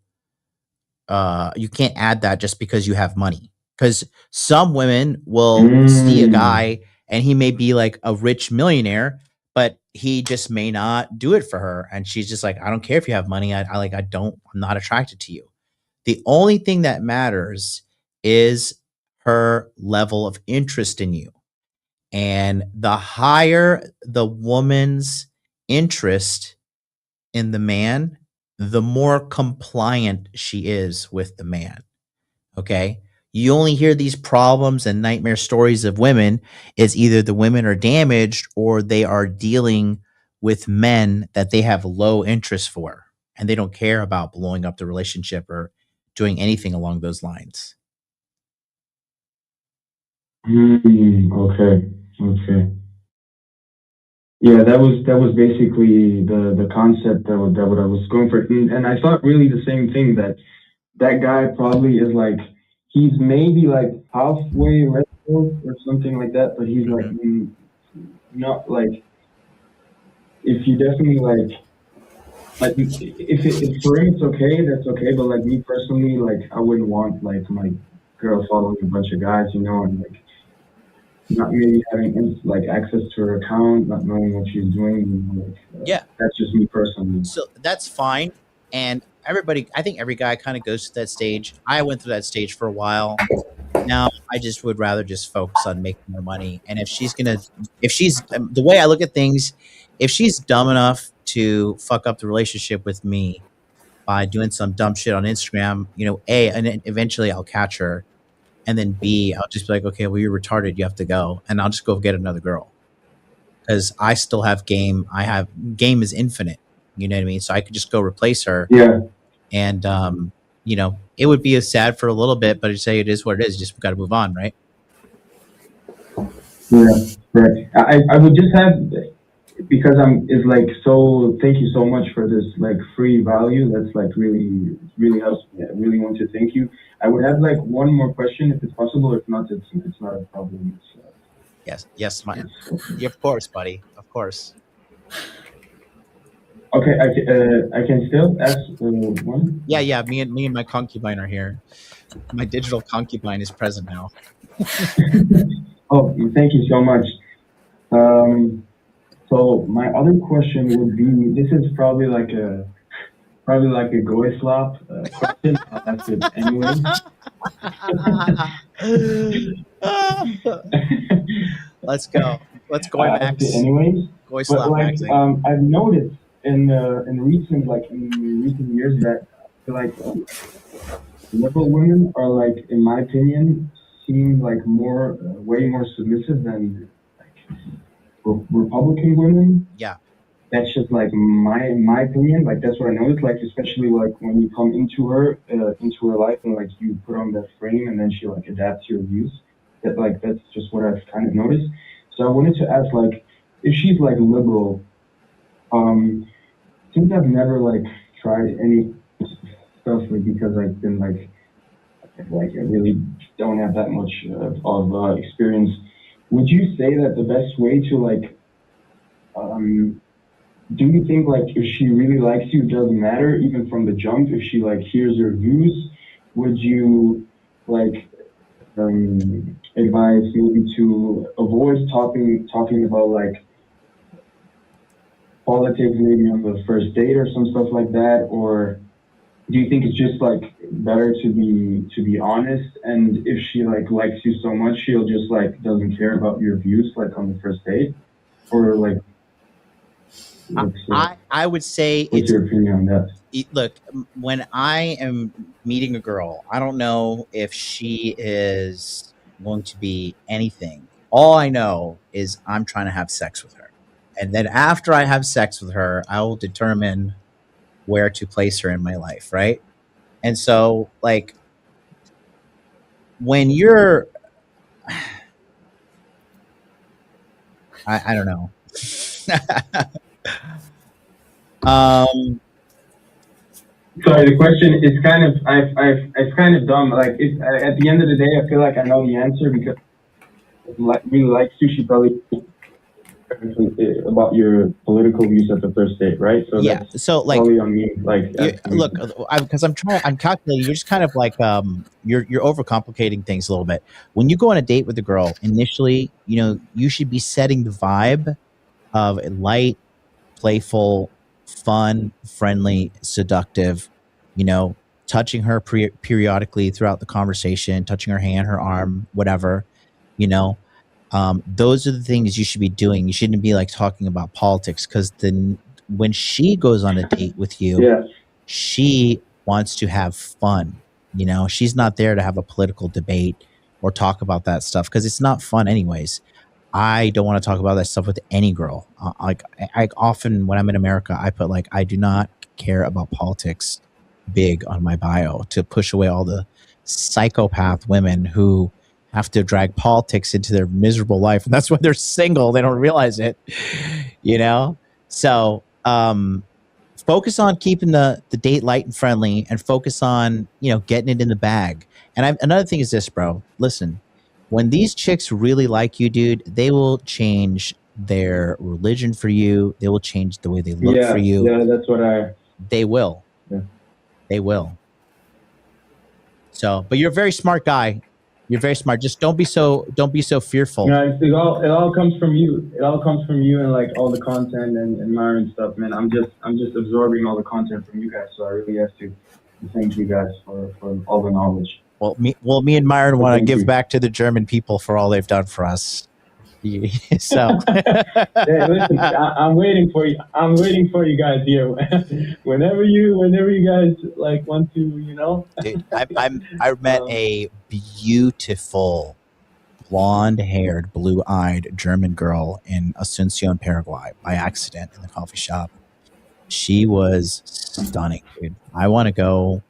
A: just because you have money, because some women will see a guy and he may be like a rich millionaire, but he just may not do it for her, and she's just like, I don't care if you have money, I'm not attracted to you. The only thing that matters is her level of interest in you. And the higher the woman's interest in the man, the more compliant she is with the man. Okay. You only hear these problems and nightmare stories of women is either the women are damaged or they are dealing with men that they have low interest for and they don't care about blowing up the relationship or doing anything along those lines.
M: Okay. Yeah, that was basically the concept that what I was going for, and I thought really the same thing, that guy probably is like he's maybe like halfway retro or something like that, but he's like not like if you definitely like if for him it's okay, that's okay, but like me personally, like I wouldn't want like my girl following a bunch of guys, and like not really having like access to her account, not knowing what she's doing.
A: Yeah,
M: that's just me personally.
A: So that's fine. And I think every guy kind of goes to that stage. I went through that stage for a while. Now I just would rather just focus on making more money. And if she's the way I look at things if she's dumb enough to fuck up the relationship with me by doing some dumb shit on Instagram, A, and then eventually I'll catch her, and then B, I'll just be like, okay, well, you're retarded, you have to go, and I'll just go get another girl, because I still have game. Game is infinite. You know what I mean? So I could just go replace her.
M: Yeah.
A: And it would be sad for a little bit, but I'd say it is what it is. Just got to move on, right?
M: Yeah, right. I would just have, because it's like, so thank you so much for this like free value. That's like really helps me. I really want to thank you. I would have like one more question if it's possible. If not, it's not a problem.
A: Yes, of course, buddy, of course.
M: Okay, I can still ask one.
A: Yeah. Me and my concubine are here. My digital concubine is present now.
M: Oh, thank you so much. So my other question would be, this is probably like a goy slop question. I'll ask it anyway.
A: Let's go. Let's go Max.
M: Anyways,
A: goy slop Max.
M: I've noticed in recent years that like liberal women are like, in my opinion, seem like way more submissive than like Republican women.
A: Yeah.
M: That's just like my opinion. Like that's what I noticed. Like especially like when you come into her life and like you put on that frame and then she like adapts to your views. That's just what I've kind of noticed. So I wanted to ask, like, if she's like liberal, since I've never like tried any stuff, like, because I've been like I really don't have that much of experience. Would you say that the best way to like, do you think like if she really likes you, it doesn't matter even from the jump? If she like hears your views, would you like advise maybe to avoid talking about like politics maybe on the first date or some stuff like that? Or do you think it's just like better to be honest, and if she like likes you so much, she'll just like doesn't care about your views like on the first date? Or like,
A: I would say,
M: what's your opinion on that?
A: Look, when I am meeting a girl, I don't know if she is going to be anything. All I know is I'm trying to have sex with her. And then after I have sex with her, I will determine where to place her in my life, right? And so, like, when you're... I don't know.
M: Sorry, the question is kind of it's kind of dumb. Like, at the end of the day, I feel like I know the answer because really likes you. She probably about your political views at the first date, right? So
A: yeah. So like,
M: probably on me. Like,
A: look, because I'm calculating. You're just kind of like you're overcomplicating things a little bit. When you go on a date with a girl, initially, you should be setting the vibe of a light, playful, fun, friendly, seductive, touching her periodically throughout the conversation, touching her hand, her arm, whatever, those are the things you should be doing. You shouldn't be like talking about politics, because then when she goes on a date with you, she wants to have fun. She's not there to have a political debate or talk about that stuff, because it's not fun anyways. I don't want to talk about that stuff with any girl. Like, I often, when I'm in America, I put like, I do not care about politics big on my bio, to push away all the psychopath women who have to drag politics into their miserable life. And that's why they're single. They don't realize it, So focus on keeping the date light and friendly, and focus on, getting it in the bag. And another thing is this, bro. Listen, when these chicks really like you, dude, they will change their religion for you. They will change the way they look for you.
M: Yeah, that's what
A: they will.
M: Yeah.
A: They will. So, but you're a very smart guy. You're very smart. Just don't be so fearful.
M: Yeah, it all comes from you. It all comes from you and like all the content and Myron stuff, man. I'm just absorbing all the content from you guys. So I really have to thank you guys for all the knowledge.
A: Well, me and Myron want to give back to the German people for all they've done for us. So
M: Yeah, listen, I'm waiting for you. I'm waiting for you guys here. whenever you guys like want to,
A: dude, I met a beautiful blonde-haired, blue-eyed German girl in Asuncion, Paraguay, by accident in the coffee shop. She was stunning, dude. I want to go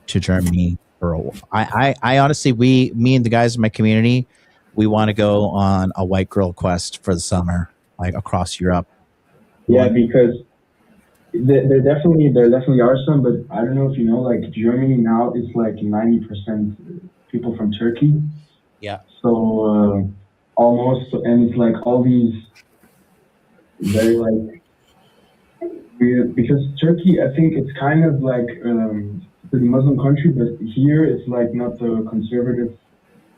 A: to Germany for I honestly, me and the guys in my community, we want to go on a white girl quest for the summer, like across Europe.
M: Yeah, because there definitely are some, but I don't know if you know, like Germany now is like 90% people from Turkey.
A: Yeah.
M: So almost, and it's like all these very like weird, because Turkey, I think it's kind of like a Muslim country, but here it's like not the conservative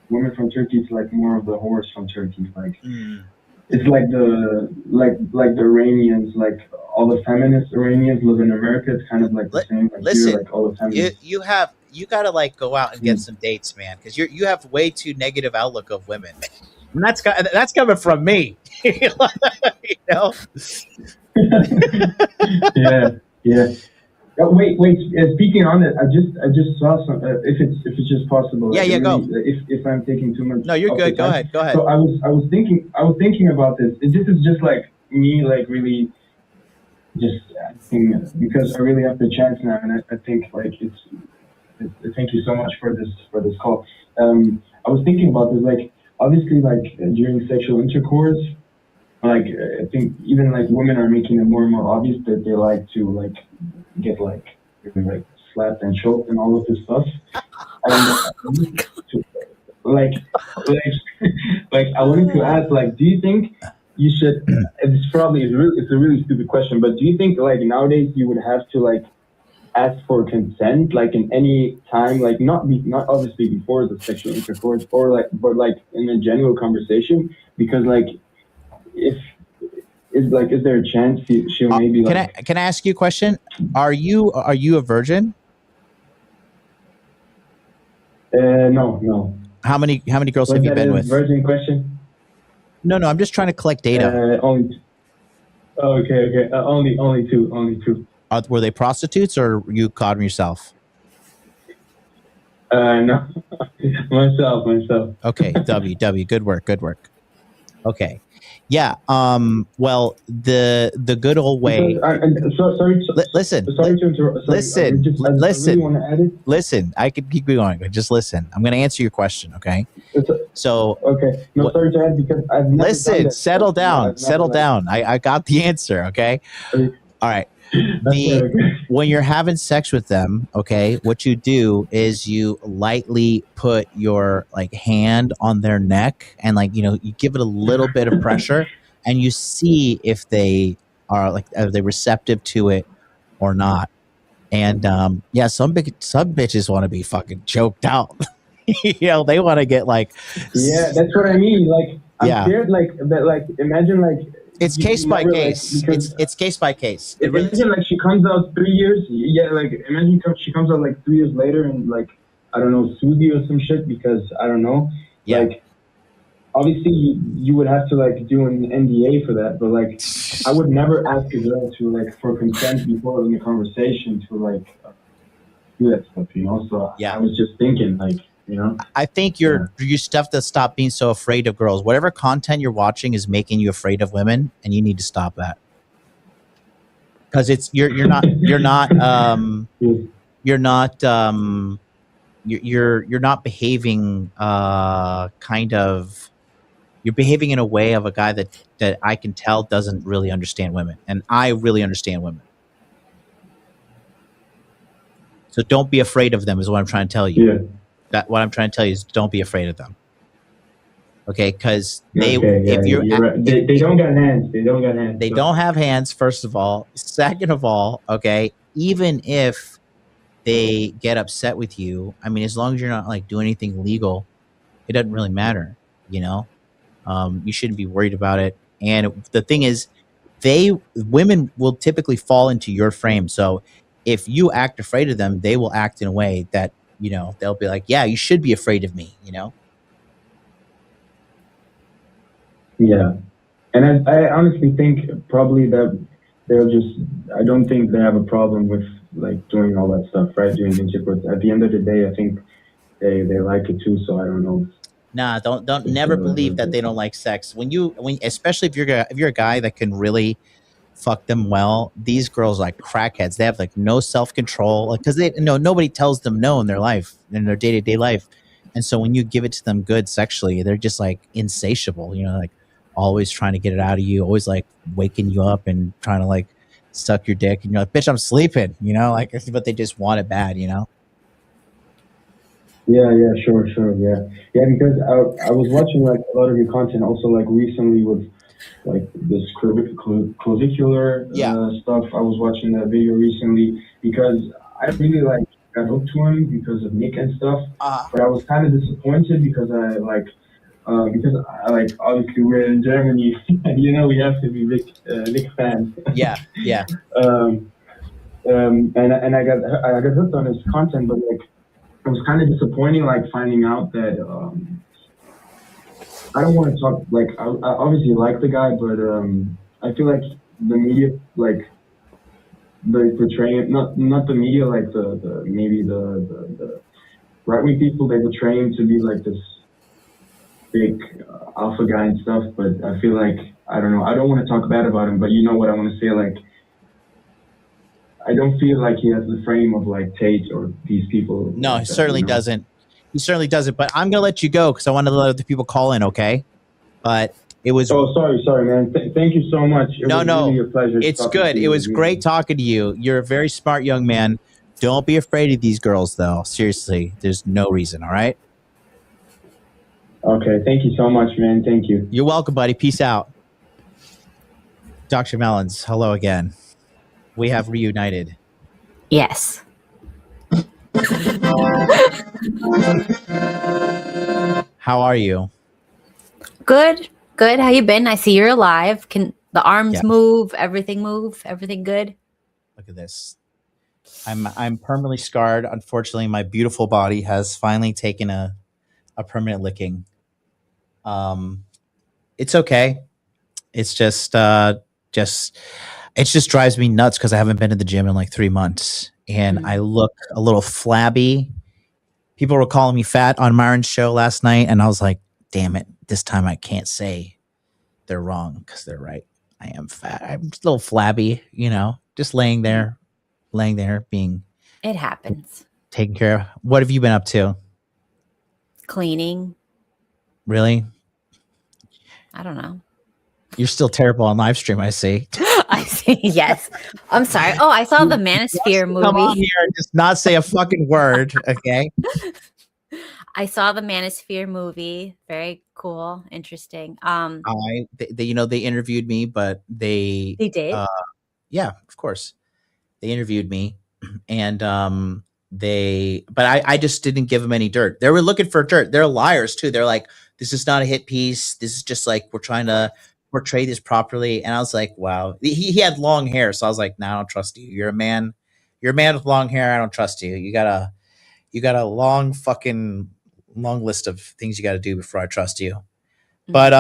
M: women from Turkey. It's like more of the whores from Turkey. Like it's like the Iranians, like all the feminist Iranians live in America. It's kind of like the same. Like
A: Listen,
M: here, like all the feminists.
A: you gotta like go out and get some dates, man, because you have way too negative outlook of women, and that's coming from me. You know?
M: Yeah. Oh, wait. Speaking on it, I just saw some. If it's just possible.
A: Yeah, go.
M: If I'm taking too much.
A: No, you're good. Go ahead.
M: So I was thinking about this. This is just like me, like really, just asking because I really have the chance now, and I think like it's. Thank you so much for this call. I was thinking about this, like obviously, like during sexual intercourse. Like I think even like women are making it more and more obvious that they like to like get like slapped and choked and all of this stuff. And like I wanted to ask, like, do you think you should? It's a really stupid question, but do you think like nowadays you would have to like ask for consent like in any time, like not obviously before the sexual intercourse or like but like in a general conversation, because like. Is there a chance she'll maybe
A: can I ask you a question? Are you a virgin?
M: No.
A: How many girls have you been with?
M: Virgin question?
A: No, I'm just trying to collect data.
M: Only. Okay. Only two.
A: Were they prostitutes or you caught them yourself?
M: No, myself.
A: Okay, W. Good work. Okay. Yeah. Well, the good old way. Listen.
M: Sorry to interrupt.
A: Listen.
M: I really want to add it.
A: Listen. I could keep going. Just listen. I'm going to answer your question. Okay. So.
M: Okay. No, sorry to add because I've never
A: listen.
M: done that.
A: Settle down. I got the answer. Okay. All right. When you're having sex with them, okay, what you do is you lightly put your like hand on their neck and like, you give it a little bit of pressure and you see if they are they receptive to it or not. And yeah, some bitches want to be fucking choked out. They want to get like.
M: Yeah, that's what I mean. Like I'm scared. Like that. Like imagine like.
A: It's case by case. It's case by case.
M: Imagine like she comes out 3 years. Yeah, like imagine she comes out like 3 years later and like I don't know, sue you or some shit because I don't know.
A: Yeah.
M: Like obviously you would have to like do an NDA for that, but like I would never ask a girl to like for consent before in the conversation to like do that stuff, So
A: yeah.
M: I was just thinking like.
A: I think you have to stop being so afraid of girls. Whatever content you're watching is making you afraid of women, and you need to stop that. Because you're not behaving you're behaving in a way of a guy that I can tell doesn't really understand women, and I really understand women. So don't be afraid of them is what I'm trying to tell you.
M: Yeah.
A: What I'm trying to tell you is don't be afraid of them. Okay, because they
M: don't got hands. They don't got hands.
A: They don't have hands, first of all. Second of all, okay, even if they get upset with you, I mean, as long as you're not like doing anything illegal, it doesn't really matter, You shouldn't be worried about it. And the thing is, women will typically fall into your frame. So if you act afraid of them, they will act in a way that they'll be like, yeah, you should be afraid of me,
M: Yeah. And I honestly think probably that they'll just, I don't think they have a problem with like doing all that stuff, right? Doing intercourse. At the end of the day, I think they like it too. So I don't know.
A: Nah, don't never believe that they don't like sex. When especially if you're a guy that can really fuck them well, these girls are like crackheads. They have like no self control because they nobody tells them no in their life, in their day to day life, and so when you give it to them good sexually, they're just like insatiable. Like always trying to get it out of you, always like waking you up and trying to like suck your dick, and you're like, bitch, I'm sleeping. Like, but they just want it bad.
M: Yeah, sure, yeah. Because I was watching like a lot of your content also like recently with like this clavicular stuff. I was watching that video recently because I really like got hooked to him because of Nick and stuff. But I was kind of disappointed because I like obviously we're in Germany and we have to be Nick fans.
A: Yeah.
M: And I got hooked on his content, but like it was kind of disappointing, like finding out that I don't want to talk like I obviously like the guy, but I feel like the media like the portraying not the media like the maybe the right wing people, they portray him to be like this big alpha guy and stuff. But I feel like I don't know. I don't want to talk bad about him, but you know what I want to say, like. I don't feel like he has the frame of like Tate or these people.
A: No,
M: like
A: he certainly doesn't. He certainly doesn't. But I'm gonna let you go because I want to let other people call in. Okay, but it was.
M: Oh, sorry, man. Thank you so much. It was really a pleasure.
A: It's good. It was great talking to you. You're a very smart young man. Don't be afraid of these girls, though. Seriously, there's no reason. All right.
M: Okay. Thank you so much, man. Thank you.
A: You're welcome, buddy. Peace out. Dr. Melons, hello again. We have reunited.
N: Yes.
A: How are you?
N: Good. How you been? I see you're alive. Can the arms move? Everything move? Everything good?
A: Look at this. I'm permanently scarred. Unfortunately, my beautiful body has finally taken a permanent licking. It's okay. It's just it just drives me nuts because I haven't been to the gym in like 3 months and I look a little flabby. People were calling me fat on Myron's show last night, and I was like, damn it, this time I can't say they're wrong because they're right. I am fat. I'm just a little flabby, just laying there being.
N: It happens.
A: Taken care of. What have you been up to?
N: Cleaning.
A: Really?
N: I don't know.
A: You're still terrible on live stream, I see.
N: I see. Yes. I'm sorry. Oh, I saw the Manosphere movie.
A: Come on here and just not say a fucking word, okay?
N: I saw the Manosphere movie. Very cool, interesting.
A: They interviewed me, but they
N: did.
A: Yeah, of course, they interviewed me, and I just didn't give them any dirt. They were looking for dirt. They're liars too. They're like, this is not a hit piece. This is just like we're trying to portray this properly. And I was like, wow. He had long hair, so I was like, I don't trust you. You're a man with long hair. I don't trust you. You got a long list of things you got to do before I trust you. But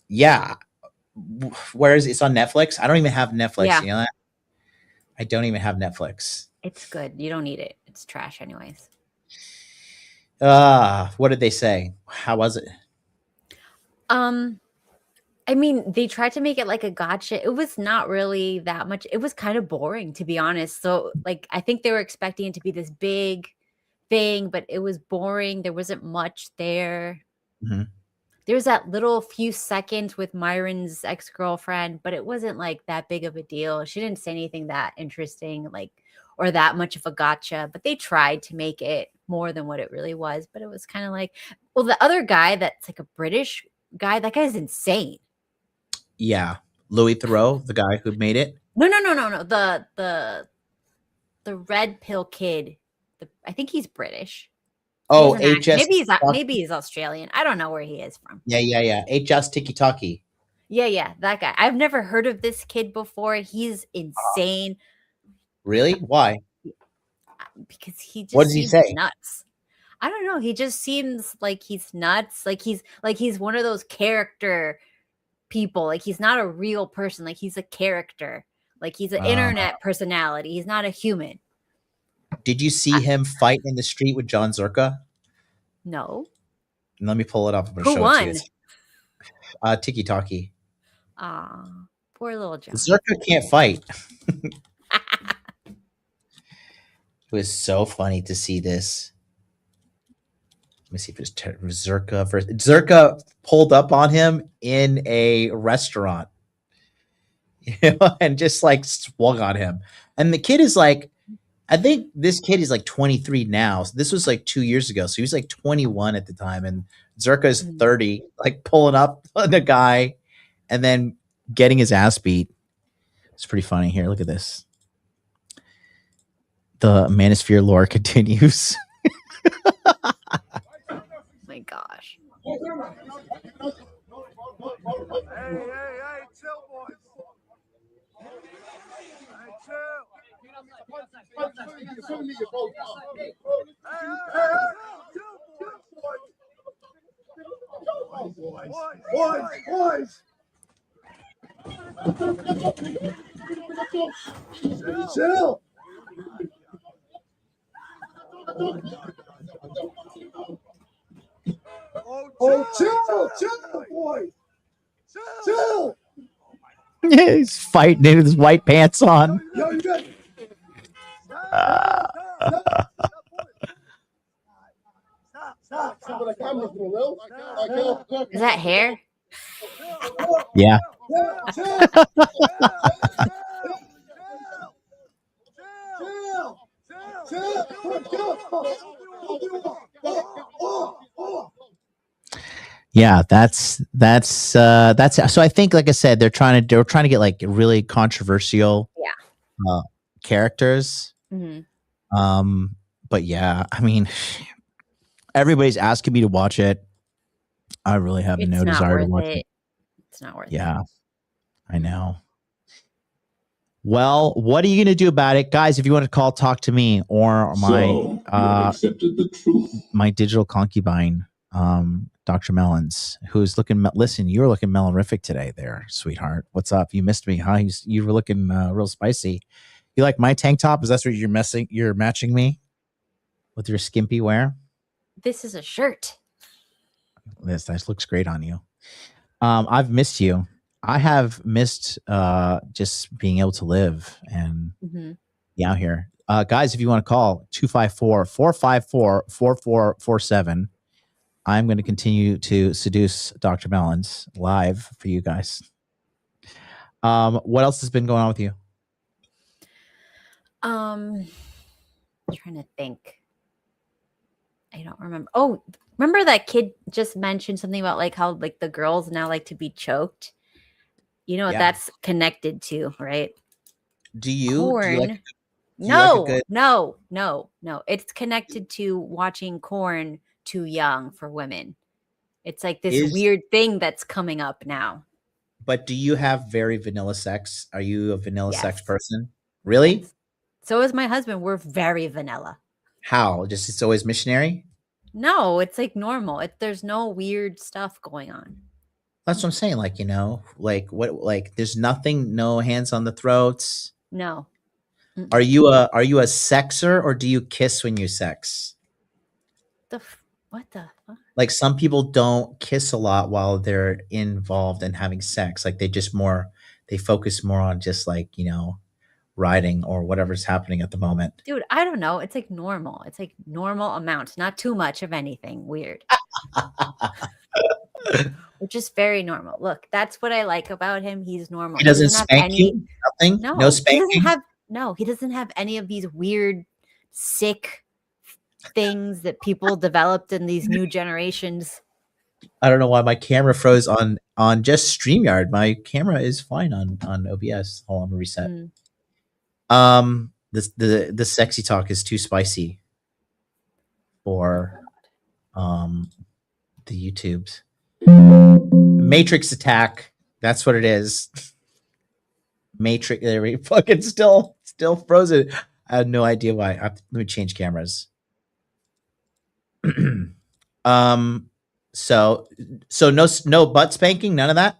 A: yeah. Where is it? It's on Netflix? I don't even have Netflix.
N: Yeah.
A: You know that? I don't even have Netflix.
N: It's good. You don't need it. It's trash anyways.
A: What did they say? How was it?
N: I mean, they tried to make it like a gotcha. It was not really that much. It was kind of boring, to be honest. So, like, I think they were expecting it to be this big thing, but it was boring. There wasn't much there.
A: Mm-hmm.
N: There was that little few seconds with Myron's ex-girlfriend, but it wasn't like that big of a deal. She didn't say anything that interesting, like, or that much of a gotcha, but they tried to make it more than what it really was. But it was kind of like, well, the other guy that's like a British guy, that guy's insane.
A: Yeah. Louis Theroux, the guy who made it.
N: No. The red pill kid. I think he's British.
A: Oh,
N: maybe he's Australian. I don't know where he is from.
A: Yeah. HS Tiki Taki.
N: Yeah, that guy. I've never heard of this kid before. He's insane.
A: Really? Why?
N: Because he just
A: what does he say?
N: Nuts. I don't know. He just seems like he's nuts. Like he's one of those character people. Like he's not a real person. Like he's a character. Like he's an internet personality. He's not a human.
A: Did you see him fight in the street with John Zerka?
N: No.
A: Let me pull it up. I'm going
N: Who
A: to show
N: won?
A: it to you. Tiki Talkie.
N: Ah, poor little John.
A: Zerka can't fight. It was so funny to see this. Let me see if it's Zerka first. Zerka pulled up on him in a restaurant, and just like swung on him. And the kid is like, I think this kid is like 23 now. So this was like 2 years ago. So he was like 21 at the time. And Zerka is 30, like pulling up on the guy and then getting his ass beat. It's pretty funny. Here, look at this. The Manosphere lore continues.
N: My gosh.
O: Hey, chill, boys. Hey, chill. Boys. Chill. Chill, boys. Chill.
A: Yeah, he's fighting in his white pants on.
O: Yo, you good? Stop.
N: Is that hair?
A: Yeah. Yeah, that's so I think, like I said, they're trying to get like really controversial characters. But yeah, I mean, everybody's asking me to watch it. I really have no desire to watch it.
N: It's not worth it.
A: Yeah, I know. Well, what are you going to do about it, guys? If you want to talk to me or my
B: accepted the truth.
A: My digital concubine, Dr. Mellons, who's looking. Listen, you were looking melonrific today, there, sweetheart. What's up? You missed me, huh? You were looking real spicy. You like my tank top? Is that what you're matching me with your skimpy wear?
N: This is a shirt.
A: This looks great on you. I've missed you. I have missed just being able to live and be out here. Guys, if you want to call 254-454-4447, I'm going to continue to seduce Dr. Mellons live for you guys. What else has been going on with you?
N: I'm trying to think. I don't remember. Oh, remember that kid just mentioned something about like how like the girls now like to be choked? You know what that's connected to, right?
A: Do you?
N: Corn.
A: No.
N: It's connected to watching corn too young for women. It's like this weird thing that's coming up now.
A: But do you have very vanilla sex? Are you a vanilla sex person? Really?
N: So is my husband. We're very vanilla.
A: How? Just it's always missionary?
N: No, it's like normal. There's no weird stuff going on.
A: That's what I'm saying. Like, you know, like what? Like, there's nothing. No hands on the throats.
N: No.
A: Are you a sexer or do you kiss when you sex?
N: What the fuck?
A: Like some people don't kiss a lot while they're involved in having sex. Like they focus more on just like, you know, riding or whatever's happening at the moment.
N: Dude, I don't know. It's like normal. It's like normal amount, not too much of anything weird. Which is very normal. Look, that's what I like about him. He's normal.
A: He doesn't spank you? Nothing? No spanking?
N: He doesn't have any of these weird, sick things that people developed in these new generations.
A: I don't know why my camera froze on just StreamYard. My camera is fine on OBS. Hold on, I'm gonna reset. The sexy talk is too spicy for the YouTubes. Matrix attack. That's what it is. Matrix. There we fucking still frozen. I have no idea why. Let me change cameras. So no butt spanking. None of that.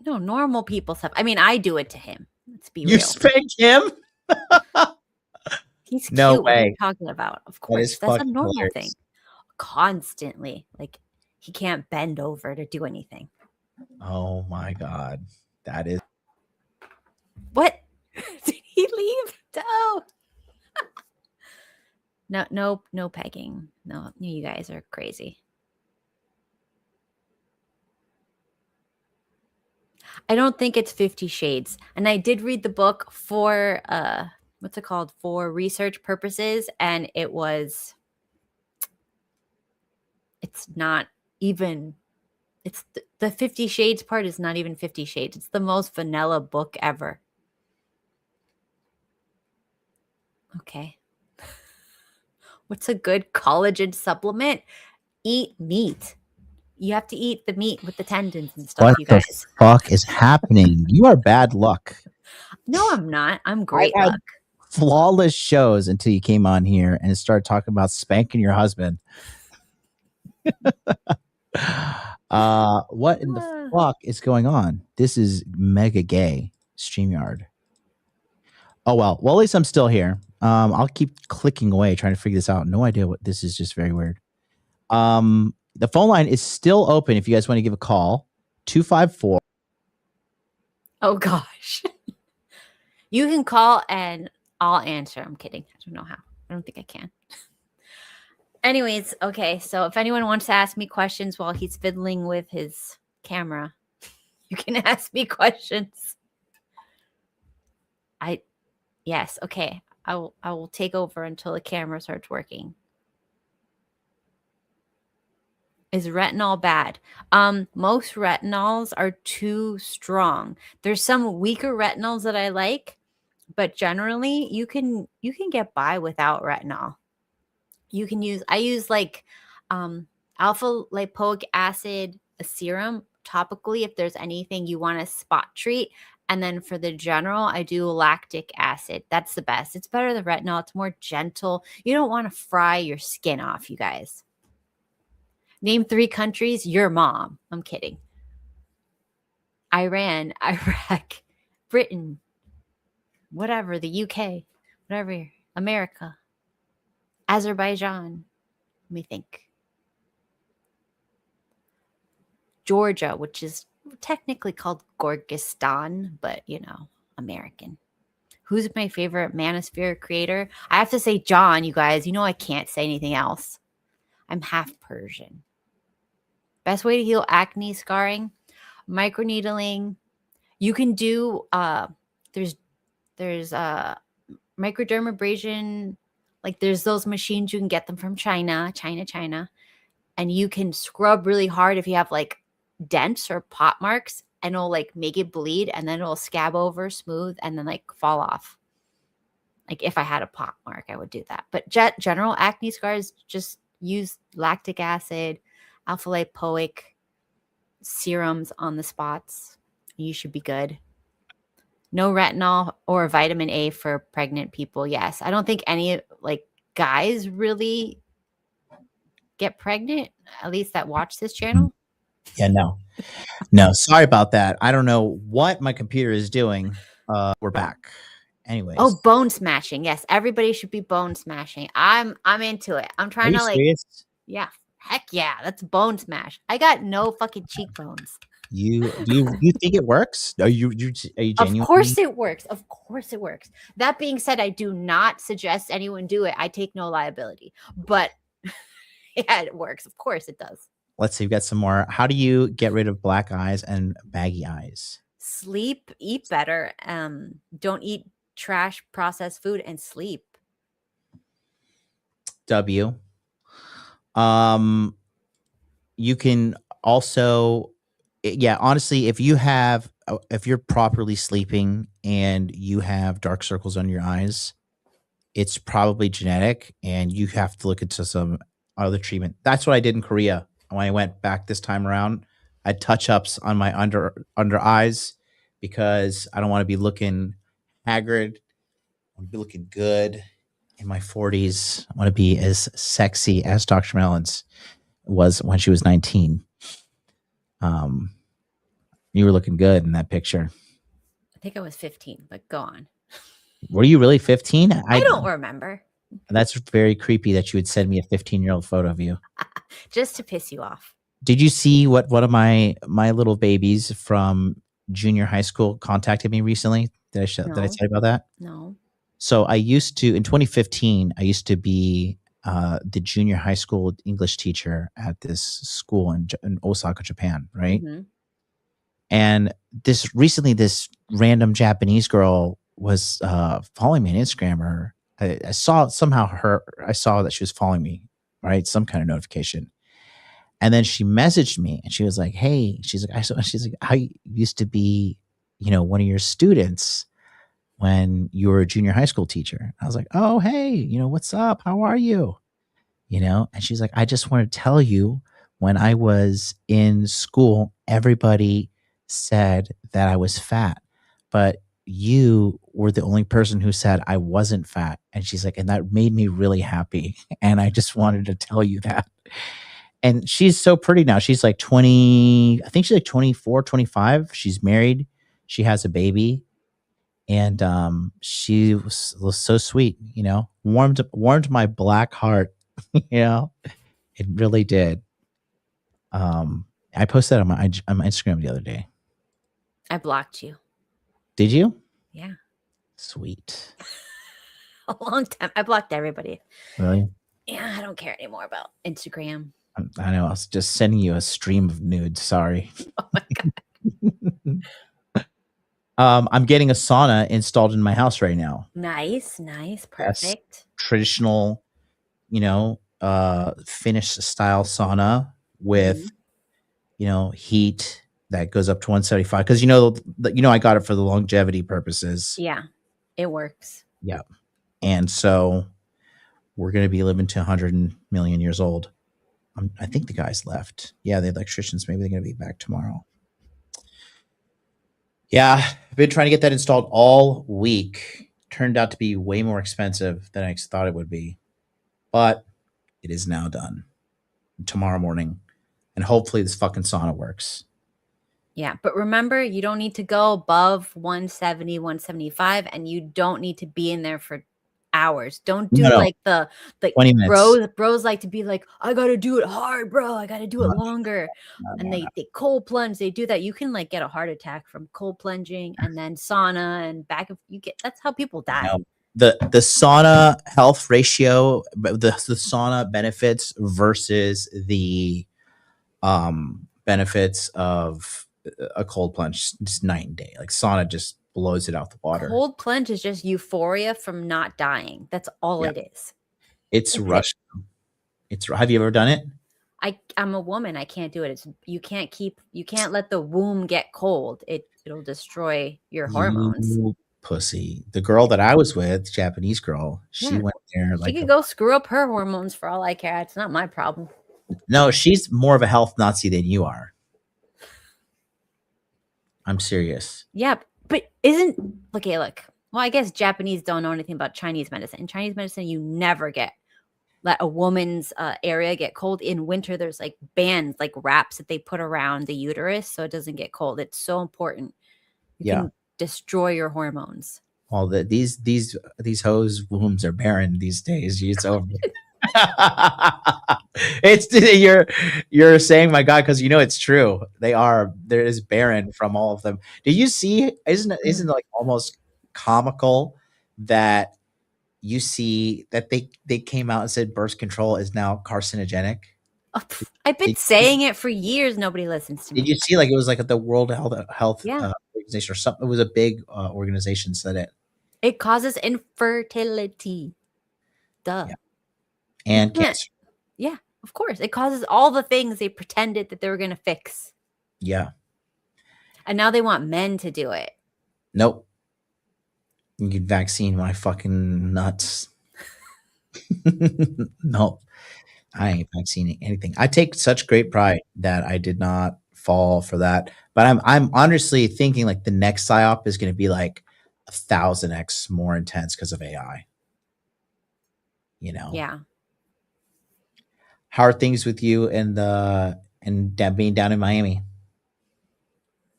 N: No, normal people stuff. I mean, I do it to him. Let's be
A: You
N: real.
A: spank him?
N: He's
A: No
N: cute. What are you
A: way.
N: talking about? Of
A: That is
N: course. That's a
A: fucking
N: normal
A: hilarious.
N: thing. Constantly. Like, he can't bend over to do anything.
A: Oh my God. That is.
N: What? Did he leave? No. No pegging. No, you guys are crazy. I don't think it's 50 Shades. And I did read the book for what's it called? For research purposes, and it's not even, it's the 50 Shades part is not even 50 Shades. It's the most vanilla book ever. Okay. What's a good collagen supplement? Eat meat. You have to eat the meat with the tendons and stuff,
A: What
N: you
A: the
N: guys.
A: fuck is happening? You are bad luck.
N: No, I'm not. I'm great
A: I've had
N: luck.
A: flawless shows until you came on here and started talking about spanking your husband. What in the fuck is going on? This is mega gay. StreamYard. Oh well. Well, at least I'm still here. I'll keep clicking away trying to figure this out. No idea what this is. Just very weird. The phone line is still open if you guys want to give a call. 254.
N: Oh gosh. You can call and I'll answer. I'm kidding. I don't know how. I don't think I can. Anyways, okay. So if anyone wants to ask me questions while he's fiddling with his camera, you can ask me questions. Yes. Okay. I will take over until the camera starts working. Is retinol bad? Most retinols are too strong. There's some weaker retinols that I like, but generally you can get by without retinol. I use like alpha lipoic acid, a serum topically if there's anything you want to spot treat. And then for the general, I do lactic acid. That's the best. It's better than retinol. It's more gentle. You don't want to fry your skin off, you guys. Name 3 countries. Your mom. I'm kidding. Iran, Iraq, Britain, whatever, the UK, whatever, America, Azerbaijan. Let me think. Georgia, which is technically called Gorgistan, but American. Who's my favorite manosphere creator? I have to say John, you guys. I can't say anything else. I'm half Persian. Best way to heal acne scarring, microneedling. You can do there's microdermabrasion. Like there's those machines, you can get them from China, and you can scrub really hard if you have like dents or pot marks, and it'll like make it bleed, and then it'll scab over smooth and then like fall off. Like if I had a pot mark, I would do that. But general acne scars, just use lactic acid, alpha lipoic serums on the spots. You should be good. No retinol or vitamin A for pregnant people. Yes. I don't think any like guys really get pregnant, at least that watch this channel.
A: Yeah, no. Sorry about that. I don't know what my computer is doing. We're back. Anyways.
N: Oh, bone smashing. Yes, everybody should be bone smashing. I'm into it. I'm trying to like.
A: Serious?
N: Yeah, heck yeah, that's bone smash. I got no fucking cheekbones.
A: You think it works? Are you genuine?
N: Of course it works. Of course it works. That being said, I do not suggest anyone do it. I take no liability. But yeah, it works. Of course it does.
A: Let's see. We've got some more. How do you get rid of black eyes and baggy eyes?
N: Sleep, eat better. Don't eat trash processed food, and sleep.
A: W. You can also, yeah, honestly, if you're properly sleeping and you have dark circles under your eyes, it's probably genetic, and you have to look into some other treatment. That's what I did in Korea when I went back this time around. I had touch-ups on my under eyes because I don't want to be looking haggard. I want to be looking good in my 40s. I want to be as sexy as Dr. Mellons was when she was 19. You were looking good in that picture.
N: I think I was 15, but go on.
A: Were you really 15?
N: I don't remember.
A: That's very creepy that you would send me a 15-year-old photo of you.
N: Just to piss you off.
A: Did you see what one of my little babies from junior high school contacted me recently? Did I tell you about that?
N: No.
A: So I used to, in 2015, I used to be the junior high school English teacher at this school in Osaka, Japan, right?
N: Mm-hmm.
A: And this random Japanese girl was following me on Instagram, or I saw that she was following me, right? Some kind of notification. And then she messaged me and she was like, "Hey," she's like, "I used to be, one of your students when you were a junior high school teacher." I was like, "Oh, hey, what's up? How are you?" And she's like, "I just want to tell you, when I was in school, everybody said that I was fat, but you were the only person who said I wasn't fat." And she's like, "And that made me really happy. And I just wanted to tell you that." And she's so pretty now. She's like 20, I think she's like 24, 25. She's married. She has a baby. And she was so sweet, warmed my black heart. It really did. I posted that on my Instagram the other day.
N: I blocked you.
A: Did you?
N: Yeah.
A: Sweet.
N: A long time. I blocked everybody.
A: Really?
N: Yeah, I don't care anymore about Instagram.
A: I know. I was just sending you a stream of nudes. Sorry.
N: Oh my God.
A: I'm getting a sauna installed in my house right now.
N: Nice. Perfect.
A: That's traditional, Finnish style sauna with, heat that goes up to 175. Because I got it for the longevity purposes.
N: Yeah, it works.
A: Yeah, and so we're gonna be living to 100 million years old. I think the guys left. Yeah, the electricians. Maybe they're gonna be back tomorrow. Yeah, I've been trying to get that installed all week. Turned out to be way more expensive than I thought it would be, but it is now done. Tomorrow morning, and hopefully this fucking sauna works.
N: Yeah, but remember, you don't need to go above 170, 175, and you don't need to be in there for hours. Don't do like the
A: 20 minutes.
N: Bros like to be like, "I gotta do it hard, bro. I gotta do it longer." And they cold plunge. They do that. You can like get a heart attack from cold plunging and then sauna and back. That's how people die.
A: The sauna health ratio, the sauna benefits versus the benefits of a cold plunge, just night and day. Like sauna just blows it out the water.
N: Cold plunge is just euphoria from not dying. That's all it is.
A: It's rush. Have you ever done it?
N: I'm a woman. I can't do it. You can't let the womb get cold. It'll destroy your hormones.
A: Pussy. The girl that I was with, Japanese girl, she went there.
N: She could go screw up her hormones for all I care. It's not my problem.
A: No, she's more of a health Nazi than you are. I'm serious.
N: Yeah, but look. Well, I guess Japanese don't know anything about Chinese medicine. In Chinese medicine, you never let a woman's area get cold. In winter, there's like bands, like wraps that they put around the uterus so it doesn't get cold. It's so important. You can destroy your hormones.
A: Well, these hoes' wombs are barren these days. It's over. You're saying my God, because it's true. There is barren from all of them. Did you see? Isn't it like almost comical that you see that they came out and said birth control is now carcinogenic?
N: I've been saying it for years. Nobody listens to me.
A: Did you see? Like it was like at the World Health Organization or something. It was a big organization said it.
N: It causes infertility. Duh.
A: Yeah. And cancer.
N: Yeah, of course. It causes all the things they pretended that they were going to fix.
A: Yeah.
N: And now they want men to do it.
A: Nope. You can vaccine my fucking nuts. Nope. I ain't vaccinating anything. I take such great pride that I did not fall for that. But I'm honestly thinking like the next PSYOP is going to be like 1,000x more intense because of AI.
N: Yeah.
A: How are things with you and being down in Miami?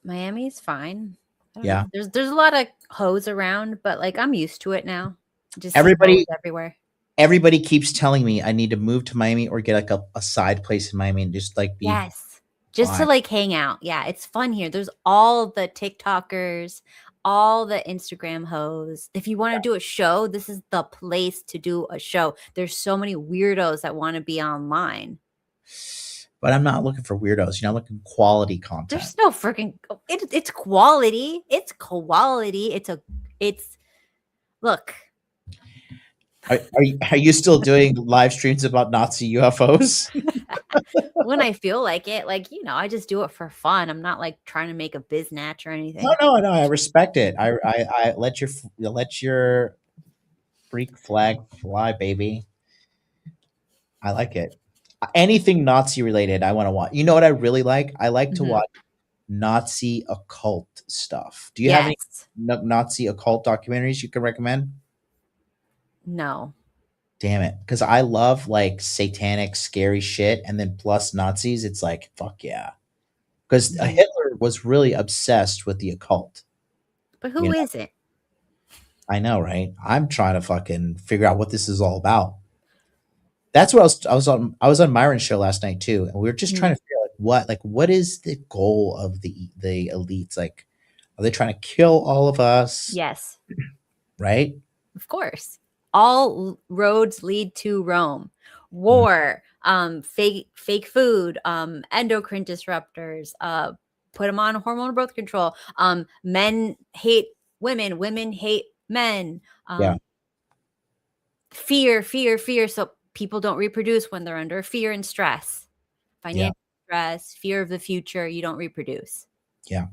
N: Miami's fine. I don't
A: Yeah.
N: know. There's a lot of hoes around, but like I'm used to it now. Just see
A: Everybody
N: hoes everywhere.
A: everybody keeps telling me I need to move to Miami or get like a side place in Miami and just like be
N: Yes. Just to
A: fine.
N: like hang out. Yeah, it's fun here. There's all the TikTokers, all the Instagram hoes. If you want to do a show, this is the place to do a show. There's so many weirdos that want to be online.
A: But I'm not looking for weirdos. I'm looking quality content.
N: There's no freaking it's quality. It's quality. It's look.
A: Are you still doing live streams about Nazi UFOs?
N: When I feel like it, like, I just do it for fun. I'm not like trying to make a biznatch or anything.
A: No, I respect it. I let your freak flag fly, baby. I like it. Anything Nazi related, I want to watch. You know what I really like? I like to watch Nazi occult stuff. Do you have any Nazi occult documentaries you can recommend?
N: No.
A: Damn it. Because I love like satanic, scary shit. And then plus Nazis, it's like, fuck yeah. Because Hitler was really obsessed with the occult.
N: But who isn't?
A: I know, right? I'm trying to fucking figure out what this is all about. That's what I was on Myron's show last night too, and we were just trying to figure out what is the goal of the elites? Like, are they trying to kill all of us?
N: Yes.
A: Right?
N: Of course. All roads lead to Rome. War, fake food, endocrine disruptors, put them on hormonal birth control. Men hate women, women hate men. Fear. So people don't reproduce when they're under fear and stress. Financial stress, fear of the future, you don't reproduce.
A: Yeah.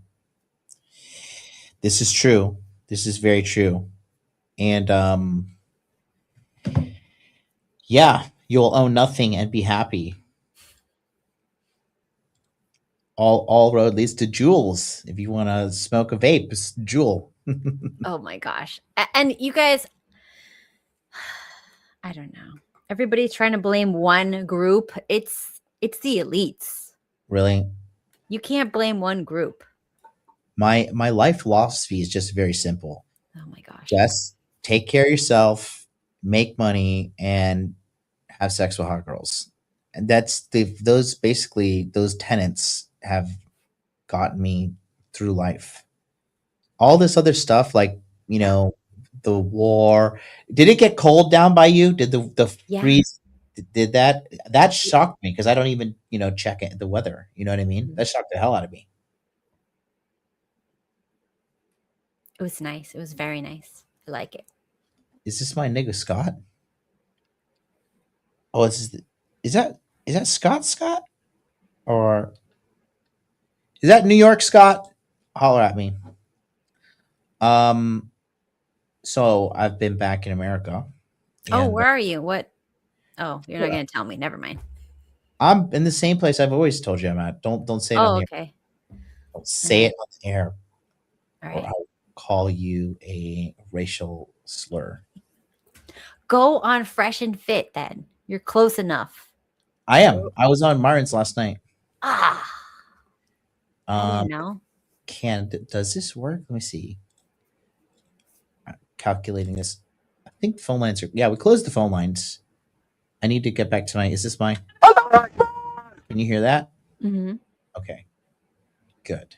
A: This is true. This is very true. And yeah, you'll own nothing and be happy. All road leads to Juuls. If you want to smoke a vape, it's Juul.
N: Oh my gosh. And you guys, I don't know. Everybody's trying to blame one group. It's the elites.
A: Really?
N: You can't blame one group.
A: My life philosophy is just very simple.
N: Oh my gosh.
A: Just take care of yourself, make money, and have sex with hot girls. And those tenets have gotten me through life. All this other stuff, like, the war. Did it get cold down by you? Did the freeze? Did that shocked me because I don't even check the weather. You know what I mean? That shocked the hell out of me.
N: It was nice. It was very nice. I like it.
A: Is this my nigga Scott? Oh, is that Scott? Or is that New York Scott? Holler at me. So I've been back in America.
N: Oh, where are you? What? Oh, you're not going to tell me. Never mind.
A: I'm in the same place I've always told you I'm at. Don't say it on the air. Don't say it on the air.
N: All right.
A: Or I'll call you a racial slur.
N: Go on Fresh and Fit then. You're close enough.
A: I am. I was on Myron's last night.
N: I didn't know.
A: Does this work? Let me see. I'm calculating this. I think phone lines are. Yeah, we closed the phone lines. I need to get back to is this my? Can you hear that?
N: Mm-hmm.
A: Okay. Good.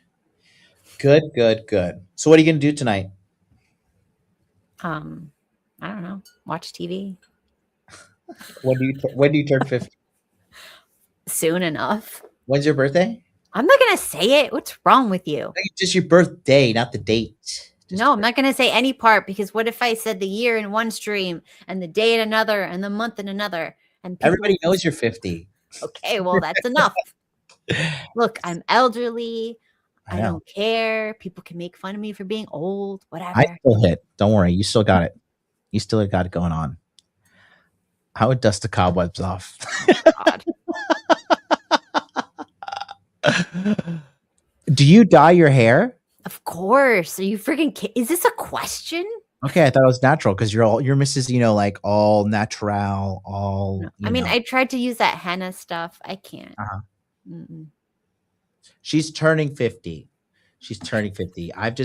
A: So what are you going to do tonight?
N: I don't know. Watch TV.
A: When do you turn 50?
N: Soon enough.
A: When's your birthday?
N: I'm not going to say it. What's wrong with you?
A: It's just your birthday, not the date.
N: No, I'm not going to say any part because what if I said the year in one stream and the day in another and the month in another? And
A: everybody knows you're 50.
N: Okay, well, that's enough. Look, I'm elderly. I don't care. People can make fun of me for being old, whatever.
A: I still hit. Don't worry. You still got it. You still got it going on. I would dust the cobwebs off.
N: God.
A: Do you dye your hair?
N: Of course. Are you freaking is this a question?
A: Okay, I thought it was natural because you're Mrs. Like all natural, all.
N: No. I mean, I tried to use that henna stuff. I can't.
A: She's turning 50. She's turning 50. I've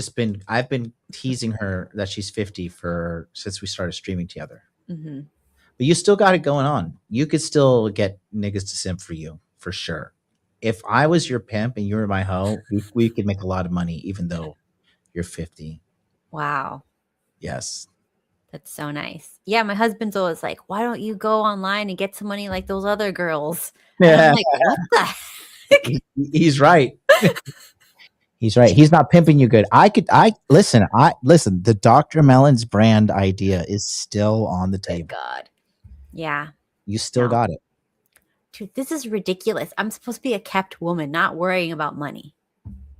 A: been teasing her that she's 50 since we started streaming together.
N: Mm-hmm.
A: But you still got it going on. You could still get niggas to simp for you, for sure. If I was your pimp and you were my hoe, we could make a lot of money, even though you're 50.
N: Wow.
A: Yes.
N: That's so nice. Yeah, my husband's always like, why don't you go online and get some money like those other girls? And I'm like, what the heck?
A: He's right. He's right. He's not pimping you good. Listen, the Dr. Melon's brand idea is still on the table.
N: God. Yeah.
A: You still got it.
N: Dude, this is ridiculous. I'm supposed to be a kept woman, not worrying about money.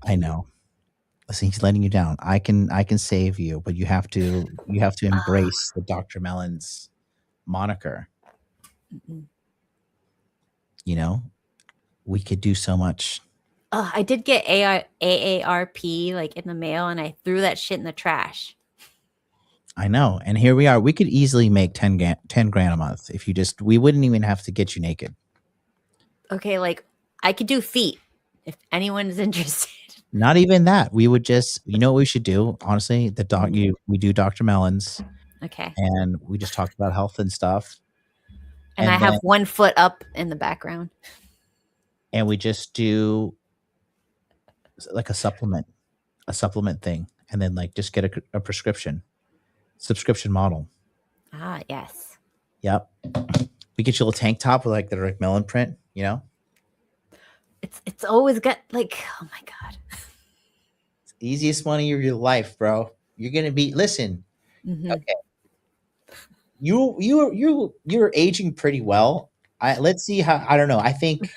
A: I know. Listen, he's letting you down. I can save you, but you have to embrace the Dr. Melon's moniker.
N: Mm-mm.
A: You know, we could do so much.
N: I did get AARP like in the mail, and I threw that shit in the trash.
A: I know. And here we are. We could easily make 10 grand a month if we wouldn't even have to get you naked.
N: Okay, like I could do feet if anyone is interested.
A: Not even that. We would just, you know what we should do? Honestly, we do Dr. Melon's.
N: Okay.
A: And we just talk about health and stuff.
N: And I have 1 foot up in the background.
A: And we just do like a supplement thing. And then like just get a subscription model.
N: Ah, yes.
A: Yep. We get you a little tank top with like the Rick Melon print, you know?
N: It's always got like, oh my God.
A: It's the easiest money of your life, bro. You're gonna be listen.
N: Mm-hmm.
A: Okay. You're aging pretty well. Let's see how I don't know. I think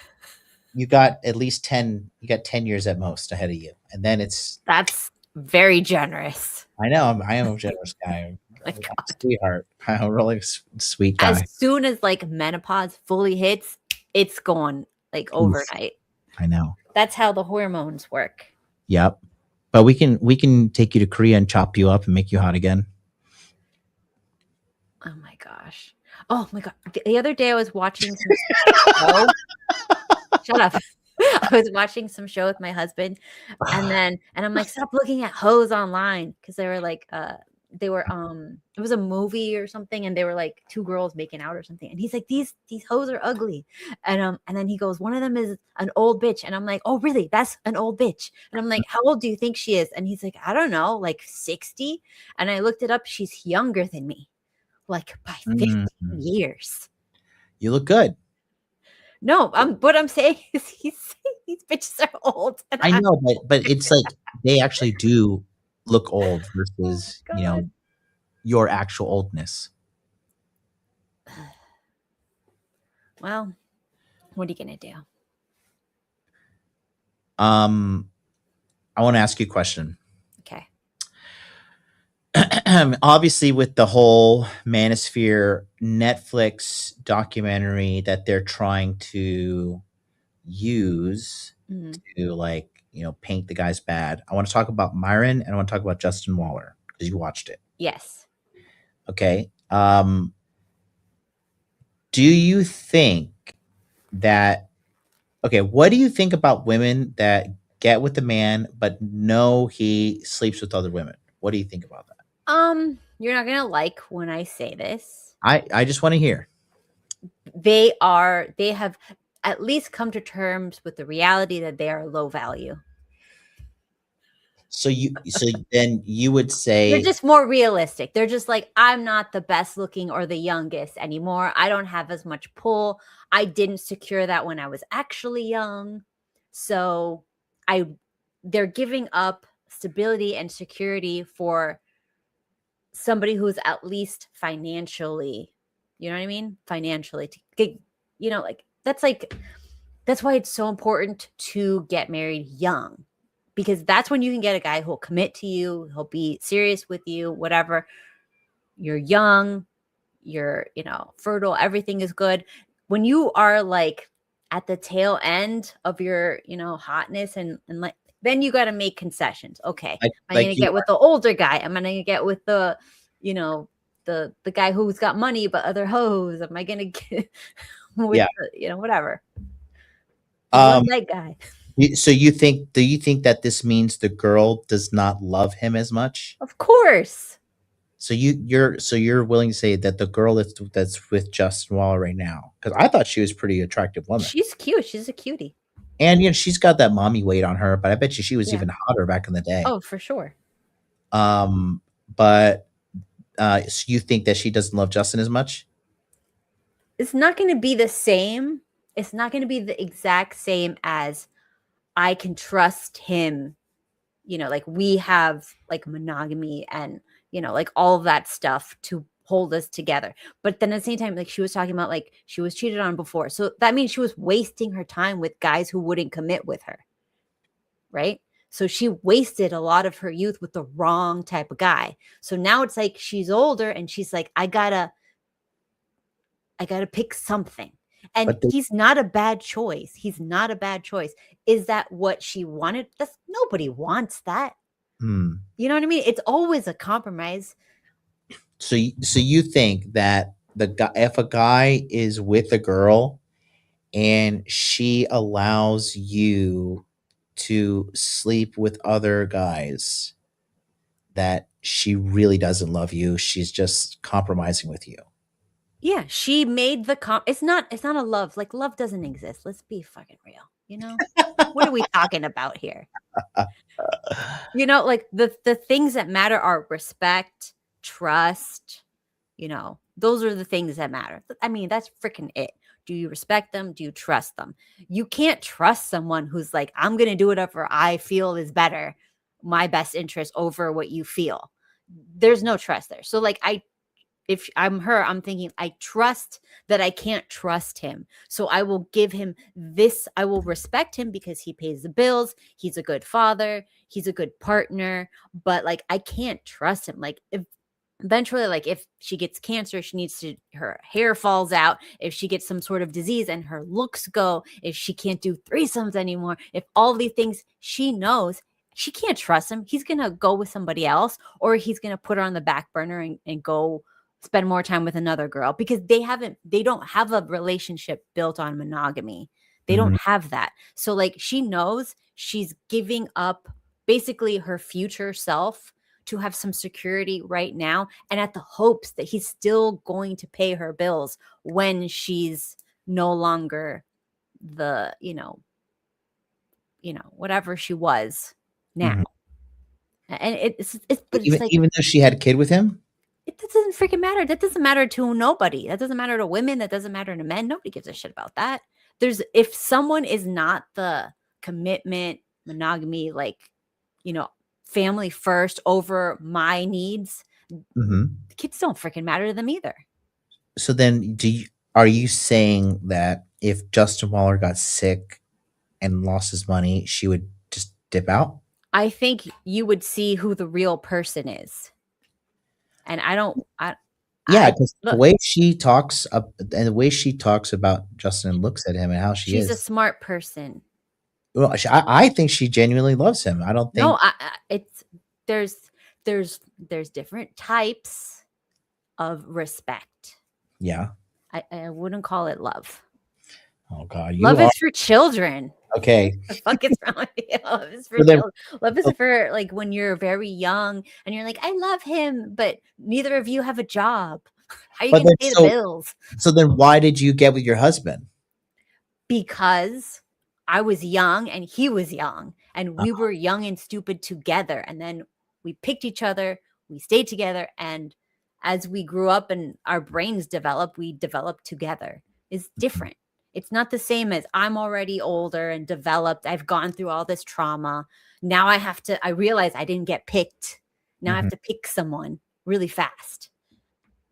A: you got at least 10 years at most ahead of you. And then
N: that's very generous.
A: I know I am a generous guy.
N: My God.
A: Sweetheart. I'm a really sweet guy.
N: As soon as like menopause fully hits, it's gone like overnight.
A: I know.
N: That's how the hormones work.
A: Yep. But we can take you to Korea and chop you up and make you hot again.
N: Oh my gosh. Oh my God. The other day I was watching some show. Shut up. I was watching some show with my husband and I'm like, stop looking at hoes online. Cause they were like, it was a movie or something. And they were like 2 girls making out or something. And he's like, these hoes are ugly. And then he goes, one of them is an old bitch. And I'm like, oh really? That's an old bitch. And I'm like, how old do you think she is? And he's like, I don't know, like 60. And I looked it up. She's younger than me. Like by 15 years.
A: You look good.
N: No, what I'm saying is he's saying these bitches are old. And
A: I know, but it's like they actually do look old versus, you know, your actual oldness.
N: Well, what are you gonna do?
A: I want to ask you a question.
N: Okay.
A: Obviously, with the whole Manosphere Netflix documentary that they're trying to use to, like, you know, paint the guys bad. I want to talk about Myron and I want to talk about Justin Waller because you watched it.
N: Yes.
A: Okay. Do you think that? Okay, what do you think about women that get with a man but know he sleeps with other women? What do you think about that?
N: You're not gonna like when I say this.
A: I just want to hear.
N: They have at least come to terms with the reality that they are low value.
A: So then you would say
N: they're just more realistic. They're just like, I'm not the best looking or the youngest anymore. I don't have as much pull. I didn't secure that when I was actually young. So they're giving up stability and security for somebody who's at least financially, you know what I mean? Financially to get, you know, that's why it's so important to get married young, because that's when you can get a guy who'll commit to you. He'll be serious with you, whatever. You're young, you're, you know, fertile. Everything is good. When you are like at the tail end of your, you know, hotness and like, then you got to make concessions. Okay. I'm going to get with the older guy. I'm going to get with the, you know, the guy who's got money, but other hoes. Am I going to get with, the, you know, whatever. That guy.
A: So you think? Do you think that this means the girl does not love him as much?
N: Of course.
A: So you're willing to say that the girl that's with Justin Waller right now, because I thought she was a pretty attractive woman,
N: She's cute. She's a cutie.
A: and she's got that mommy weight on her, but I bet you she was
N: Yeah.
A: even hotter back in the day.
N: Oh, for sure.
A: But so you think that she doesn't love Justin as much?
N: It's not going to be the same. It's not going to be the exact same as I can trust him. Like we have like monogamy and, like all of that stuff to hold us together. But then at the same time, like she was talking about, like she was cheated on before. So that means she was wasting her time with guys who wouldn't commit with her. Right. So she wasted a lot of her youth with the wrong type of guy. So now it's like she's older and she's like, I gotta pick something. And he's not a bad choice. He's not a bad choice. Is that what she wanted? Nobody wants that. You know what I mean? It's always a compromise.
A: So you think that if a guy is with a girl and she allows you to sleep with other guys, that she really doesn't love you, she's just compromising with you?
N: Yeah, she made the it's not a love. Like love doesn't exist. Let's be fucking real. What are we talking about here? Like the things that matter are respect, trust, those are the things that matter. I mean, that's freaking it. Do you respect them? Do you trust them? You can't trust someone who's like, I'm going to do whatever I feel is better, my best interest over what you feel. There's no trust there. So like if I'm her, I'm thinking, I trust that I can't trust him. So I will give him this. I will respect him because he pays the bills. He's a good father. He's a good partner. But like, I can't trust him. Like eventually, like if she gets cancer, her hair falls out. If she gets some sort of disease and her looks go, if she can't do threesomes anymore, if all these things she knows, she can't trust him. He's going to go with somebody else, or he's going to put her on the back burner and go spend more time with another girl, because they don't have a relationship built on monogamy. They don't have that. So like she knows she's giving up basically her future self to have some security right now, and at the hopes that he's still going to pay her bills when she's no longer the, whatever she was now. And it's
A: even though she had a kid with him?
N: It doesn't freaking matter. That doesn't matter to nobody. That doesn't matter to women. That doesn't matter to men. Nobody gives a shit about that. If someone is not the commitment, monogamy, like, family first over my needs, the kids don't freaking matter to them either.
A: So then are you saying that if Justin Waller got sick and lost his money, she would just dip out?
N: I think you would see who the real person is. And
A: because the way she talks and the way she talks about Justin and looks at him and how she's
N: a smart person.
A: Well, I think she genuinely loves him. I don't think.
N: No, there's different types of respect.
A: Yeah.
N: I wouldn't call it love.
A: Oh God,
N: love is for children.
A: Okay.
N: What the fuck is wrong with you? Love is for children. Love is for like when you're very young and you're like, I love him, but neither of you have a job. How are you going to pay the bills?
A: So then why did you get with your husband?
N: Because I was young and he was young and we were young and stupid together. And then we picked each other, we stayed together. And as we grew up and our brains developed, we developed together. It's different. It's not the same as I'm already older and developed. I've gone through all this trauma. Now I realize I didn't get picked. Now I have to pick someone really fast.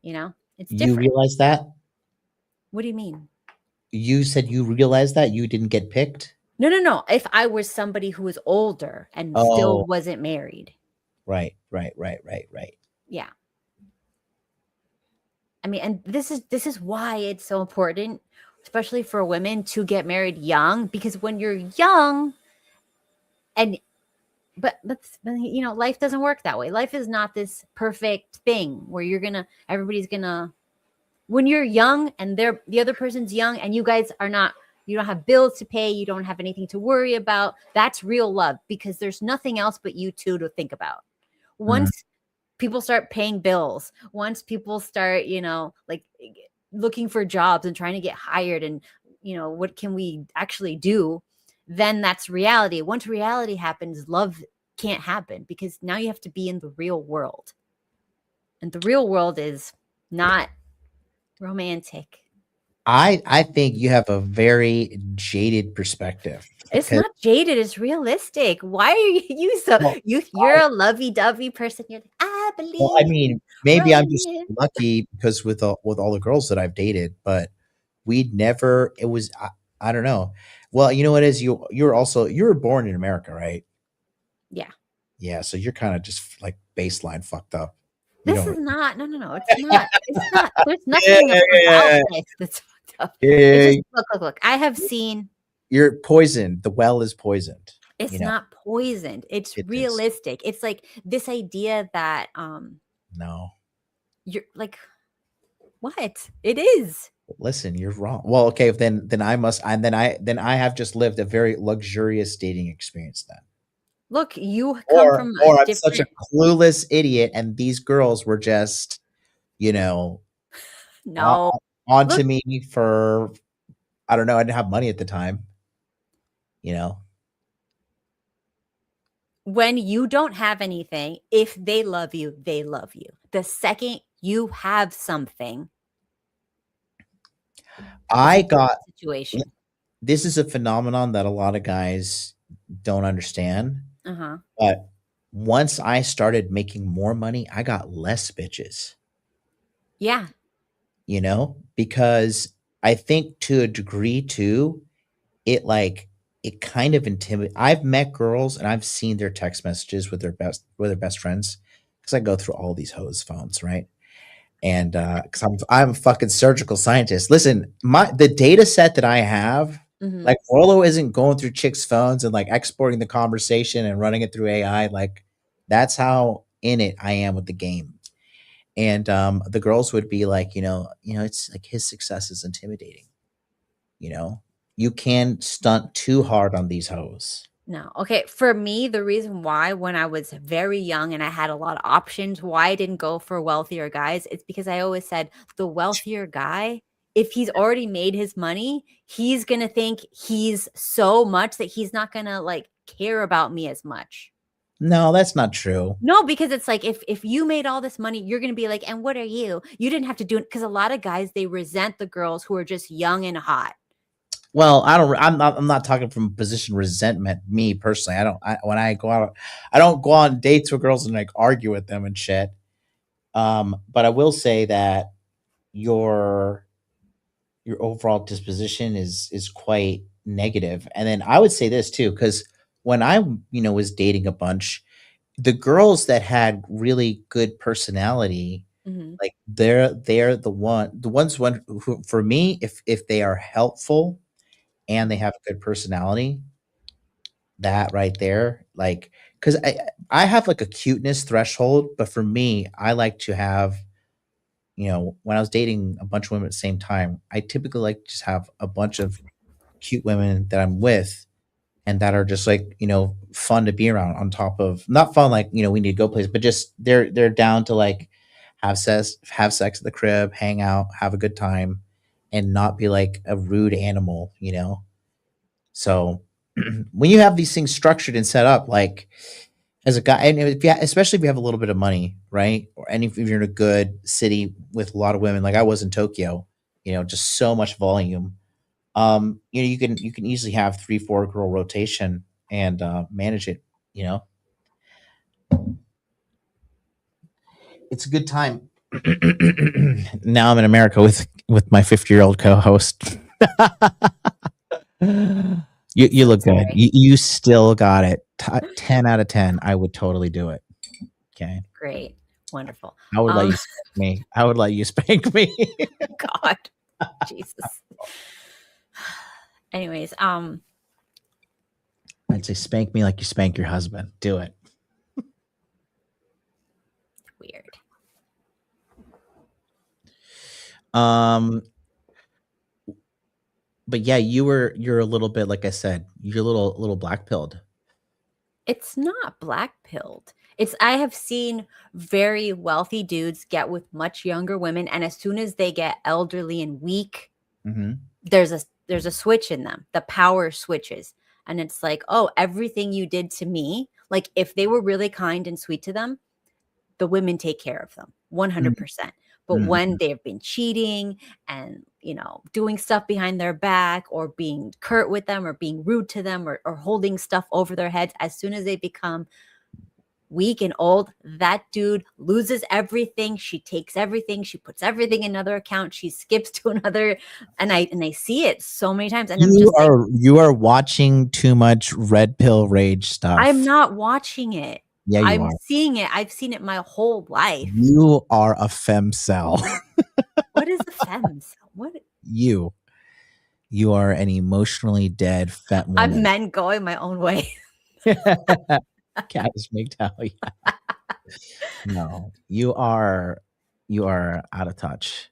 N: It's different.
A: You realize that?
N: What do you mean?
A: You said you realized that you didn't get picked?
N: No. If I was somebody who was older and still wasn't married.
A: Right.
N: Yeah. I mean, and this is why it's so important, especially for women, to get married young, because when you're young but life doesn't work that way. Life is not this perfect thing where everybody's gonna, when you're young and the other person's young and you guys are not You don't have bills to pay. You don't have anything to worry about. That's real love because there's nothing else but you two to think about. Once people start paying bills, once people start, like looking for jobs and trying to get hired and, what can we actually do? Then that's reality. Once reality happens, love can't happen because now you have to be in the real world. And the real world is not romantic.
A: I think you have a very jaded perspective.
N: It's not jaded, it's realistic. Why are you so you're a lovey-dovey person. You're like, I believe.
A: Well, I mean, maybe I'm just lucky because with all the girls that I've dated, but we'd never. It was I don't know. Well, you know what it is you were born in America, right?
N: Yeah.
A: Yeah, so you're kind of just like baseline fucked up.
N: This is not. No. It's not. It's not. There's nothing about this that's fucked up. It's just look. I have seen.
A: You're poisoned. The well is poisoned.
N: It's not poisoned. It's realistic. It's like this idea that
A: no.
N: You're like, what? It is.
A: Listen, you're wrong. Well, okay, then I must and then I have just lived a very luxurious dating experience then.
N: Look, you come from
A: or I'm such a clueless idiot and these girls were just,
N: no.
A: onto me for I don't know, I didn't have money at the time.
N: When you don't have anything, if they love you, they love you. The second you have something,
A: I got
N: situation.
A: This is a phenomenon that a lot of guys don't understand.
N: Uh-huh.
A: But once I started making more money, I got less bitches.
N: Yeah.
A: Because I think to a degree too, it kind of intimidates. I've met girls and I've seen their text messages with their best friends because I go through all these hoes phones, right? And because I'm a fucking surgical scientist. Listen, the data set that I have, like Rollo isn't going through chicks' phones and like exporting the conversation and running it through AI. Like that's how in it I am with the game. And the girls would be like, it's like his success is intimidating. You can't stunt too hard on these hoes.
N: No. Okay. For me, the reason why when I was very young and I had a lot of options, why I didn't go for wealthier guys, it's because I always said the wealthier guy, if he's already made his money, he's going to think he's so much that he's not going to like care about me as much.
A: No, that's not true.
N: No, because it's like if you made all this money, you're going to be like, and what are you? You didn't have to do it because a lot of guys, they resent the girls who are just young and hot.
A: Well, I'm not talking from a position of resentment. Me personally, when I go out, I don't go on dates with girls and like argue with them and shit. But I will say that your overall disposition is quite negative. And then I would say this too, because when I was dating a bunch, the girls that had really good personality, like they're the ones who for me, if they are helpful and they have a good personality, that right there, like, because I have like a cuteness threshold, but for me, I like to have, when I was dating a bunch of women at the same time, I typically like to just have a bunch of cute women that I'm with and that are just like, fun to be around on top of not fun, like, we need to go places, but just they're down to like have sex at the crib, hang out, have a good time, and not be like a rude animal. So when you have these things structured and set up, like as a guy, and especially if you have a little bit of money, right? And if you're in a good city with a lot of women, like I was in Tokyo, just so much volume. You can easily have 3-4 girl rotation and manage it. It's a good time. Now I'm in America with my 50-year-old co-host. You look good. You still got it. 10 out of 10. I would totally do it. Okay.
N: Great. Wonderful.
A: I would let you spank me. I would let you spank me.
N: God. Jesus. Anyways,
A: I'd say spank me like you spank your husband. Do it.
N: Weird.
A: But yeah, you're a little bit, like I said, you're a little black pilled.
N: It's not black pilled. I have seen very wealthy dudes get with much younger women, and as soon as they get elderly and weak, there's a switch in them. The power switches. And it's like, oh, everything you did to me, like if they were really kind and sweet to them, the women take care of them 100%. But when they've been cheating and, doing stuff behind their back or being curt with them or being rude to them or holding stuff over their heads, as soon as they become weak and old, that dude loses everything. She takes everything. She puts everything in another account. She skips to another. And I see it so many times. And
A: You are watching too much red pill rage stuff.
N: I'm not watching it.
A: Yeah,
N: I'm seeing it. I've seen it my whole life.
A: You are a femcel.
N: What is a femcel? What?
A: You are an emotionally dead fat woman.
N: I'm men going my own way.
A: Caddis MGTOW. No, you are out of touch.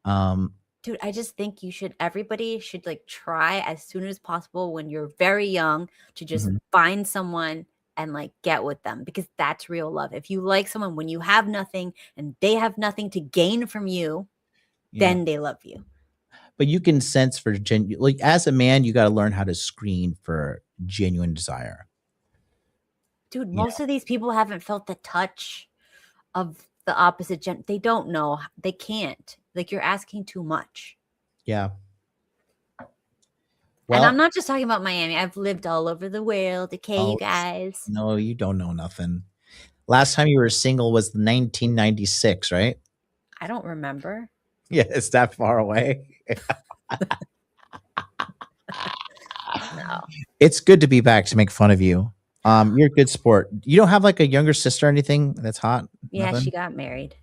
N: Dude, I just think everybody should like try as soon as possible when you're very young to just find someone and like get with them, because that's real love. If you like someone when you have nothing and they have nothing to gain from you, then they love you.
A: But you can sense for like as a man, you got to learn how to screen for genuine desire.
N: Dude, most of these people haven't felt the touch of the opposite gender. They don't know. They can't. Like, you're asking too much.
A: Yeah.
N: Well, and I'm not just talking about Miami. I've lived all over the world. Okay, you guys.
A: No, you don't know nothing. Last time you were single was 1996, right?
N: I don't remember.
A: Yeah, it's that far away.
N: No.
A: It's good to be back to make fun of you. You're a good sport. You don't have like a younger sister or anything that's hot?
N: Yeah,
A: Nothing?
N: she got married.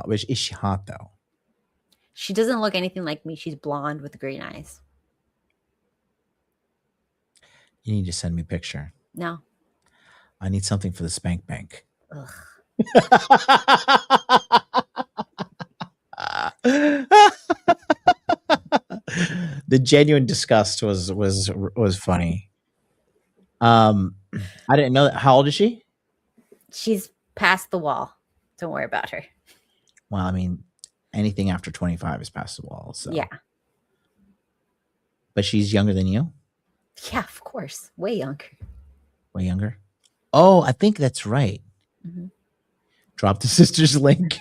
A: Is she hot though?
N: She doesn't look anything like me. She's blonde with green eyes.
A: You need to send me a picture.
N: No.
A: I need something for the spank bank.
N: Ugh.
A: The genuine disgust was funny. I didn't know that. How old is she?
N: She's past the wall. Don't worry about her.
A: Well, I mean, anything after 25 is past the wall. So
N: yeah.
A: But she's younger than you?
N: Yeah, of course. Way younger.
A: Way younger? Oh, I think that's right. Drop the sister's link.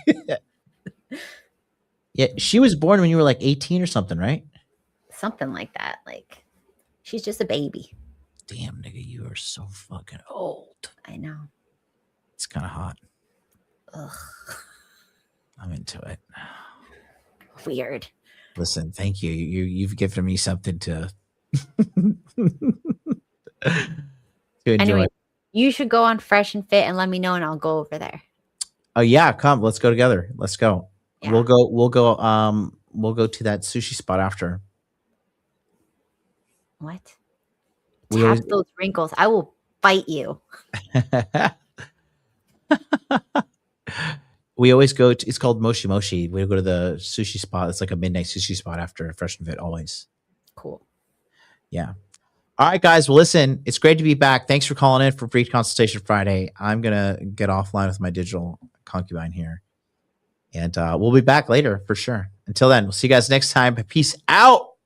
A: Yeah, she was born when you were like 18 or something, right?
N: Something like that. Like, she's just a baby.
A: Damn, nigga, you are so fucking old.
N: I know.
A: It's kind of hot.
N: Ugh.
A: I'm into it.
N: Weird.
A: Listen, thank you. You've given me something to enjoy.
N: Anyway, you should go on Fresh and Fit and let me know, and I'll go over there.
A: Oh yeah, come. Let's go together. Let's go. Yeah. We'll go to that sushi spot after.
N: What? Tap those wrinkles. I will fight you.
A: We always go to, it's called Moshi Moshi. We go to the sushi spot. It's like a midnight sushi spot after Fresh and Fit always.
N: Cool.
A: Yeah. All right, guys. Well, listen, it's great to be back. Thanks for calling in for Free Consultation Friday. I'm going to get offline with my digital concubine here. And we'll be back later for sure. Until then, we'll see you guys next time. Peace out.